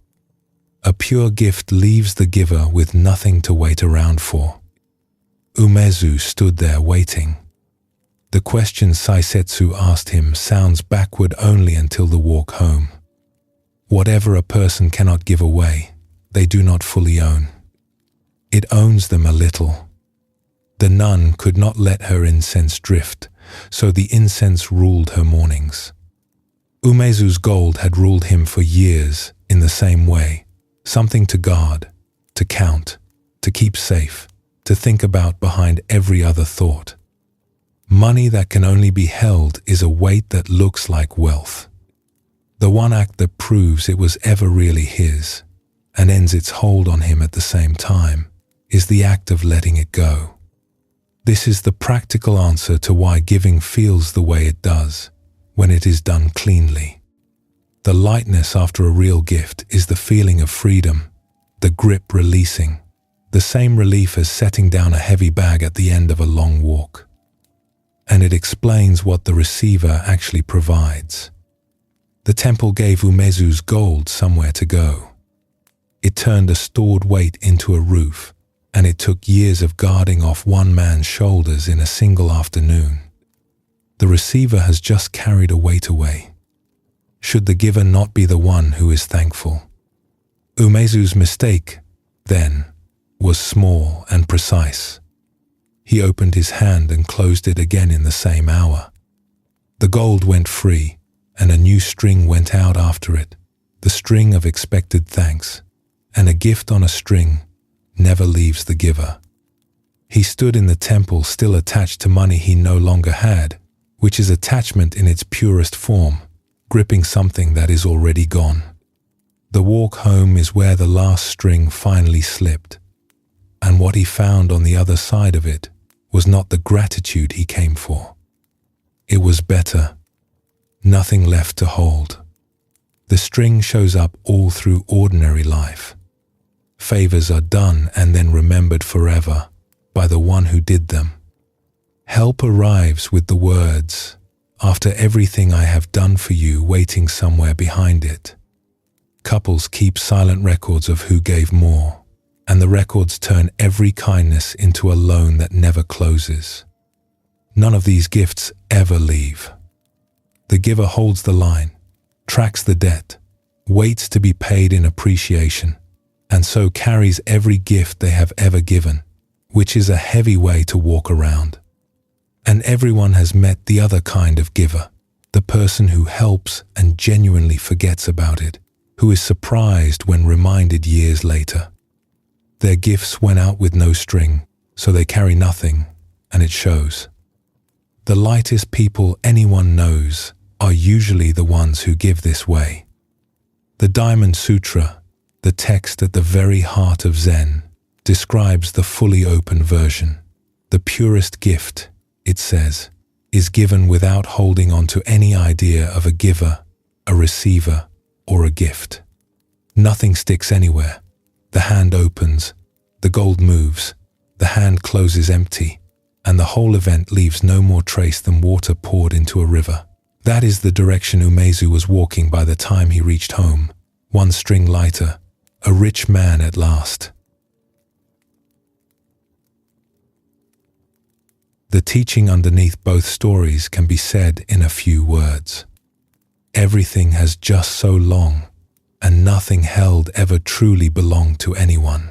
A pure gift leaves the giver with nothing to wait around for. Umezu stood there waiting. The question Saisetsu asked him sounds backward only until the walk home. Whatever a person cannot give away, they do not fully own. It owns them a little. The nun could not let her incense drift, so the incense ruled her mornings. Umezu's gold had ruled him for years in the same way, something to guard, to count, to keep safe, to think about behind every other thought. Money that can only be held is a weight that looks like wealth. The one act that proves it was ever really his, and ends its hold on him at the same time, is the act of letting it go. This is the practical answer to why giving feels the way it does, when it is done cleanly. The lightness after a real gift is the feeling of freedom, the grip releasing, the same relief as setting down a heavy bag at the end of a long walk. And it explains what the receiver actually provides. The temple gave Umezu's gold somewhere to go. It turned a stored weight into a roof, and it took years of guarding off one man's shoulders in a single afternoon. The receiver has just carried a weight away. Should the giver not be the one who is thankful? Umezu's mistake, then, was small and precise. He opened his hand and closed it again in the same hour. The gold went free, and a new string went out after it, the string of expected thanks, and a gift on a string never leaves the giver. He stood in the temple still attached to money he no longer had, which is attachment in its purest form, gripping something that is already gone. The walk home is where the last string finally slipped, and what he found on the other side of it was not the gratitude he came for. It was better. Nothing left to hold. The string shows up all through ordinary life. Favors are done and then remembered forever by the one who did them. Help arrives with the words, "After everything I have done for you," waiting somewhere behind it. Couples keep silent records of who gave more, and the records turn every kindness into a loan that never closes. None of these gifts ever leave. The giver holds the line, tracks the debt, waits to be paid in appreciation, and so carries every gift they have ever given, which is a heavy way to walk around. And everyone has met the other kind of giver, the person who helps and genuinely forgets about it, who is surprised when reminded years later. Their gifts went out with no string, so they carry nothing, and it shows. The lightest people anyone knows are usually the ones who give this way. The Diamond Sutra, the text at the very heart of Zen, describes the fully open version. The purest gift, it says, is given without holding on to any idea of a giver, a receiver, or a gift. Nothing sticks anywhere. The hand opens, the gold moves, the hand closes empty, and the whole event leaves no more trace than water poured into a river. That is the direction Umezu was walking by the time he reached home, one string lighter, a rich man at last. The teaching underneath both stories can be said in a few words. Everything has just so long, and nothing held ever truly belonged to anyone.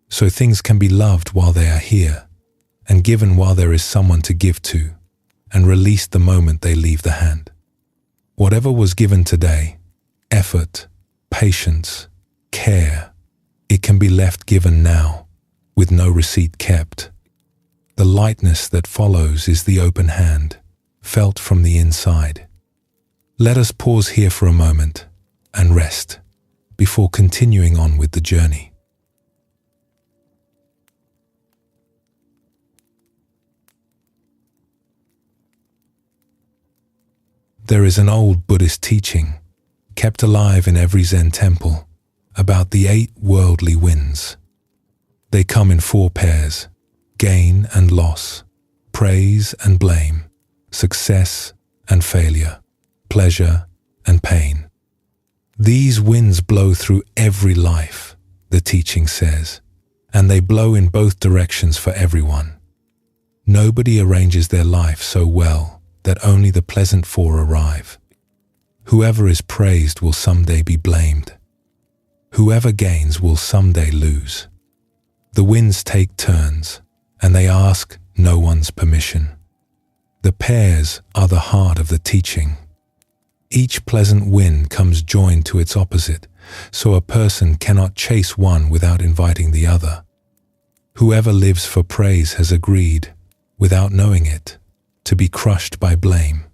So things can be loved while they are here, and given while there is someone to give to, and released the moment they leave the hand. Whatever was given today, effort, patience, care, it can be left given now, with no receipt kept. The lightness that follows is the open hand, felt from the inside. Let us pause here for a moment and rest before continuing on with the journey. There is an old Buddhist teaching, kept alive in every Zen temple, about the 8 worldly winds. They come in 4 pairs: gain and loss, praise and blame, success and failure, pleasure and pain. These winds blow through every life, the teaching says, and they blow in both directions for everyone. Nobody arranges their life so well that only the pleasant four arrive. Whoever is praised will someday be blamed. Whoever gains will someday lose. The winds take turns, and they ask no one's permission. The pairs are the heart of the teaching. Each pleasant wind comes joined to its opposite, so a person cannot chase one without inviting the other. Whoever lives for praise has agreed, without knowing it, to be crushed by blame,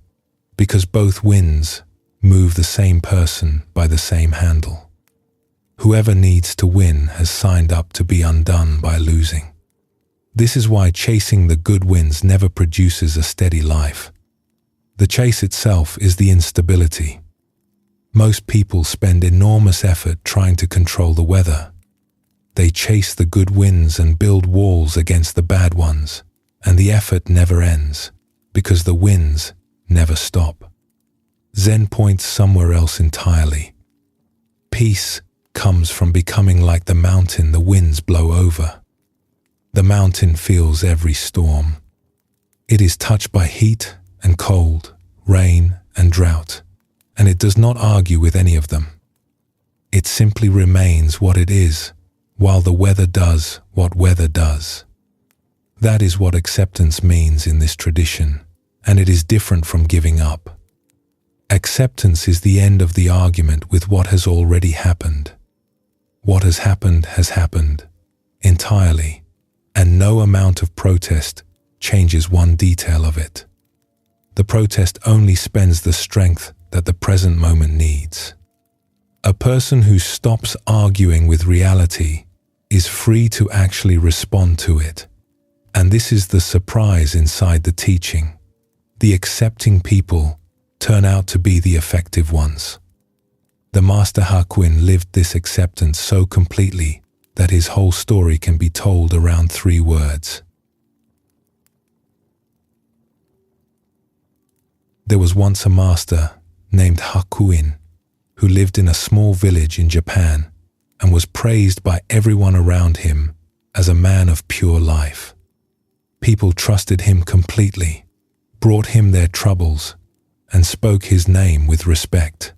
because both winds move the same person by the same handle. Whoever needs to win has signed up to be undone by losing. This is why chasing the good winds never produces a steady life. The chase itself is the instability. Most people spend enormous effort trying to control the weather. They chase the good winds and build walls against the bad ones, and the effort never ends, because the winds never stop. Zen points somewhere else entirely. Peace comes from becoming like the mountain the winds blow over. The mountain feels every storm. It is touched by heat and cold, rain and drought, and it does not argue with any of them. It simply remains what it is, while the weather does what weather does. That is what acceptance means in this tradition, and it is different from giving up. Acceptance is the end of the argument with what has already happened. What has happened, entirely, and no amount of protest changes one detail of it. The protest only spends the strength that the present moment needs. A person who stops arguing with reality is free to actually respond to it. And this is the surprise inside the teaching. The accepting people turn out to be the effective ones. The Master Hakuin lived this acceptance so completely that his whole story can be told around 3 words. There was once a master named Hakuin who lived in a small village in Japan and was praised by everyone around him as a man of pure life. People trusted him completely, brought him their troubles, and spoke his name with respect.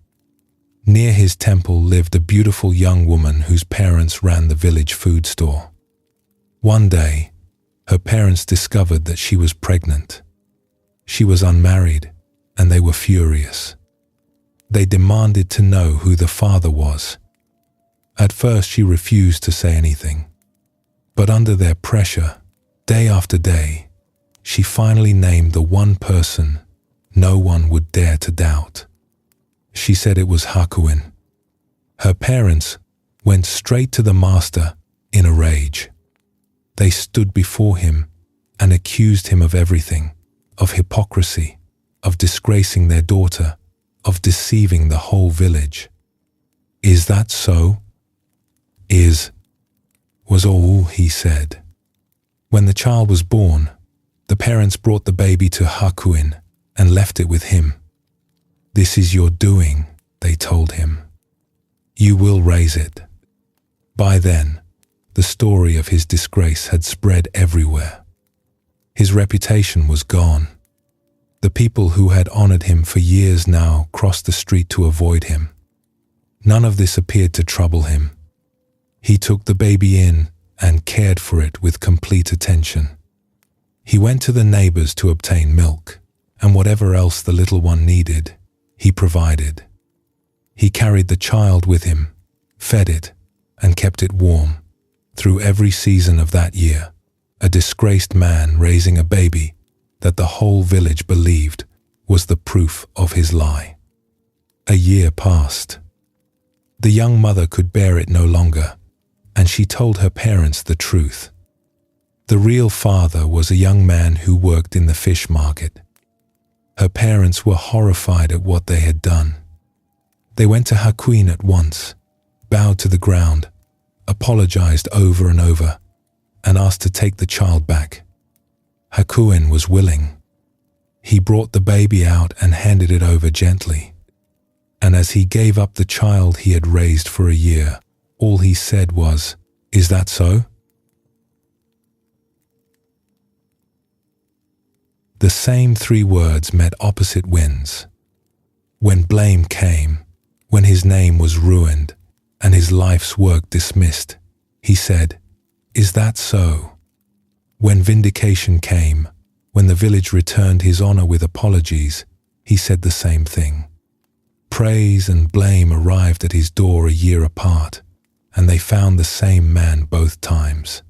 Near his temple lived a beautiful young woman whose parents ran the village food store. One day, her parents discovered that she was pregnant. She was unmarried, and they were furious. They demanded to know who the father was. At first, she refused to say anything, but under their pressure, day after day, she finally named the one person no one would dare to doubt. She said it was Hakuin. Her parents went straight to the master in a rage. They stood before him and accused him of everything, of hypocrisy, of disgracing their daughter, of deceiving the whole village. "Is that so?" Was all he said. When the child was born, the parents brought the baby to Hakuin and left it with him. "This is your doing," they told him. "You will raise it." By then, the story of his disgrace had spread everywhere. His reputation was gone. The people who had honored him for years now crossed the street to avoid him. None of this appeared to trouble him. He took the baby in and cared for it with complete attention. He went to the neighbors to obtain milk, and whatever else the little one needed, he provided. He carried the child with him, fed it, and kept it warm through every season of that year, a disgraced man raising a baby that the whole village believed was the proof of his lie. A year passed. The young mother could bear it no longer, and she told her parents the truth. The real father was a young man who worked in the fish market. Her parents were horrified at what they had done. They went to Hakuin at once, bowed to the ground, apologized over and over, and asked to take the child back. Hakuin was willing. He brought the baby out and handed it over gently. And as he gave up the child he had raised for a year, all he said was, "Is that so?" The same three words met opposite winds. When blame came, when his name was ruined and his life's work dismissed, he said, "Is that so?" When vindication came, when the village returned his honor with apologies, he said the same thing. Praise and blame arrived at his door a year apart, and they found the same man both times.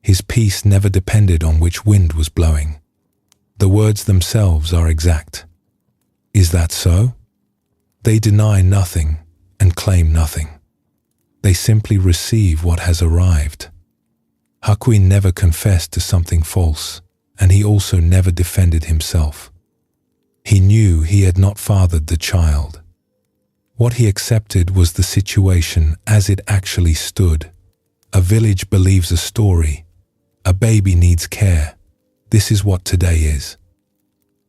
His peace never depended on which wind was blowing. The words themselves are exact. Is that so? They deny nothing and claim nothing. They simply receive what has arrived. Hakuin never confessed to something false, and he also never defended himself. He knew he had not fathered the child. What he accepted was the situation as it actually stood. A village believes a story. A baby needs care. This is what today is.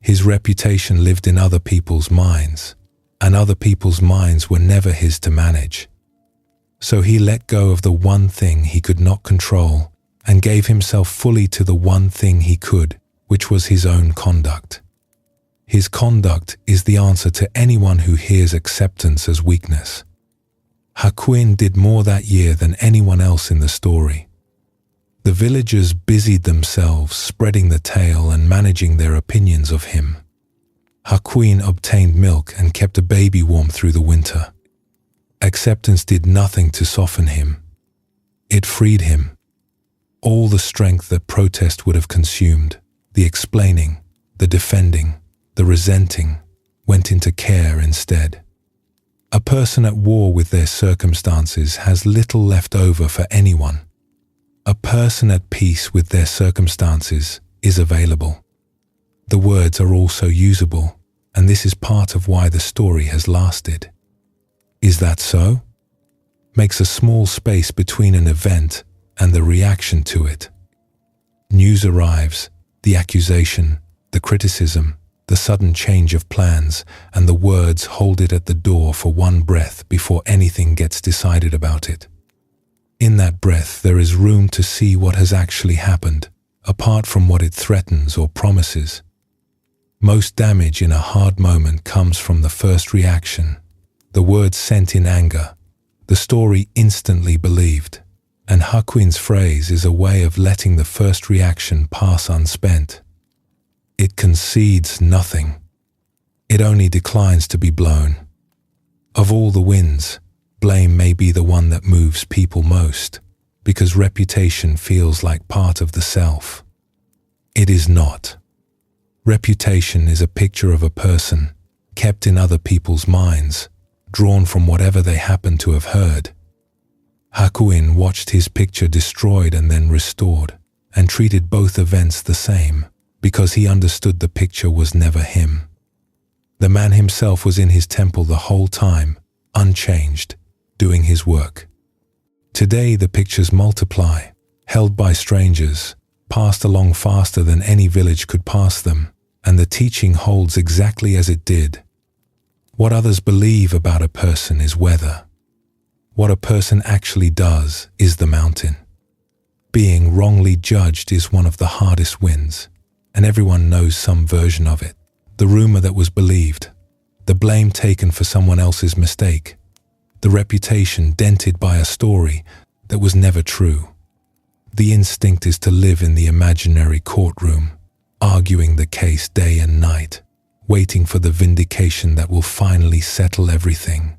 His reputation lived in other people's minds, and other people's minds were never his to manage. So he let go of the one thing he could not control and gave himself fully to the one thing he could, which was his own conduct. His conduct is the answer to anyone who hears acceptance as weakness. Hakuin did more that year than anyone else in the story. The villagers busied themselves spreading the tale and managing their opinions of him. Hakuin obtained milk and kept a baby warm through the winter. Acceptance did nothing to soften him. It freed him. All the strength that protest would have consumed, the explaining, the defending, the resenting, went into care instead. A person at war with their circumstances has little left over for anyone. A person at peace with their circumstances is available. The words are also usable, and this is part of why the story has lasted. Is that so? Makes a small space between an event and the reaction to it. News arrives, the accusation, the criticism, the sudden change of plans, and the words hold it at the door for one breath before anything gets decided about it. In that breath, there is room to see what has actually happened, apart from what it threatens or promises. Most damage in a hard moment comes from the first reaction, the words sent in anger, the story instantly believed, and Hakuin's phrase is a way of letting the first reaction pass unspent. It concedes nothing. It only declines to be blown. Of all the winds, blame may be the one that moves people most, because reputation feels like part of the self. It is not. Reputation is a picture of a person, kept in other people's minds, drawn from whatever they happen to have heard. Hakuin watched his picture destroyed and then restored, and treated both events the same, because he understood the picture was never him. The man himself was in his temple the whole time, unchanged, doing his work. Today the pictures multiply, held by strangers, passed along faster than any village could pass them, and the teaching holds exactly as it did. What others believe about a person is weather. What a person actually does is the mountain. Being wrongly judged is one of the hardest winds, and everyone knows some version of it. The rumor that was believed, the blame taken for someone else's mistake, the reputation dented by a story that was never true. The instinct is to live in the imaginary courtroom, arguing the case day and night, waiting for the vindication that will finally settle everything.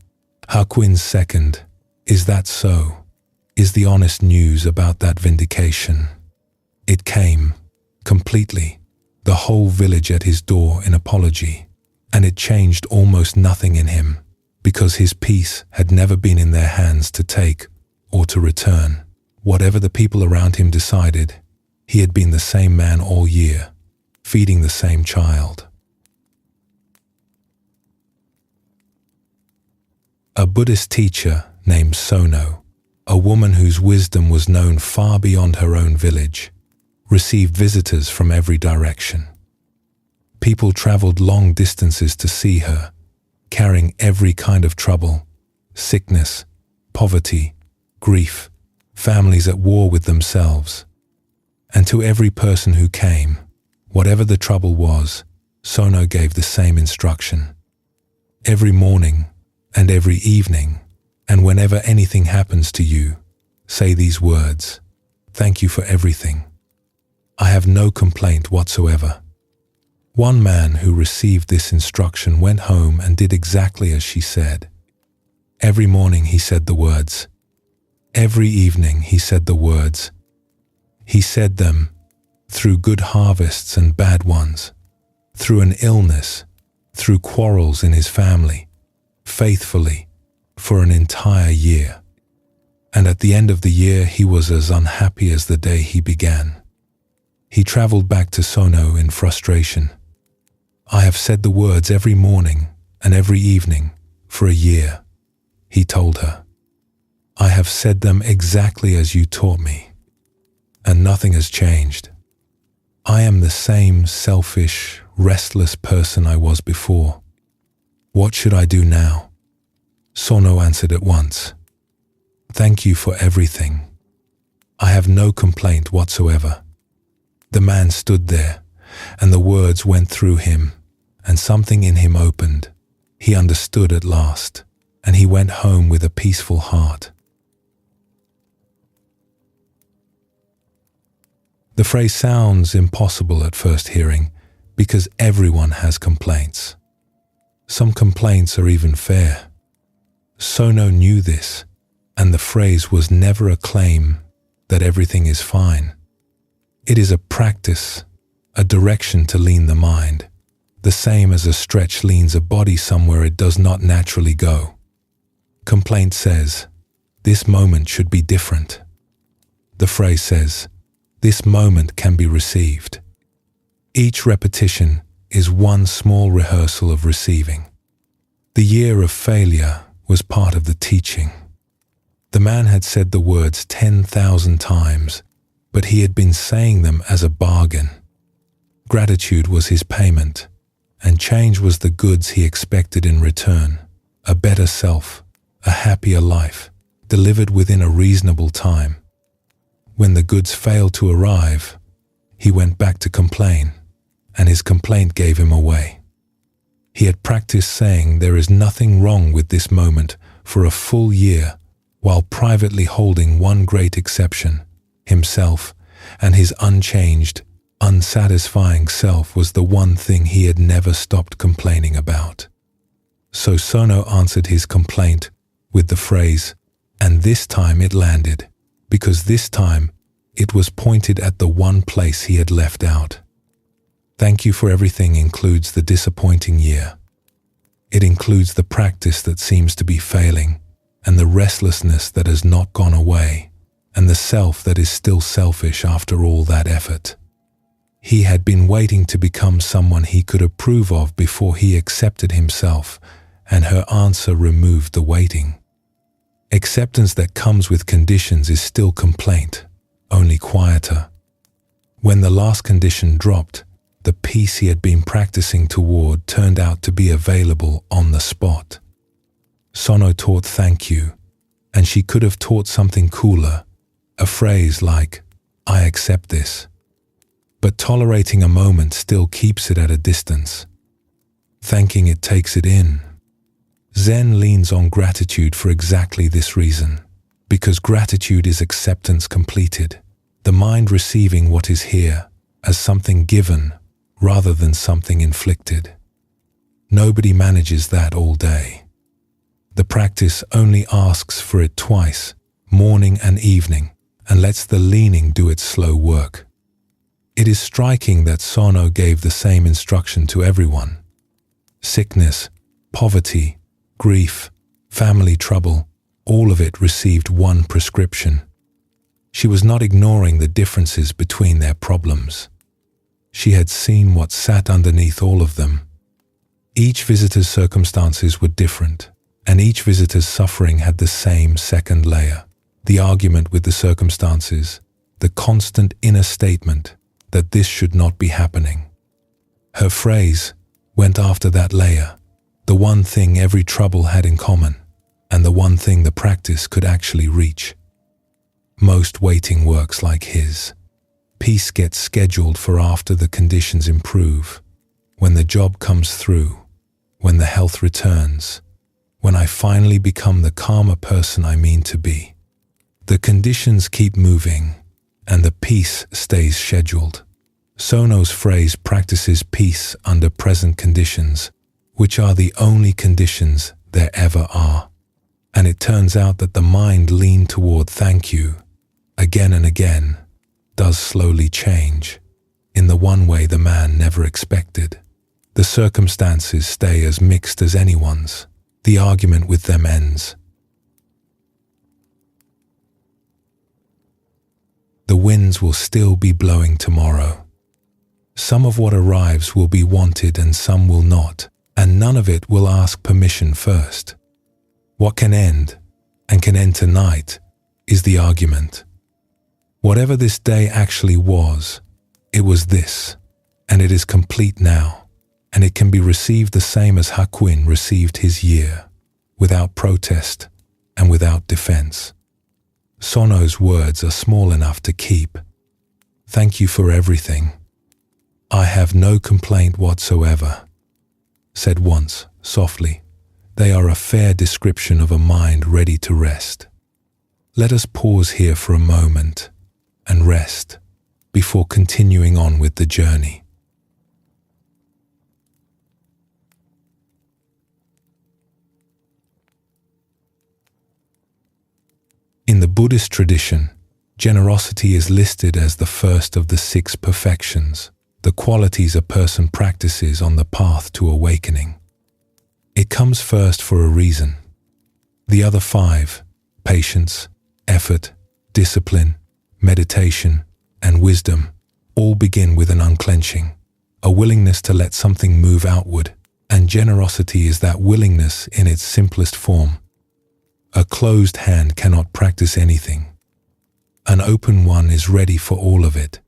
Hakuin's second, is that so? Is the honest news about that vindication. It came, completely, the whole village at his door in apology, and it changed almost nothing in him, because his peace had never been in their hands to take or to return. Whatever the people around him decided, he had been the same man all year, feeding the same child. A Buddhist teacher named Sono, a woman whose wisdom was known far beyond her own village, received visitors from every direction. People traveled long distances to see her, carrying every kind of trouble, sickness, poverty, grief, families at war with themselves. And to every person who came, Whatever the trouble was, Sono gave the same instruction. Every morning and every evening, and whenever anything happens to you, say these words: "Thank you for everything. I have no complaint whatsoever." One man who received this instruction went home and did exactly as she said. Every morning he said the words. Every evening he said the words. He said them through good harvests and bad ones, through an illness, through quarrels in his family, faithfully, for an entire year. And at the end of the year he was as unhappy as the day he began. He traveled back to Sono in frustration. "I have said the words every morning and every evening for a year," he told her. "I have said them exactly as you taught me, and nothing has changed. I am the same selfish, restless person I was before. What should I do now?" Sono answered at once, "Thank you for everything. I have no complaint whatsoever." The man stood there, and the words went through him, and something in him opened. He understood at last, and he went home with a peaceful heart. The phrase sounds impossible at first hearing because everyone has complaints. Some complaints are even fair. Sono knew this, and the phrase was never a claim that everything is fine. It is a practice, a direction to lean the mind, the same as a stretch leans a body somewhere it does not naturally go. Complaint says, "This moment should be different." The phrase says, "This moment can be received." Each repetition is one small rehearsal of receiving. The year of failure was part of the teaching. The man had said the words 10,000 times, but he had been saying them as a bargain. Gratitude was his payment, and change was the goods he expected in return: a better self, a happier life, delivered within a reasonable time. When the goods failed to arrive, he went back to complain, and his complaint gave him away. He had practiced saying there is nothing wrong with this moment for a full year, while privately holding one great exception: himself, and his unchanged, unsatisfying self was the one thing he had never stopped complaining about. So Sono answered his complaint with the phrase, and this time it landed, because this time it was pointed at the one place he had left out. Thank you for everything includes the disappointing year. It includes the practice that seems to be failing, and the restlessness that has not gone away, and the self that is still selfish after all that effort. He had been waiting to become someone he could approve of before he accepted himself, and her answer removed the waiting. Acceptance that comes with conditions is still complaint, only quieter. When the last condition dropped, the peace he had been practicing toward turned out to be available on the spot. Sono taught thank you, and she could have taught something cooler, a phrase like, "I accept this." But tolerating a moment still keeps it at a distance. Thanking it takes it in. Zen leans on gratitude for exactly this reason, because gratitude is acceptance completed, the mind receiving what is here as something given rather than something inflicted. Nobody manages that all day. The practice only asks for it twice, morning and evening, and lets the leaning do its slow work. It is striking that Sono gave the same instruction to everyone. Sickness, poverty, grief, family trouble, all of it received one prescription. She was not ignoring the differences between their problems. She had seen what sat underneath all of them. Each visitor's circumstances were different, and each visitor's suffering had the same second layer: the argument with the circumstances, the constant inner statement that this should not be happening. Her phrase went after that layer, the one thing every trouble had in common, and the one thing the practice could actually reach. Most waiting works like his. Peace gets scheduled for after the conditions improve, when the job comes through, when the health returns, when I finally become the calmer person I mean to be. The conditions keep moving, and the peace stays scheduled. Sono's phrase practices peace under present conditions, which are the only conditions there ever are. And it turns out that the mind leaned toward thank you, again and again, does slowly change, in the one way the man never expected. The circumstances stay as mixed as anyone's. The argument with them ends. The winds will still be blowing tomorrow. Some of what arrives will be wanted and some will not, and none of it will ask permission first. What can end, and can end tonight, is the argument. Whatever this day actually was, it was this, and it is complete now, and it can be received the same as Hakuin received his year, without protest and without defense. Sono's words are small enough to keep. Thank you for everything. I have no complaint whatsoever. Said once, softly, they are a fair description of a mind ready to rest. Let us pause here for a moment and rest before continuing on with the journey. In the Buddhist tradition, generosity is listed as the first of the 6 perfections, the qualities a person practices on the path to awakening. It comes first for a reason. The other 5, patience, effort, discipline, meditation, and wisdom, all begin with an unclenching, a willingness to let something move outward, and generosity is that willingness in its simplest form. A closed hand cannot practice anything. An open one is ready for all of it.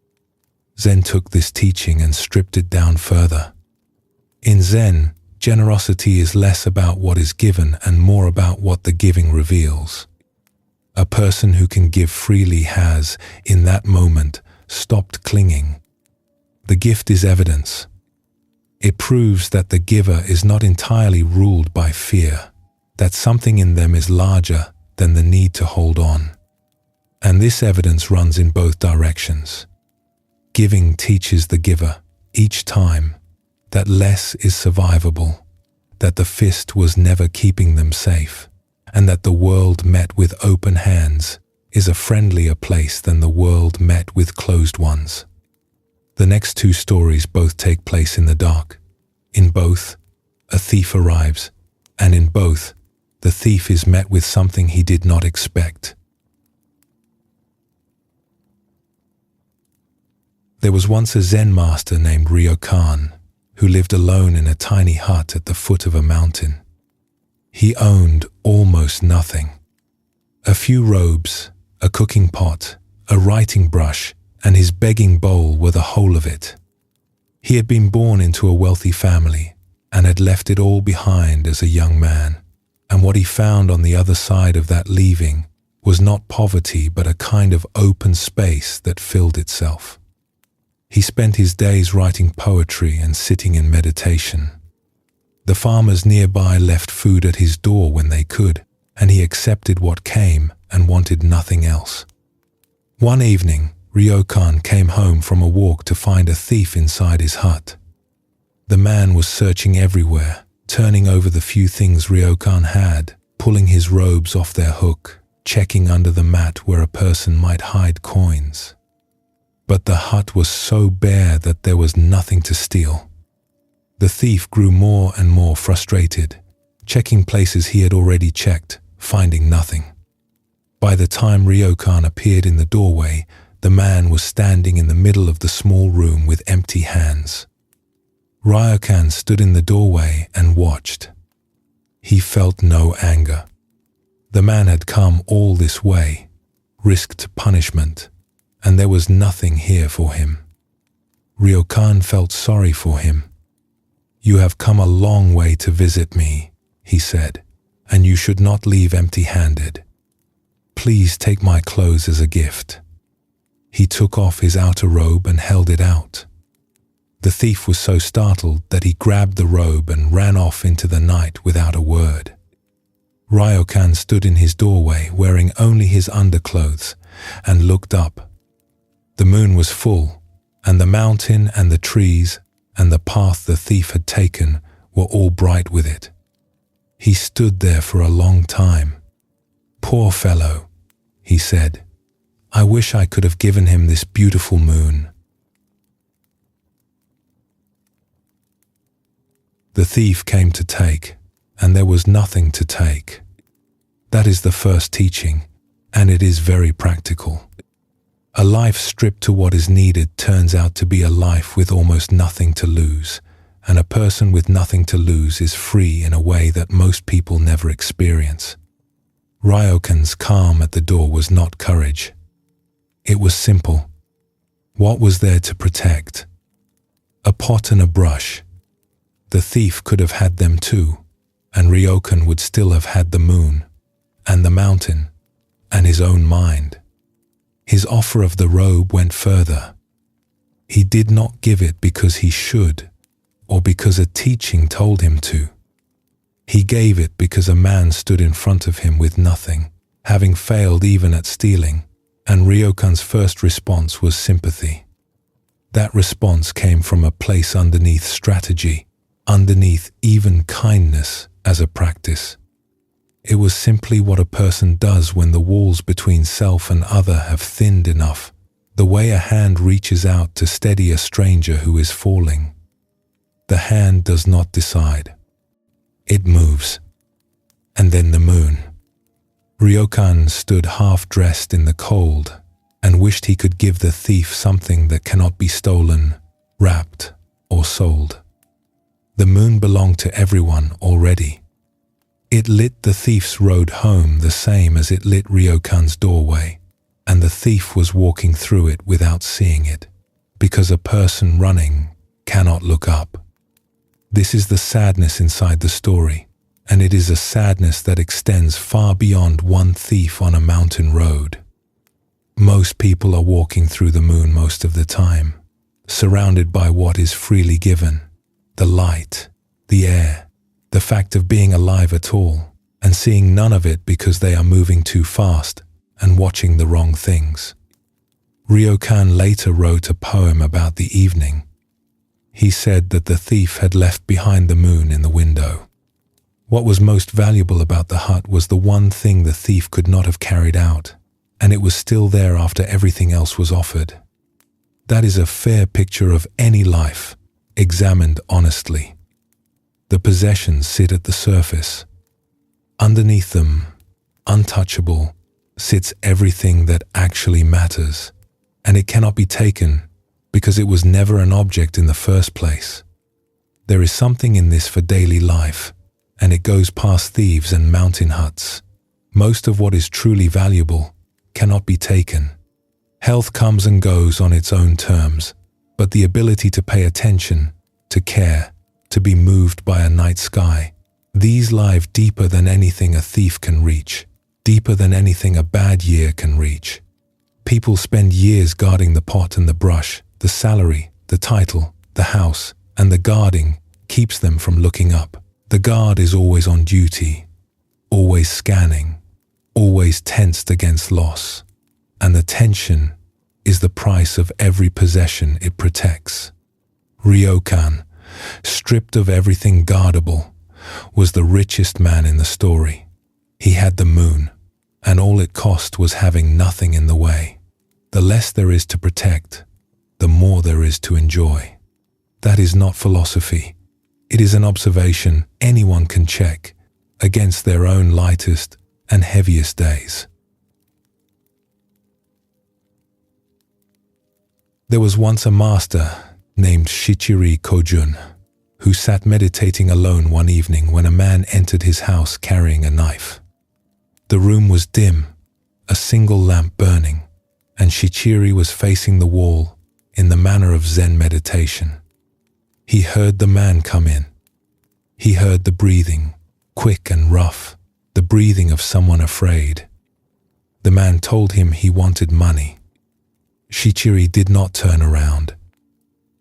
Zen took this teaching and stripped it down further. In Zen, generosity is less about what is given and more about what the giving reveals. A person who can give freely has, in that moment, stopped clinging. The gift is evidence. It proves that the giver is not entirely ruled by fear, that something in them is larger than the need to hold on. And this evidence runs in both directions. Giving teaches the giver, each time, that less is survivable, that the fist was never keeping them safe, and that the world met with open hands is a friendlier place than the world met with closed ones. The next 2 stories both take place in the dark. In both, a thief arrives, and in both, the thief is met with something he did not expect. There was once a Zen master named Ryokan, who lived alone in a tiny hut at the foot of a mountain. He owned almost nothing. A few robes, a cooking pot, a writing brush, and his begging bowl were the whole of it. He had been born into a wealthy family and had left it all behind as a young man. And what he found on the other side of that leaving was not poverty but a kind of open space that filled itself. He spent his days writing poetry and sitting in meditation. The farmers nearby left food at his door when they could, and he accepted what came and wanted nothing else. One evening, Ryokan came home from a walk to find a thief inside his hut. The man was searching everywhere, turning over the few things Ryokan had, pulling his robes off their hook, checking under the mat where a person might hide coins. But the hut was so bare that there was nothing to steal. The thief grew more and more frustrated, checking places he had already checked, finding nothing. By the time Ryokan appeared in the doorway, the man was standing in the middle of the small room with empty hands. Ryokan stood in the doorway and watched. He felt no anger. The man had come all this way, risked punishment, and there was nothing here for him. Ryokan felt sorry for him. "You have come a long way to visit me," he said, "and you should not leave empty-handed. Please take my clothes as a gift." He took off his outer robe and held it out. The thief was so startled that he grabbed the robe and ran off into the night without a word. Ryokan stood in his doorway wearing only his underclothes and looked up. The moon was full, and the mountain and the trees and the path the thief had taken were all bright with it. He stood there for a long time. "Poor fellow," he said. "I wish I could have given him this beautiful moon." The thief came to take, and there was nothing to take. That is the first teaching, and it is very practical. A life stripped to what is needed turns out to be a life with almost nothing to lose, and a person with nothing to lose is free in a way that most people never experience. Ryokan's calm at the door was not courage. It was simple. What was there to protect? A pot and a brush. The thief could have had them too, and Ryokan would still have had the moon, and the mountain, and his own mind. His offer of the robe went further. He did not give it because he should, or because a teaching told him to. He gave it because a man stood in front of him with nothing, having failed even at stealing, and Ryokan's first response was sympathy. That response came from a place underneath strategy, underneath even kindness as a practice. It was simply what a person does when the walls between self and other have thinned enough, the way a hand reaches out to steady a stranger who is falling. The hand does not decide. It moves. And then the moon. Ryokan stood half-dressed in the cold and wished he could give the thief something that cannot be stolen, wrapped, or sold. The moon belonged to everyone already. It lit the thief's road home the same as it lit Ryokan's doorway, and the thief was walking through it without seeing it, because a person running cannot look up. This is the sadness inside the story, and it is a sadness that extends far beyond one thief on a mountain road. Most people are walking through the moon most of the time, surrounded by what is freely given, the light, the air, the fact of being alive at all, and seeing none of it because they are moving too fast and watching the wrong things. Ryokan later wrote a poem about the evening. He said that the thief had left behind the moon in the window. What was most valuable about the hut was the one thing the thief could not have carried out, and it was still there after everything else was offered. That is a fair picture of any life, examined honestly. The possessions sit at the surface. Underneath them, untouchable, sits everything that actually matters, and it cannot be taken because it was never an object in the first place. There is something in this for daily life, and it goes past thieves and mountain huts. Most of what is truly valuable cannot be taken. Health comes and goes on its own terms, but the ability to pay attention, to care, to be moved by a night sky, these lie deeper than anything a thief can reach, deeper than anything a bad year can reach. People spend years guarding the pot and the brush, the salary, the title, the house, and the guarding keeps them from looking up. The guard is always on duty, always scanning, always tensed against loss, and the tension is the price of every possession it protects. Ryokan, stripped of everything guardable, was the richest man in the story. He had the moon, and all it cost was having nothing in the way. The less there is to protect, the more there is to enjoy. That is not philosophy. It is an observation anyone can check against their own lightest and heaviest days. There was once a master named Shichiri Kojun who sat meditating alone one evening when a man entered his house carrying a knife. The room was dim, a single lamp burning, and Shichiri was facing the wall in the manner of Zen meditation. He heard the man come in. He heard the breathing, quick and rough, the breathing of someone afraid. The man told him he wanted money. Shichiri did not turn around.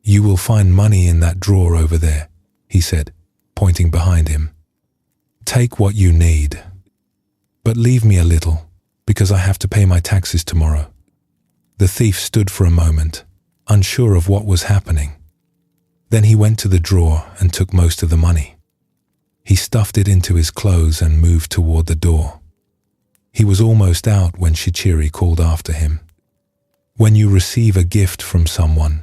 "You will find money in that drawer over there," he said, pointing behind him. "Take what you need. But leave me a little, because I have to pay my taxes tomorrow." The thief stood for a moment, unsure of what was happening. Then he went to the drawer and took most of the money. He stuffed it into his clothes and moved toward the door. He was almost out when Shichiri called after him. When you receive a gift from someone,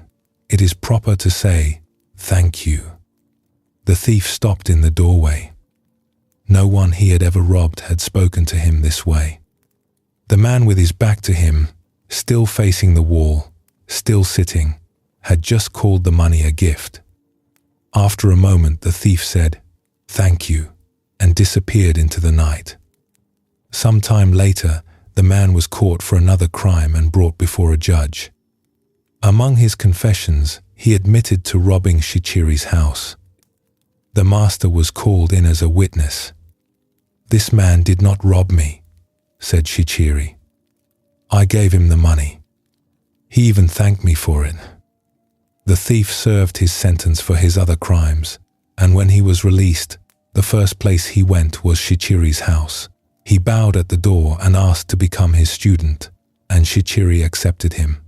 it is proper to say, "Thank you." The thief stopped in the doorway. No one he had ever robbed had spoken to him this way. The man with his back to him, still facing the wall, still sitting, had just called the money a gift. After a moment, the thief said, "Thank you," and disappeared into the night. Some time later, the man was caught for another crime and brought before a judge. Among his confessions, he admitted to robbing Shichiri's house. The master was called in as a witness. "This man did not rob me," said Shichiri. "I gave him the money. He even thanked me for it." The thief served his sentence for his other crimes, and when he was released, the first place he went was Shichiri's house. He bowed at the door and asked to become his student, and Shichiri accepted him.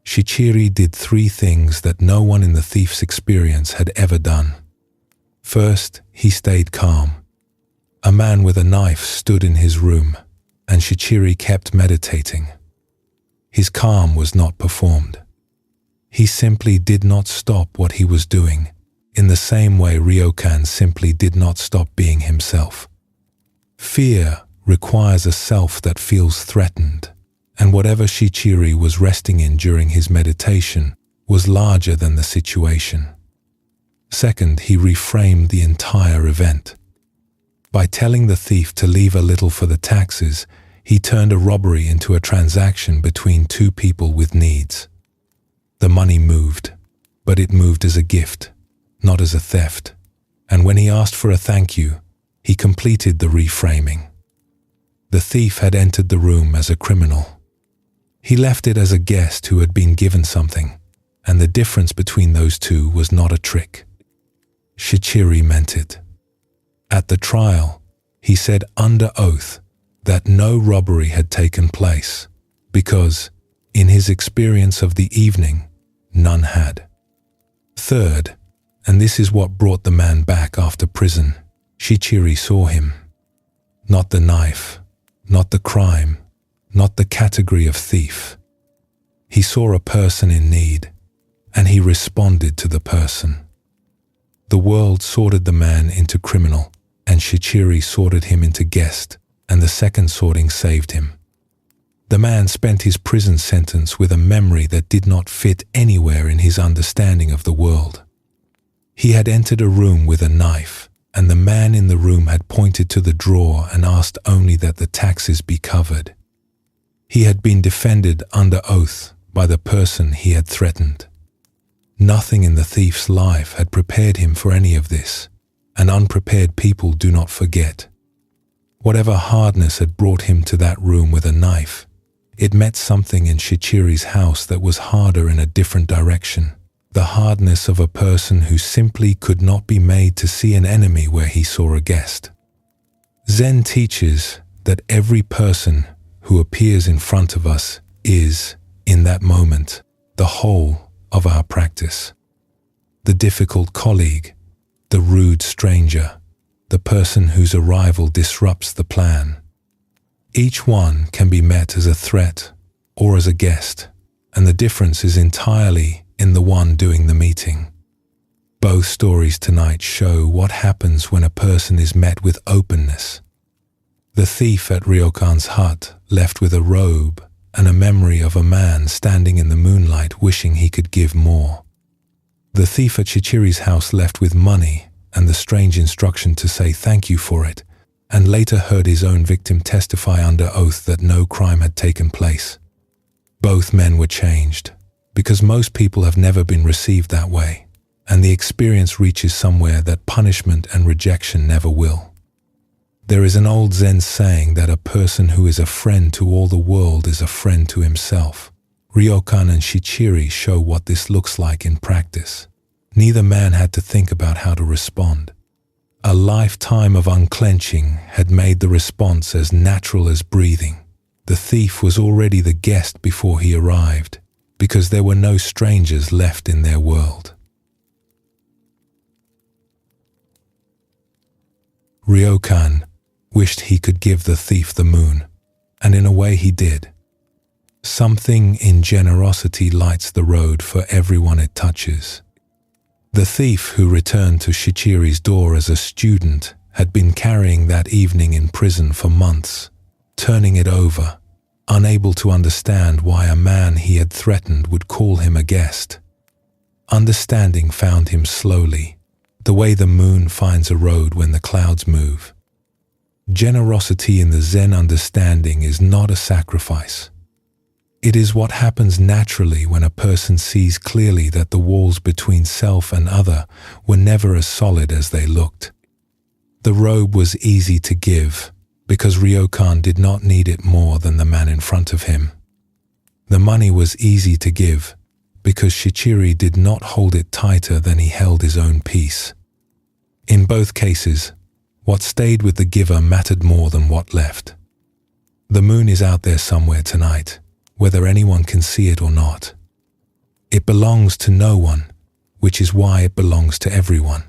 Shichiri did 3 things that no one in the thief's experience had ever done. First, he stayed calm. A man with a knife stood in his room, and Shichiri kept meditating. His calm was not performed. He simply did not stop what he was doing, in the same way Ryokan simply did not stop being himself. Fear requires a self that feels threatened, and whatever Shichiri was resting in during his meditation was larger than the situation. Second, he reframed the entire event. By telling the thief to leave a little for the taxes, he turned a robbery into a transaction between 2 people with needs. The money moved, but it moved as a gift, not as a theft. And when he asked for a thank you, he completed the reframing. The thief had entered the room as a criminal. He left it as a guest who had been given something, and the difference between those two was not a trick. Shichiri meant it. At the trial, he said under oath that no robbery had taken place, because, in his experience of the evening, none had. Third, and this is what brought the man back after prison, Shichiri saw him. Not the knife, not the crime, not the category of thief. He saw a person in need, and he responded to the person. The world sorted the man into criminal, and Shichiri sorted him into guest, and the second sorting saved him. The man spent his prison sentence with a memory that did not fit anywhere in his understanding of the world. He had entered a room with a knife, and the man in the room had pointed to the drawer and asked only that the taxes be covered. He had been defended under oath by the person he had threatened. Nothing in the thief's life had prepared him for any of this, and unprepared people do not forget. Whatever hardness had brought him to that room with a knife, it met something in Shichiri's house that was harder in a different direction, the hardness of a person who simply could not be made to see an enemy where he saw a guest. Zen teaches that every person who appears in front of us is, in that moment, the whole of our practice. The difficult colleague, the rude stranger, the person whose arrival disrupts the plan. Each one can be met as a threat or as a guest, and the difference is entirely in the one doing the meeting. Both stories tonight show what happens when a person is met with openness. The thief at Ryokan's hut left with a robe and a memory of a man standing in the moonlight wishing he could give more. The thief at Shichiri's house left with money and the strange instruction to say thank you for it, and later heard his own victim testify under oath that no crime had taken place. Both men were changed, because most people have never been received that way, and the experience reaches somewhere that punishment and rejection never will. There is an old Zen saying that a person who is a friend to all the world is a friend to himself. Ryokan and Shichiri show what this looks like in practice. Neither man had to think about how to respond. A lifetime of unclenching had made the response as natural as breathing. The thief was already the guest before he arrived, because there were no strangers left in their world. Ryokan wished he could give the thief the moon, and in a way he did. Something in generosity lights the road for everyone it touches. The thief who returned to Shichiri's door as a student had been carrying that evening in prison for months, turning it over, unable to understand why a man he had threatened would call him a guest. Understanding found him slowly, the way the moon finds a road when the clouds move. Generosity in the Zen understanding is not a sacrifice. It is what happens naturally when a person sees clearly that the walls between self and other were never as solid as they looked. The robe was easy to give because Ryokan did not need it more than the man in front of him. The money was easy to give because Shichiri did not hold it tighter than he held his own peace. In both cases, what stayed with the giver mattered more than what left. The moon is out there somewhere tonight, whether anyone can see it or not. It belongs to no one, which is why it belongs to everyone.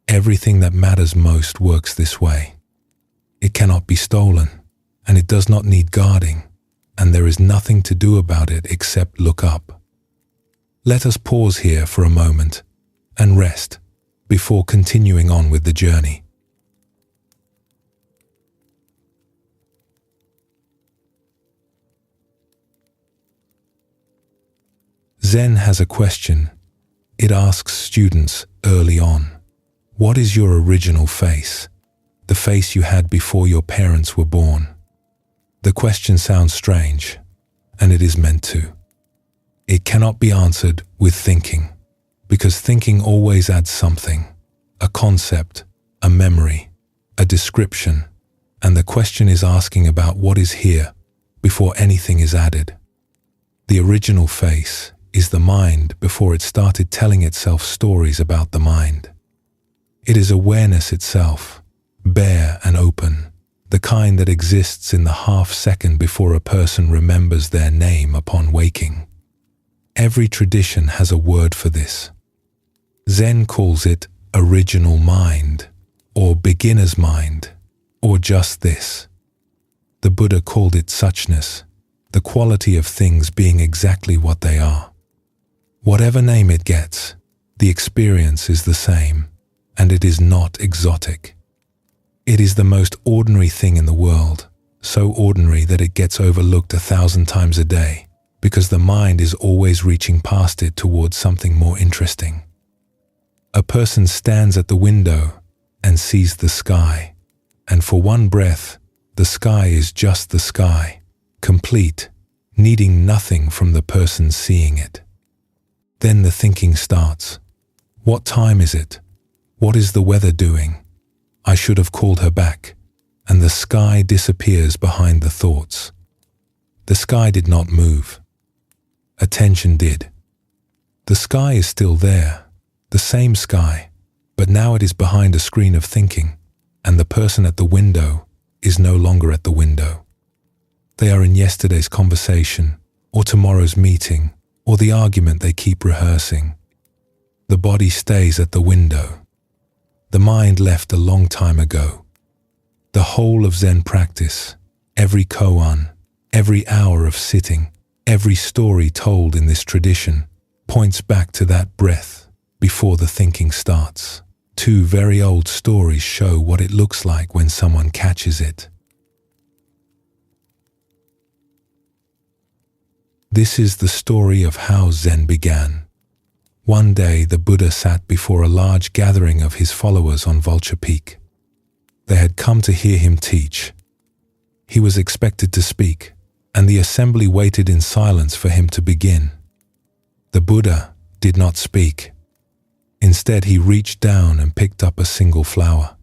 Everything that matters most works this way. It cannot be stolen, and it does not need guarding, and there is nothing to do about it except look up. Let us pause here for a moment and rest before continuing on with the journey. Zen has a question. It asks students early on, what is your original face? The face you had before your parents were born. The question sounds strange, and it is meant to. It cannot be answered with thinking, because thinking always adds something, a concept, a memory, a description, and the question is asking about what is here before anything is added. The original face is the mind before it started telling itself stories about the mind. It is awareness itself, bare and open, the kind that exists in the half second before a person remembers their name upon waking. Every tradition has a word for this. Zen calls it original mind, or beginner's mind, or just this. The Buddha called it suchness, the quality of things being exactly what they are. Whatever name it gets, the experience is the same, and it is not exotic. It is the most ordinary thing in the world, so ordinary that it gets overlooked 1,000 times a day, because the mind is always reaching past it towards something more interesting. A person stands at the window and sees the sky, and for one breath, the sky is just the sky, complete, needing nothing from the person seeing it. Then the thinking starts. What time is it? What is the weather doing? I should have called her back. And the sky disappears behind the thoughts. The sky did not move. Attention did. The sky is still there, the same sky, but now it is behind a screen of thinking, and the person at the window is no longer at the window. They are in yesterday's conversation, or tomorrow's meeting, or the argument they keep rehearsing. The body stays at the window. The mind left a long time ago. The whole of Zen practice, every koan, every hour of sitting, every story told in this tradition, points back to that breath before the thinking starts. Two very old stories show what it looks like when someone catches it. This is the story of how Zen began. One day the Buddha sat before a large gathering of his followers on Vulture Peak. They had come to hear him teach. He was expected to speak, and the assembly waited in silence for him to begin. The Buddha did not speak. Instead, he reached down and picked up a single flower.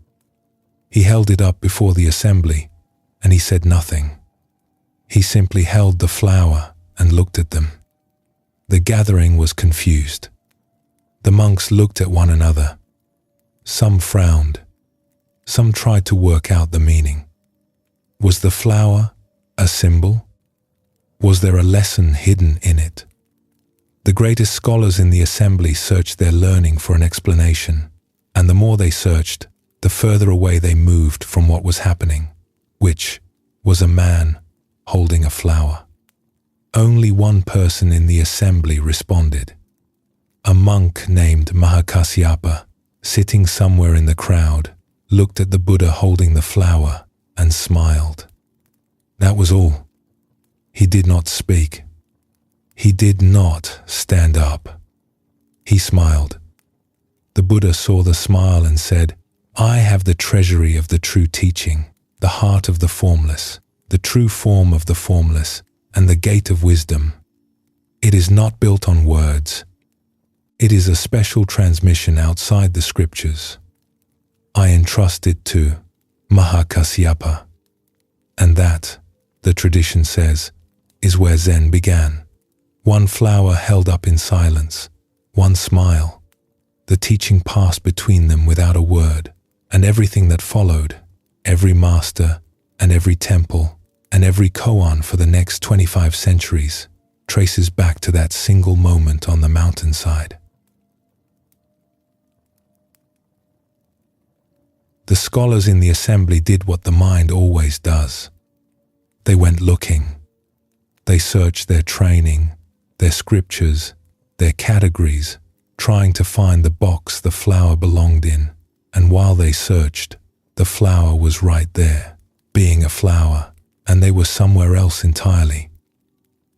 He held it up before the assembly, and he said nothing. He simply held the flower and looked at them. The gathering was confused. The monks looked at one another. Some frowned. Some tried to work out the meaning. Was the flower a symbol? Was there a lesson hidden in it? The greatest scholars in the assembly searched their learning for an explanation, and the more they searched, the further away they moved from what was happening, which was a man holding a flower. Only one person in the assembly responded. A monk named Mahakasyapa, sitting somewhere in the crowd, looked at the Buddha holding the flower and smiled. That was all. He did not speak. He did not stand up. He smiled. The Buddha saw the smile and said, "I have the treasury of the true teaching, the heart of the formless, the true form of the formless, and the gate of wisdom. It is not built on words. It is a special transmission outside the scriptures. I entrust it to Mahakasyapa." And that, the tradition says, is where Zen began. One flower held up in silence, one smile. The teaching passed between them without a word, and everything that followed, every master and every temple and every koan for the next 25 centuries, traces back to that single moment on the mountainside. The scholars in the assembly did what the mind always does. They went looking. They searched their training, their scriptures, their categories, trying to find the box the flower belonged in, and while they searched, the flower was right there, being a flower, and they were somewhere else entirely.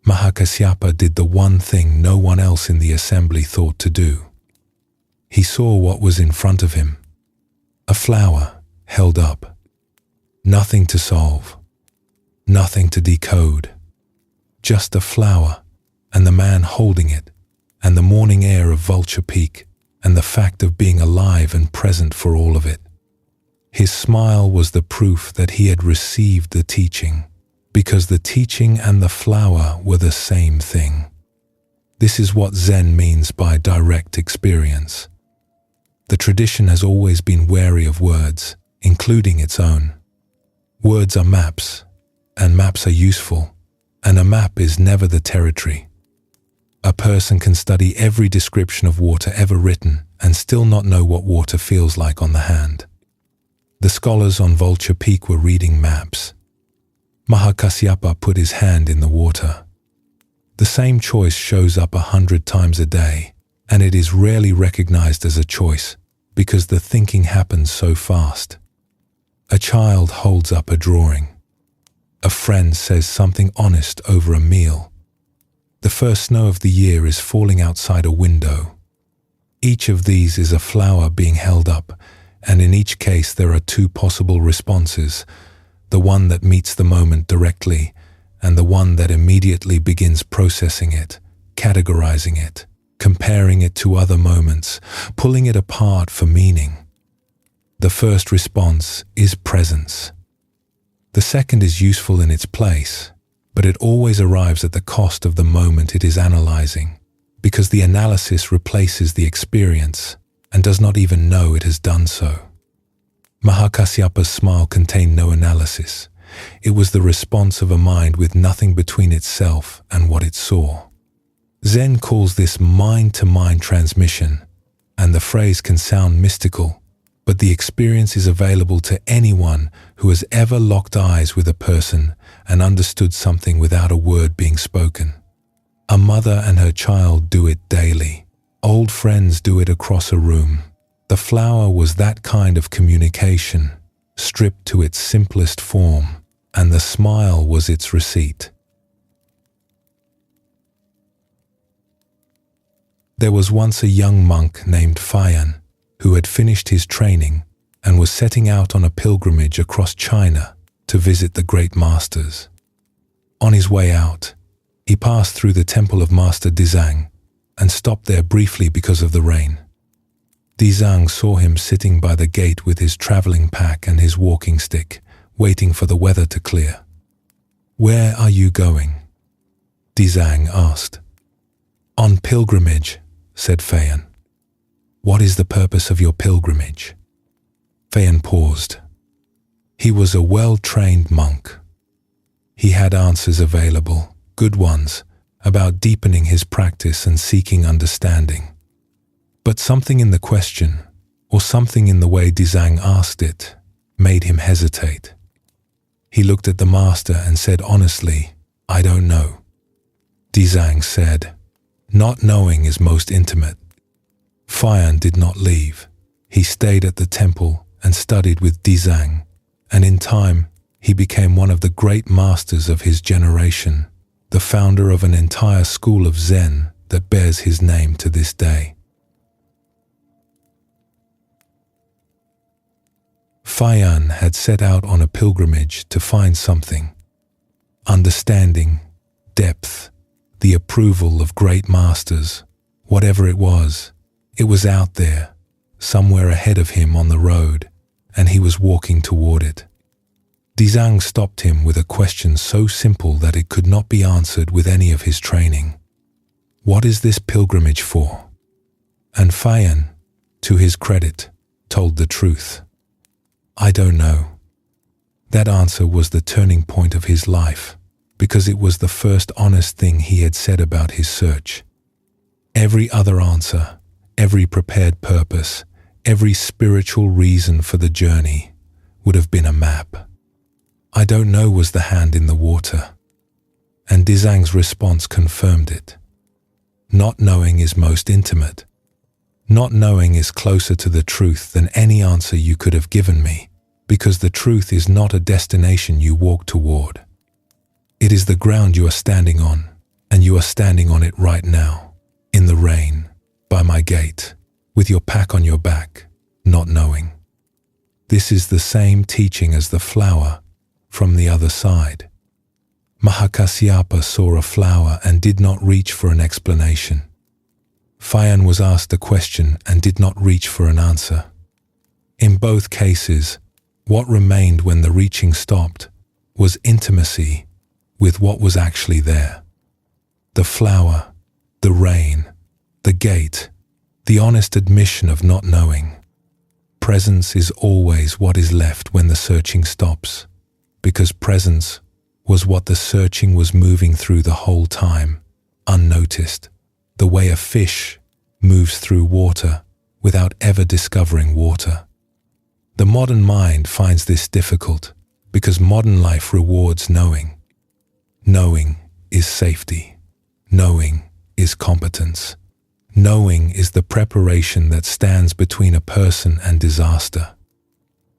Mahakasyapa did the one thing no one else in the assembly thought to do. He saw what was in front of him. A flower held up. Nothing to solve. Nothing to decode. Just a flower, and the man holding it, and the morning air of Vulture Peak, and the fact of being alive and present for all of it. His smile was the proof that he had received the teaching, because the teaching and the flower were the same thing. This is what Zen means by direct experience. The tradition has always been wary of words, including its own. Words are maps, and maps are useful, and a map is never the territory. A person can study every description of water ever written and still not know what water feels like on the hand. The scholars on Vulture Peak were reading maps. Mahakasyapa put his hand in the water. The same choice shows up 100 times a day, and it is rarely recognized as a choice because the thinking happens so fast. A child holds up a drawing. A friend says something honest over a meal. The first snow of the year is falling outside a window. Each of these is a flower being held up, and in each case there are two possible responses, the one that meets the moment directly, and the one that immediately begins processing it, categorizing it, comparing it to other moments, pulling it apart for meaning. The first response is presence. The second is useful in its place, but it always arrives at the cost of the moment it is analyzing, because the analysis replaces the experience and does not even know it has done so. Mahakasyapa's smile contained no analysis. It was the response of a mind with nothing between itself and what it saw. Zen calls this mind-to-mind transmission, and the phrase can sound mystical, but the experience is available to anyone who has ever locked eyes with a person and understood something without a word being spoken. A mother and her child do it daily. Old friends do it across a room. The flower was that kind of communication, stripped to its simplest form, and the smile was its receipt. There was once a young monk named Fayan who had finished his training and was setting out on a pilgrimage across China to visit the great masters. On his way out, he passed through the temple of Master Dizang and stopped there briefly because of the rain. Dizang saw him sitting by the gate with his traveling pack and his walking stick, waiting for the weather to clear. "Where are you going?" Dizang asked. "On pilgrimage," said Fayan. "What is the purpose of your pilgrimage?" Fayan paused. He was a well-trained monk. He had answers available, good ones, about deepening his practice and seeking understanding. But something in the question, or something in the way Dizang asked it, made him hesitate. He looked at the master and said honestly, "I don't know." Dizang said, "Not knowing is most intimate." Fayan did not leave. He stayed at the temple and studied with Dizang, and in time he became one of the great masters of his generation, the founder of an entire school of Zen that bears his name to this day. Fayan had set out on a pilgrimage to find something. Understanding, depth, the approval of great masters, whatever it was out there, somewhere ahead of him on the road, and he was walking toward it. Dizang stopped him with a question so simple that it could not be answered with any of his training. "What is this pilgrimage for?" And Fayan, to his credit, told the truth. "I don't know." That answer was the turning point of his life, because it was the first honest thing he had said about his search. Every other answer, every prepared purpose, every spiritual reason for the journey would have been a map. "I don't know" was the hand in the water. And Dizang's response confirmed it. Not knowing is most intimate. Not knowing is closer to the truth than any answer you could have given me, because the truth is not a destination you walk toward. It is the ground you are standing on, and you are standing on it right now, in the rain, by my gate, with your pack on your back, not knowing. This is the same teaching as the flower from the other side. Mahakasyapa saw a flower and did not reach for an explanation. Fayan was asked a question and did not reach for an answer. In both cases, what remained when the reaching stopped was intimacy with what was actually there. The flower, the rain, the gate, the honest admission of not knowing. Presence is always what is left when the searching stops, because presence was what the searching was moving through the whole time, unnoticed, the way a fish moves through water without ever discovering water. The modern mind finds this difficult because modern life rewards knowing. Knowing is safety. Knowing is competence. Knowing is the preparation that stands between a person and disaster.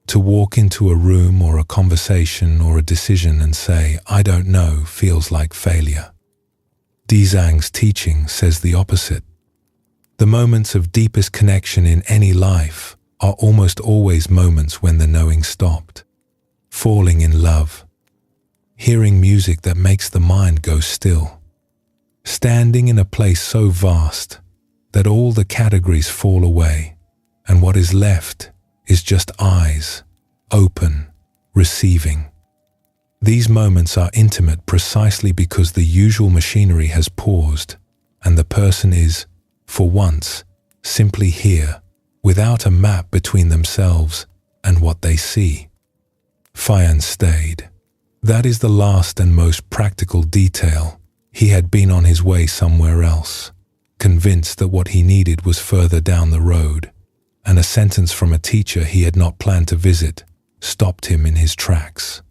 To walk into a room or a conversation or a decision and say, "I don't know," feels like failure. Dizang's teaching says the opposite. The moments of deepest connection in any life are almost always moments when the knowing stopped. Falling in love. Hearing music that makes the mind go still. Standing in a place so vast that all the categories fall away, and what is left is just eyes, open, receiving. These moments are intimate precisely because the usual machinery has paused, and the person is, for once, simply here, without a map between themselves and what they see. Fayan stayed. That is the last and most practical detail. He had been on his way somewhere else, convinced that what he needed was further down the road, and a sentence from a teacher he had not planned to visit stopped him in his tracks.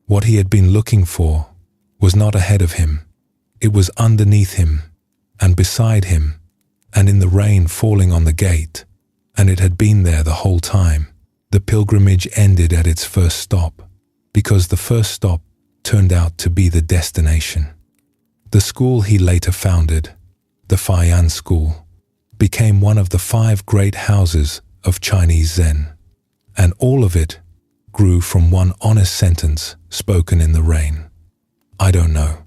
What he had been looking for was not ahead of him. It was underneath him, and beside him, and in the rain falling on the gate, and it had been there the whole time. The pilgrimage ended at its first stop, because the first stop turned out to be the destination. The school he later founded, the Fayan School, became one of the 5 great houses of Chinese Zen, and all of it grew from one honest sentence spoken in the rain. I don't know.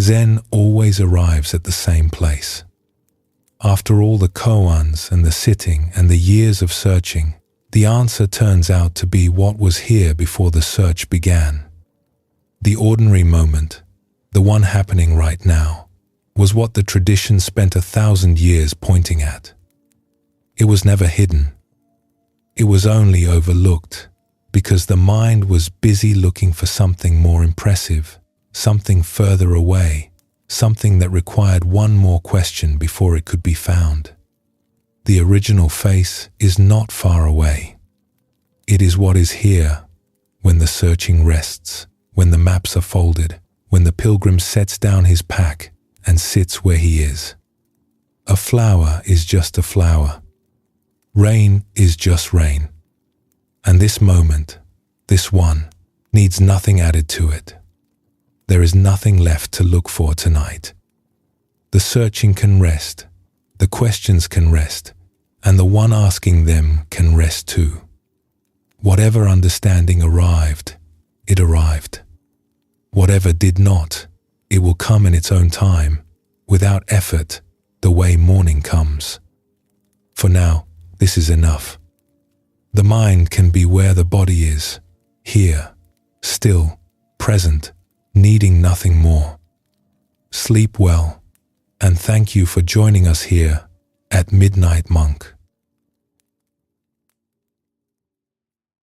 Zen always arrives at the same place. After all the koans and the sitting and the years of searching, the answer turns out to be what was here before the search began. The ordinary moment, the one happening right now, was what the tradition spent 1,000 years pointing at. It was never hidden. It was only overlooked because the mind was busy looking for something more impressive, something further away, something that required one more question before it could be found. The original face is not far away. It is what is here when the searching rests, when the maps are folded, when the pilgrim sets down his pack and sits where he is. A flower is just a flower. Rain is just rain. And this moment, this one, needs nothing added to it. There is nothing left to look for tonight. The searching can rest, the questions can rest, and the one asking them can rest too. Whatever understanding arrived, it arrived. Whatever did not, it will come in its own time, without effort, the way morning comes. For now, this is enough. The mind can be where the body is, here, still, present, needing nothing more. Sleep well, and thank you for joining us here at Midnight Monk.